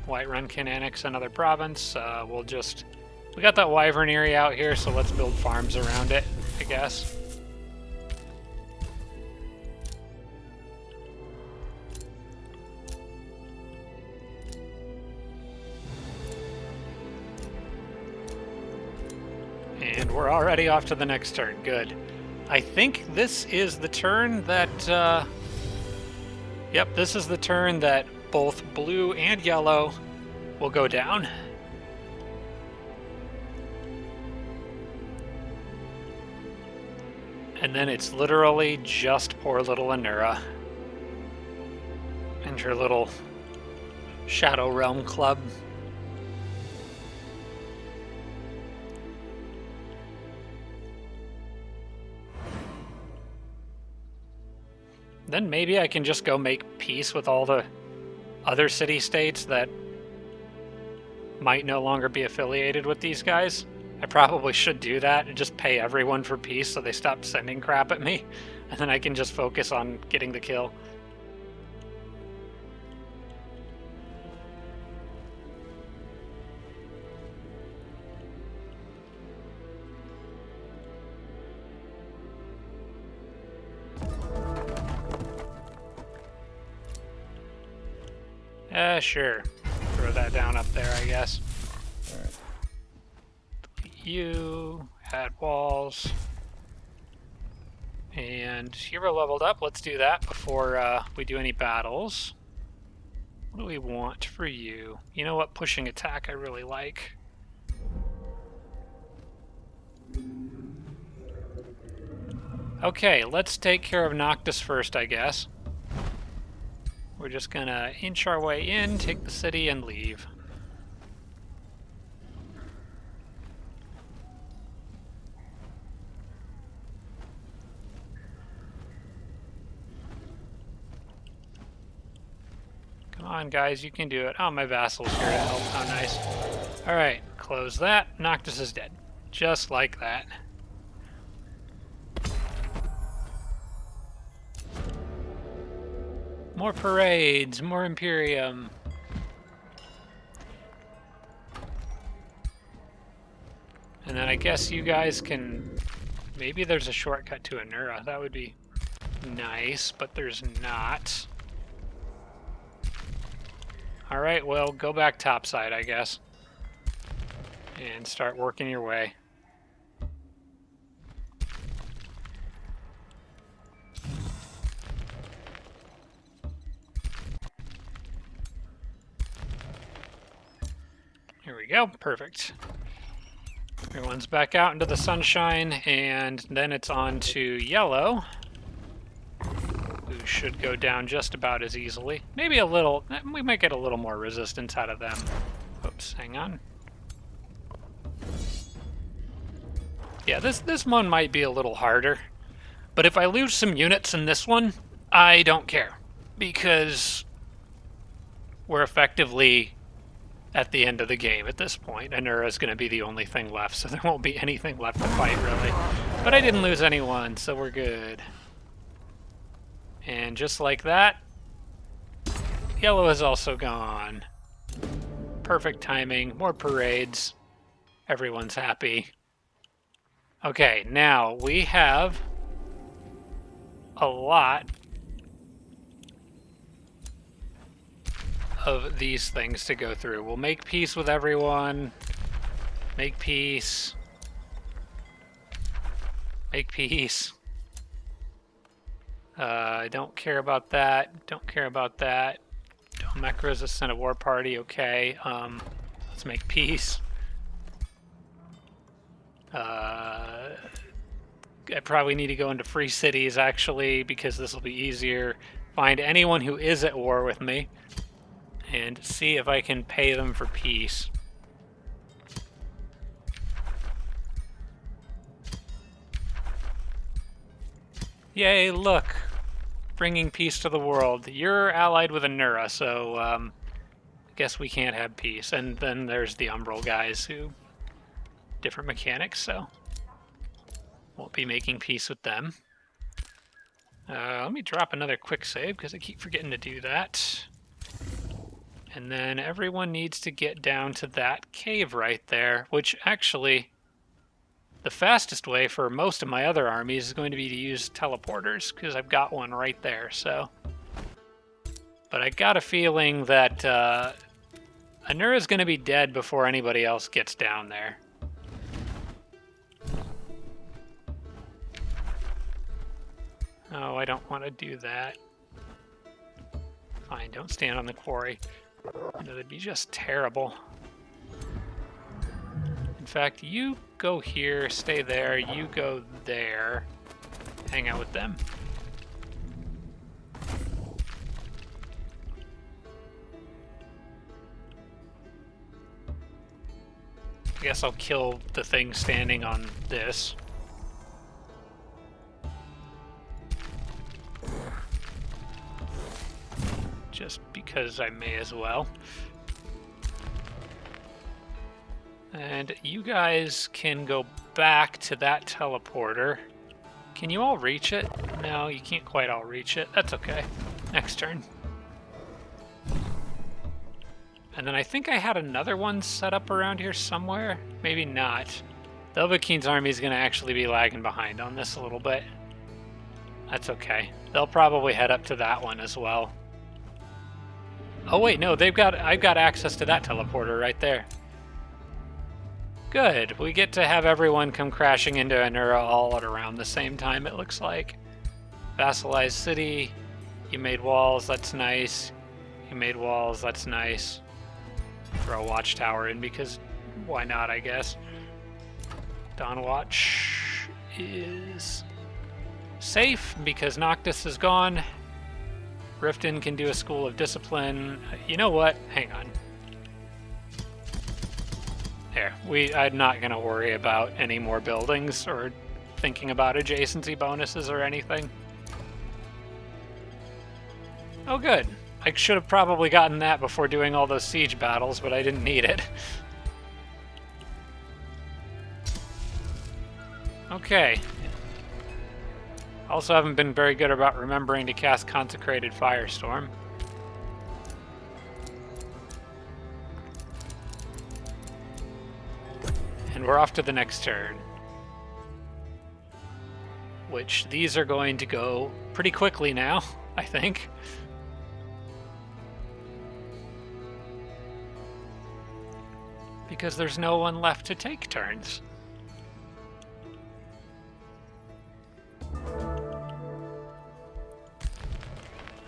Whiterun can annex another province. We got that Wyvern area out here, so let's build farms around it, I guess. And we're already off to the next turn. Good. I think this is the turn that... Yep, this is the turn that both blue and yellow will go down. And then it's literally just poor little Anura and her little Shadow Realm club. Then maybe I can just go make peace with all the other city-states that might no longer be affiliated with these guys. I probably should do that and just pay everyone for peace so they stop sending crap at me, and then I can just focus on getting the kill. Sure. Throw that down up there, I guess. You add walls. And hero leveled up. Let's do that before we do any battles. What do we want for you? You know what? Pushing attack I really like. Okay, let's take care of Noctis first, I guess. We're just gonna inch our way in, take the city, and leave. Come on, guys, you can do it. Oh, my vassal's here to help. How nice. Alright, close that. Noctis is dead. Just like that. More parades, more Imperium. And then I guess you guys can... Maybe there's a shortcut to Anura. That would be nice, but there's not. Alright, well, go back topside, I guess. And start working your way. we go. Perfect. Everyone's back out into the sunshine, and then it's on to yellow, who should go down just about as easily. Maybe a little, we might get a little more resistance out of them. Oops, hang on. Yeah, this one might be a little harder, but if I lose some units in this one, I don't care, because we're effectively at the end of the game at this point. Anura is going to be the only thing left, so there won't be anything left to fight, really. But I didn't lose anyone, so we're good. And just like that, yellow is also gone. Perfect timing, more parades. Everyone's happy. Okay, now we have a lot of these things to go through. We'll make peace with everyone. Make peace. Make peace. I don't care about that. Don't care about that. Mech resistant a war party. Okay. Let's make peace. I probably need to go into free cities, actually, because this will be easier. Find anyone who is at war with me and see if I can pay them for peace. Yay, look. Bringing peace to the world. You're allied with Anura, so I guess we can't have peace. And then there's the Umbral guys who... different mechanics, so won't be making peace with them. Let me drop another quick save, because I keep forgetting to do that. And then everyone needs to get down to that cave right there, which actually, the fastest way for most of my other armies is going to be to use teleporters, because I've got one right there, so. But I got a feeling that Anura's going to be dead before anybody else gets down there. Oh, I don't want to do that. Fine, don't stand on the quarry. That'd be just terrible. In fact, you go here, stay there, you go there. Hang out with them. I guess I'll kill the thing standing on this. Just because I may as well. And you guys can go back to that teleporter. Can you all reach it? No, you can't quite all reach it. That's okay. Next turn. And then I think I had another one set up around here somewhere. Maybe not. The Overkill's army is going to actually be lagging behind on this a little bit. That's okay. They'll probably head up to that one as well. Oh wait, no, I've got access to that teleporter right there. Good. We get to have everyone come crashing into Anura all at around the same time, it looks like. Vassalized city. You made walls, that's nice. You made walls, that's nice. Throw a watchtower in because why not, I guess. Dawnwatch is safe because Noctis is gone. Riften can do a school of discipline. You know what? Hang on. There. I'm not going to worry about any more buildings or thinking about adjacency bonuses or anything. Oh, good. I should have probably gotten that before doing all those siege battles, but I didn't need it. Okay. Also haven't been very good about remembering to cast Consecrated Firestorm. And we're off to the next turn. Which, these are going to go pretty quickly now, I think. Because there's no one left to take turns.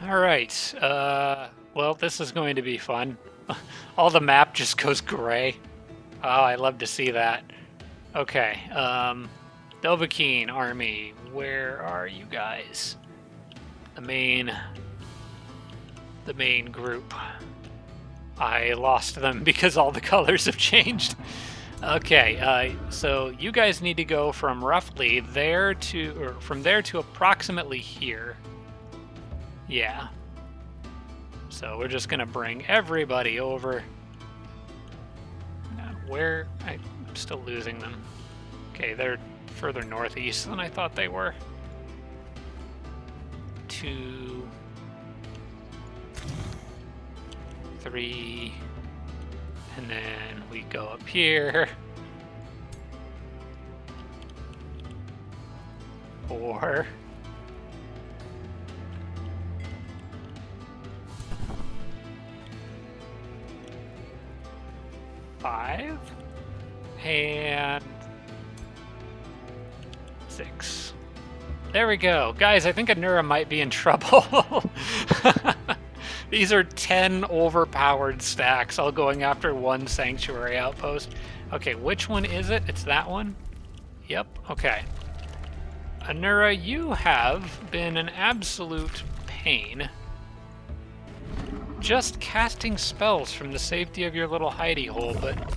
Alright, well, this is going to be fun. All the map just goes gray. Oh, I love to see that. Okay, Dovahkiin army, where are you guys? The main group. I lost them because all the colors have changed. Okay, so you guys need to go from roughly there to, or from there to approximately here. Yeah. So we're just gonna bring everybody over. Where? I'm still losing them. Okay, they're further northeast than I thought they were. 2, 3, and then we go up here. 4. 5 and 6. There we go. Guys, I think Anura might be in trouble. These are 10 overpowered stacks all going after one sanctuary outpost. Okay, which one is it? It's that one? Yep, okay. Anura, you have been an absolute pain. Just casting spells from the safety of your little hidey hole, but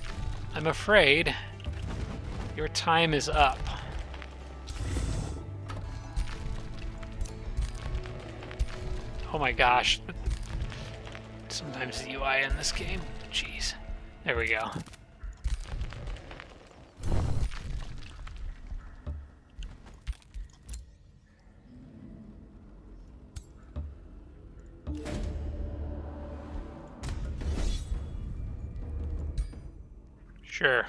I'm afraid your time is up. Oh my gosh. Sometimes the UI in this game. Jeez. There we go. Sure.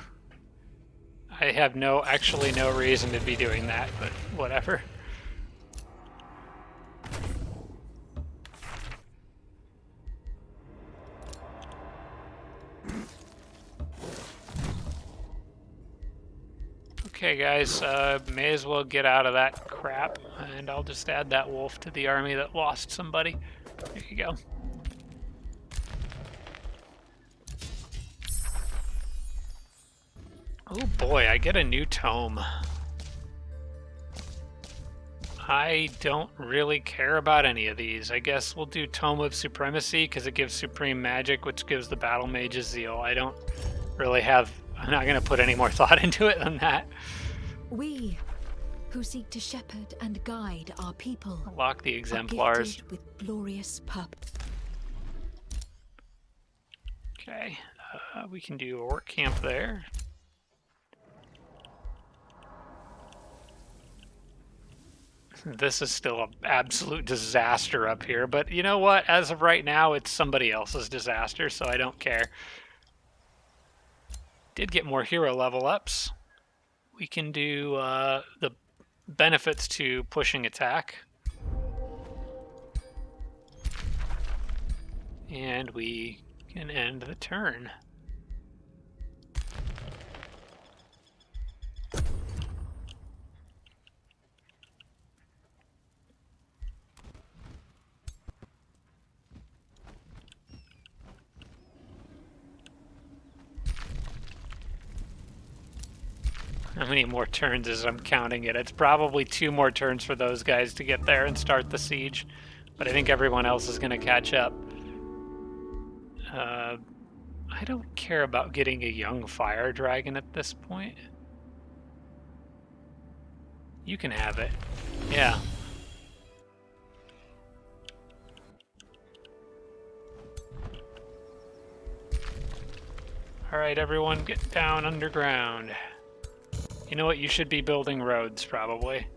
I have actually no reason to be doing that, but whatever. Okay, guys, may as well get out of that crap, and I'll just add that wolf to the army that lost somebody. There you go. Oh boy, I get a new tome. I don't really care about any of these. I guess we'll do Tome of Supremacy because it gives Supreme Magic, which gives the Battle Mage's Zeal. I don't really have... I'm not going to put any more thought into it than that. We, who seek to shepherd and guide our people, Lock the are exemplars. gifted with glorious purpose. Okay, we can do a work camp there. This is still an absolute disaster up here, but you know what? As of right now, it's somebody else's disaster, so I don't care. Did get more hero level ups. We can do the benefits to pushing attack. And we can end the turn. How many more turns as I'm counting it? It's probably 2 more turns for those guys to get there and start the siege. But I think everyone else is going to catch up. I don't care about getting a young fire dragon at this point. You can have it. Yeah. Alright, everyone, get down underground. You know what? You should be building roads, probably.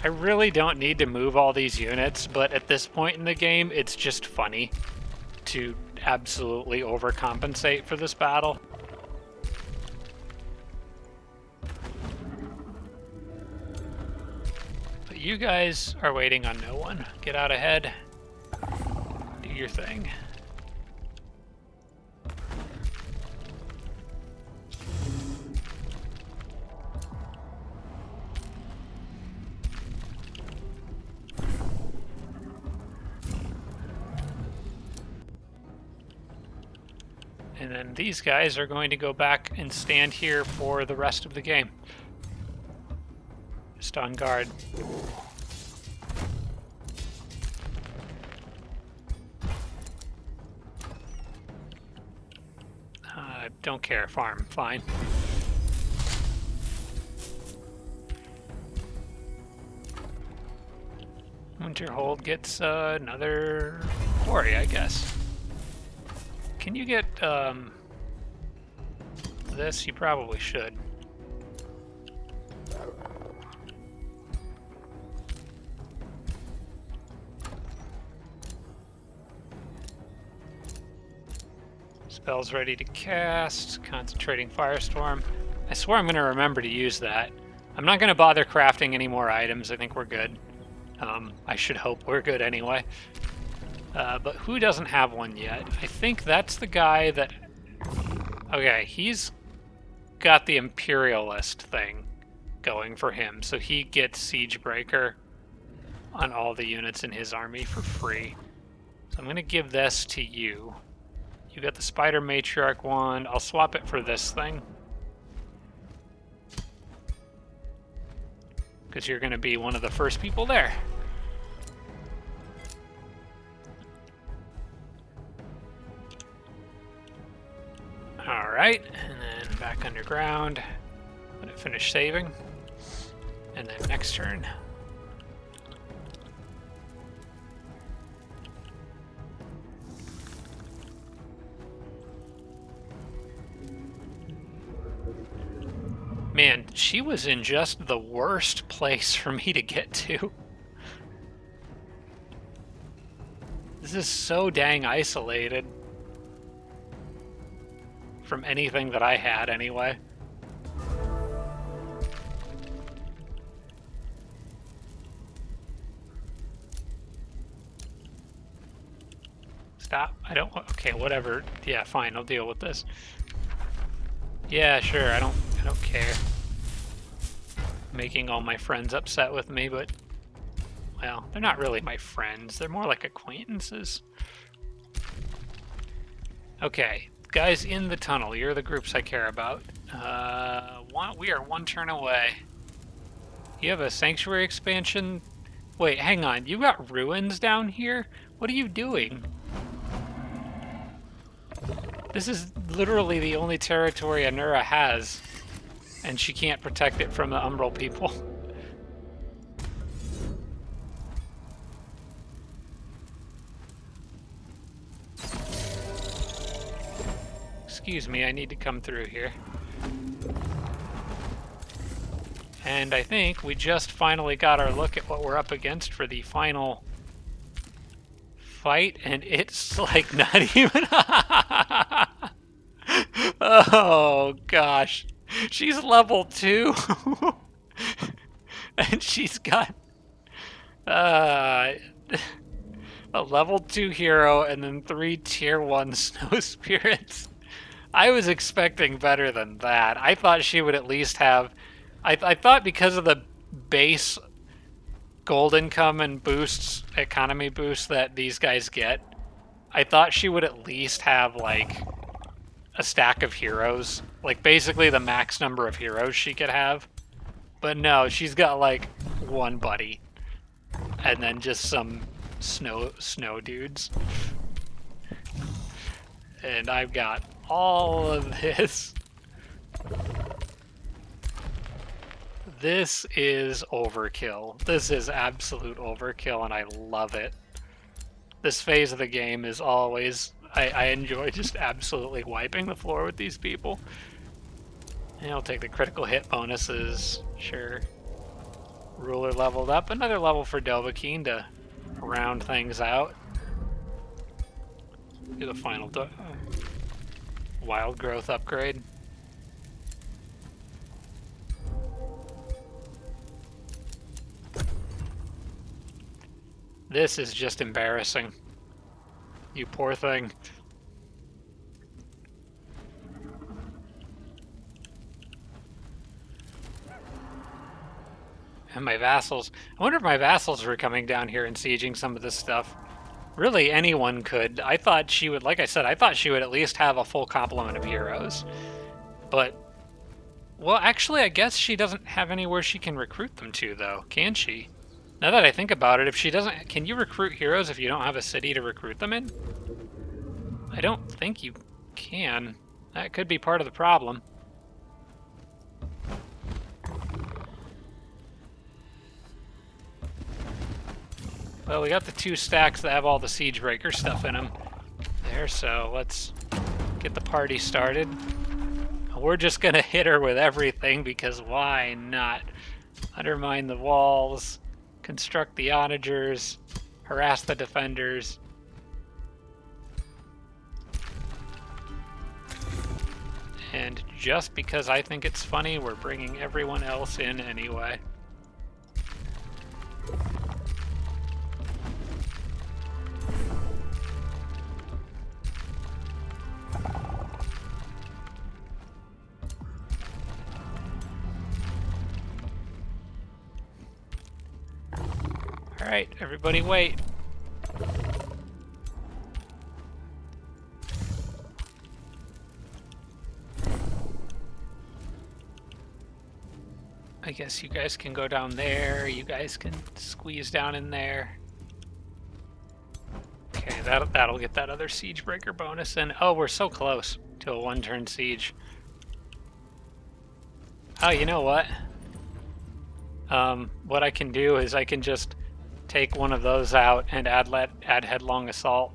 I really don't need to move all these units, but at this point in the game, it's just funny to absolutely overcompensate for this battle. But you guys are waiting on no one. Get out ahead. Do your thing. And then these guys are going to go back and stand here for the rest of the game. Just on guard. Don't care, farm, fine. Winterhold gets another quarry, I guess. Can you get this? You probably should. Spell's ready to cast. Concentrating Firestorm. I swear I'm going to remember to use that. I'm not going to bother crafting any more items. I think we're good. I should hope we're good anyway. But who doesn't have one yet? I think that's the guy that... Okay, he's got the Imperialist thing going for him. So he gets Siegebreaker on all the units in his army for free. So I'm going to give this to you. You got the Spider Matriarch wand. I'll swap it for this thing. Because you're going to be one of the first people there. Alright, and then back underground. Let it finish saving. And then next turn. Man, she was in just the worst place for me to get to. This is so dang isolated from anything that I had anyway. Stop. I don't... Okay, whatever. Yeah, fine. I'll deal with this. Yeah, sure. I don't care. Making all my friends upset with me, but... Well, they're not really my friends. They're more like acquaintances. Okay. Guys in the tunnel. You're the groups I care about. We are one turn away. You have a sanctuary expansion? Wait, hang on. You got ruins down here? What are you doing? This is literally the only territory Anura has, and she can't protect it from the Umbral people. Excuse me, I need to come through here. And I think we just finally got our look at what we're up against for the final fight, and it's like not even... Oh gosh, she's level 2 and she's got a level 2 hero and then 3 tier 1 snow spirits. I was expecting better than that. I thought she would at least have... I thought because of the base gold income and boosts, economy boosts that these guys get, I thought she would at least have, like, a stack of heroes. Like, basically the max number of heroes she could have. But no, she's got, like, one buddy. And then just some snow dudes. And I've got all of this. This is overkill. This is absolute overkill, and I love it. This phase of the game is always... I enjoy just absolutely wiping the floor with these people. And I'll take the critical hit bonuses, sure. Ruler leveled up. Another level for Dovahkiin to round things out. Do the final wild growth upgrade. This is just embarrassing. You poor thing. And my vassals. I wonder if my vassals were coming down here and sieging some of this stuff. Really, anyone could. I thought she would, like I said, I thought she would at least have a full complement of heroes. But, well, actually, I guess she doesn't have anywhere she can recruit them to, though, can she? Now that I think about it, if she doesn't... Can you recruit heroes if you don't have a city to recruit them in? I don't think you can. That could be part of the problem. Well, we got the 2 stacks that have all the siege breaker stuff in them. There, so let's get the party started. We're just gonna hit her with everything because why not? Undermine the walls, construct the onagers, harass the defenders. And just because I think it's funny, we're bringing everyone else in anyway. Alright, everybody wait. I guess you guys can go down there, you guys can squeeze down in there. Okay, that'll get that other siege breaker bonus in. Oh, we're so close to a 1-turn siege. Oh, you know what? What I can do is I can just take one of those out and add headlong assault.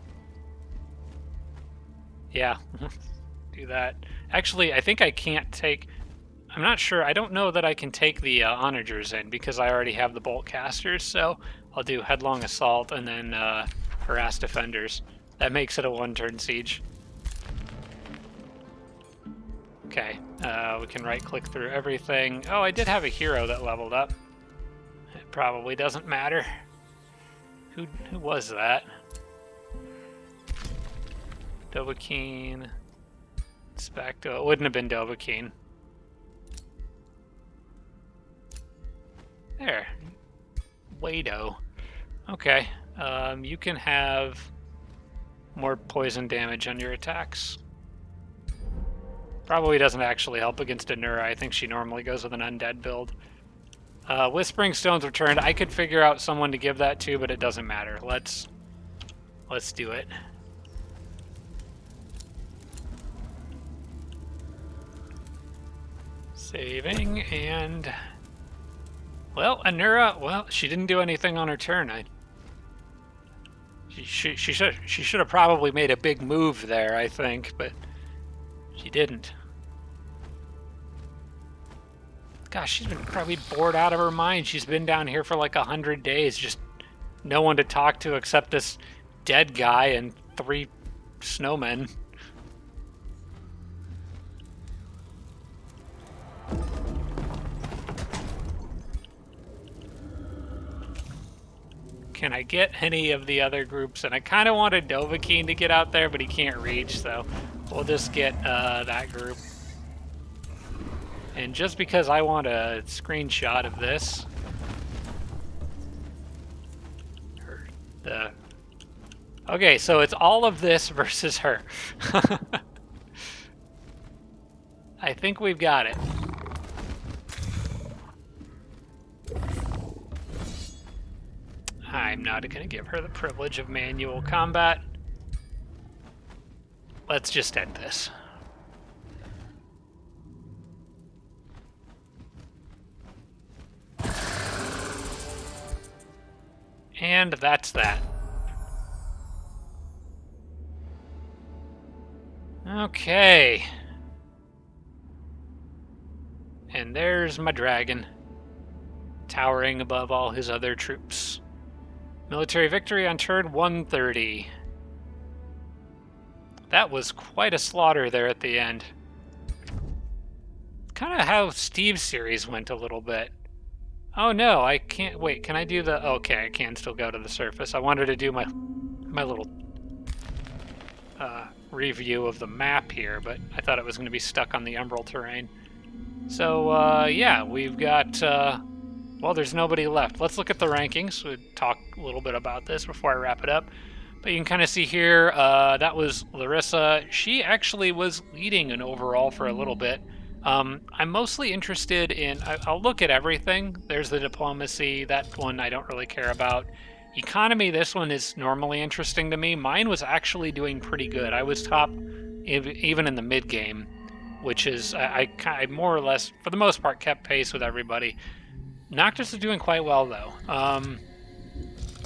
Yeah, do that. Actually, I think I can't take... I'm not sure. I don't know that I can take the onagers in because I already have the bolt casters, so I'll do headlong assault and then harass defenders. That makes it a 1-turn siege. Okay, we can right-click through everything. Oh, I did have a hero that leveled up. It probably doesn't matter. Who was that? Dovahkiin. Specto. It wouldn't have been Dovahkiin. There. Wado. Okay. You can have more poison damage on your attacks. Probably doesn't actually help against Anura. I think she normally goes with an undead build. Whispering Stones returned. I could figure out someone to give that to, but it doesn't matter. Let's do it. Saving and... Well, Anura, well, she didn't do anything on her turn. She should have probably made a big move there, I think, but she didn't. Gosh, she's been probably bored out of her mind. She's been down here for like 100 days, just no one to talk to except this dead guy and 3 snowmen. Can I get any of the other groups? And I kind of wanted Dovahkiin to get out there, but he can't reach, so we'll just get that group. And just because I want a screenshot of this, okay, so it's all of this versus her. I think we've got it. I'm not going to give her the privilege of manual combat. Let's just end this. And that's that. Okay. And there's my dragon, towering above all his other troops. Military victory on turn 130. That was quite a slaughter there at the end. Kind of how Steve's series went a little bit. Oh no, I can't... Wait, can I do the... Okay, I can still go to the surface. I wanted to do my little review of the map here, but I thought it was going to be stuck on the Emerald terrain. So, yeah, we've got... Well, there's nobody left. Let's look at the rankings. We'll talk a little bit about this before I wrap it up. But you can kind of see here, that was Larissa. She actually was leading an overall for a little bit. I'm mostly interested in, I'll look at everything. There's the diplomacy, that one I don't really care about. Economy, this one is normally interesting to me. Mine was actually doing pretty good. I was top even in the mid game, which is, I more or less, for the most part, kept pace with everybody. Noctis is doing quite well, though.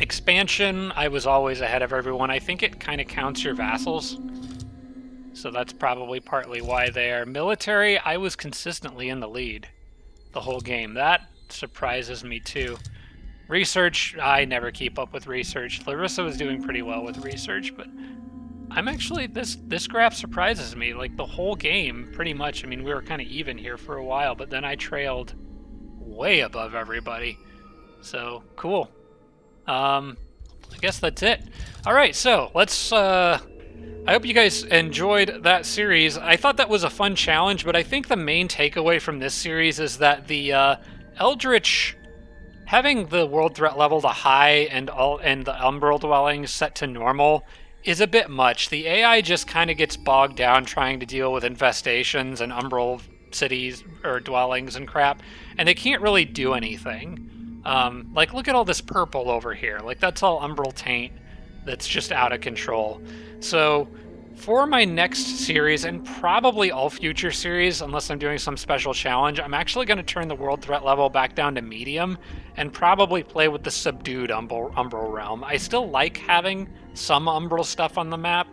Expansion, I was always ahead of everyone. I think it kind of counts your vassals, so that's probably partly why they are. Military, I was consistently in the lead the whole game. That surprises me, too. Research, I never keep up with research. Larissa was doing pretty well with research, but I'm actually, this graph surprises me. Like, the whole game, pretty much. I mean, we were kind of even here for a while, but then I trailed way above everybody. So, cool. I guess that's it. All right, so let's. I hope you guys enjoyed that series. I thought that was a fun challenge, but I think the main takeaway from this series is that the Eldritch, having the world threat level to high and the umbral dwellings set to normal, is a bit much. The AI just kind of gets bogged down trying to deal with infestations and umbral cities or dwellings and crap, and they can't really do anything. Like, look at all this purple over here. Like, that's all umbral taint that's just out of control. So, for my next series, and probably all future series, unless I'm doing some special challenge, I'm actually going to turn the world threat level back down to medium, and probably play with the subdued umbral realm. I still like having some umbral stuff on the map.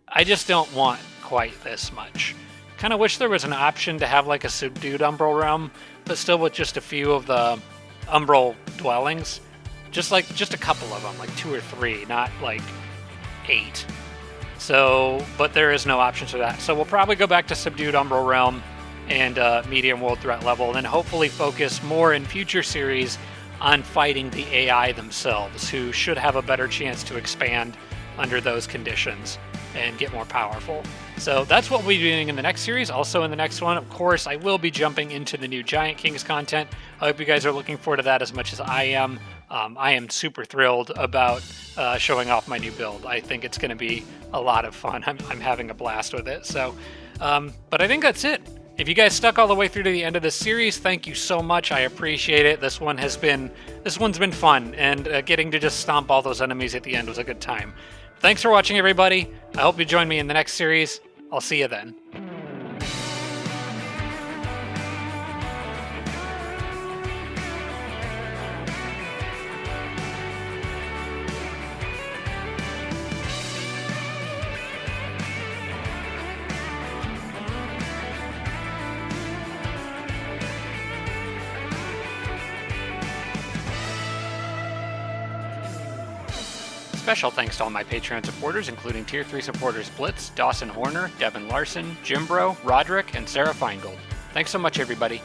I just don't want quite this much. Kind of wish there was an option to have, like, a subdued umbral realm, but still with just a few of the umbral dwellings, just a couple of them, like 2 or 3, not like 8. So, but there is no option for that. So we'll probably go back to subdued umbral realm and medium world threat level, and then hopefully focus more in future series on fighting the AI themselves, who should have a better chance to expand under those conditions and get more powerful. So that's what we'll be doing in the next series. Also in the next one, of course, I will be jumping into the new Giant Kings content. I hope you guys are looking forward to that as much as I am. I am super thrilled about showing off my new build. I think it's going to be a lot of fun. I'm having a blast with it. So, but I think that's it. If you guys stuck all the way through to the end of this series, thank you so much. I appreciate it. This one's been fun, and getting to just stomp all those enemies at the end was a good time. Thanks for watching, everybody. I hope you join me in the next series. I'll see you then. Special thanks to all my Patreon supporters, including Tier 3 supporters Blitz, Dawson Horner, Devin Larson, Jimbro, Roderick, and Sarah Feingold. Thanks so much, everybody.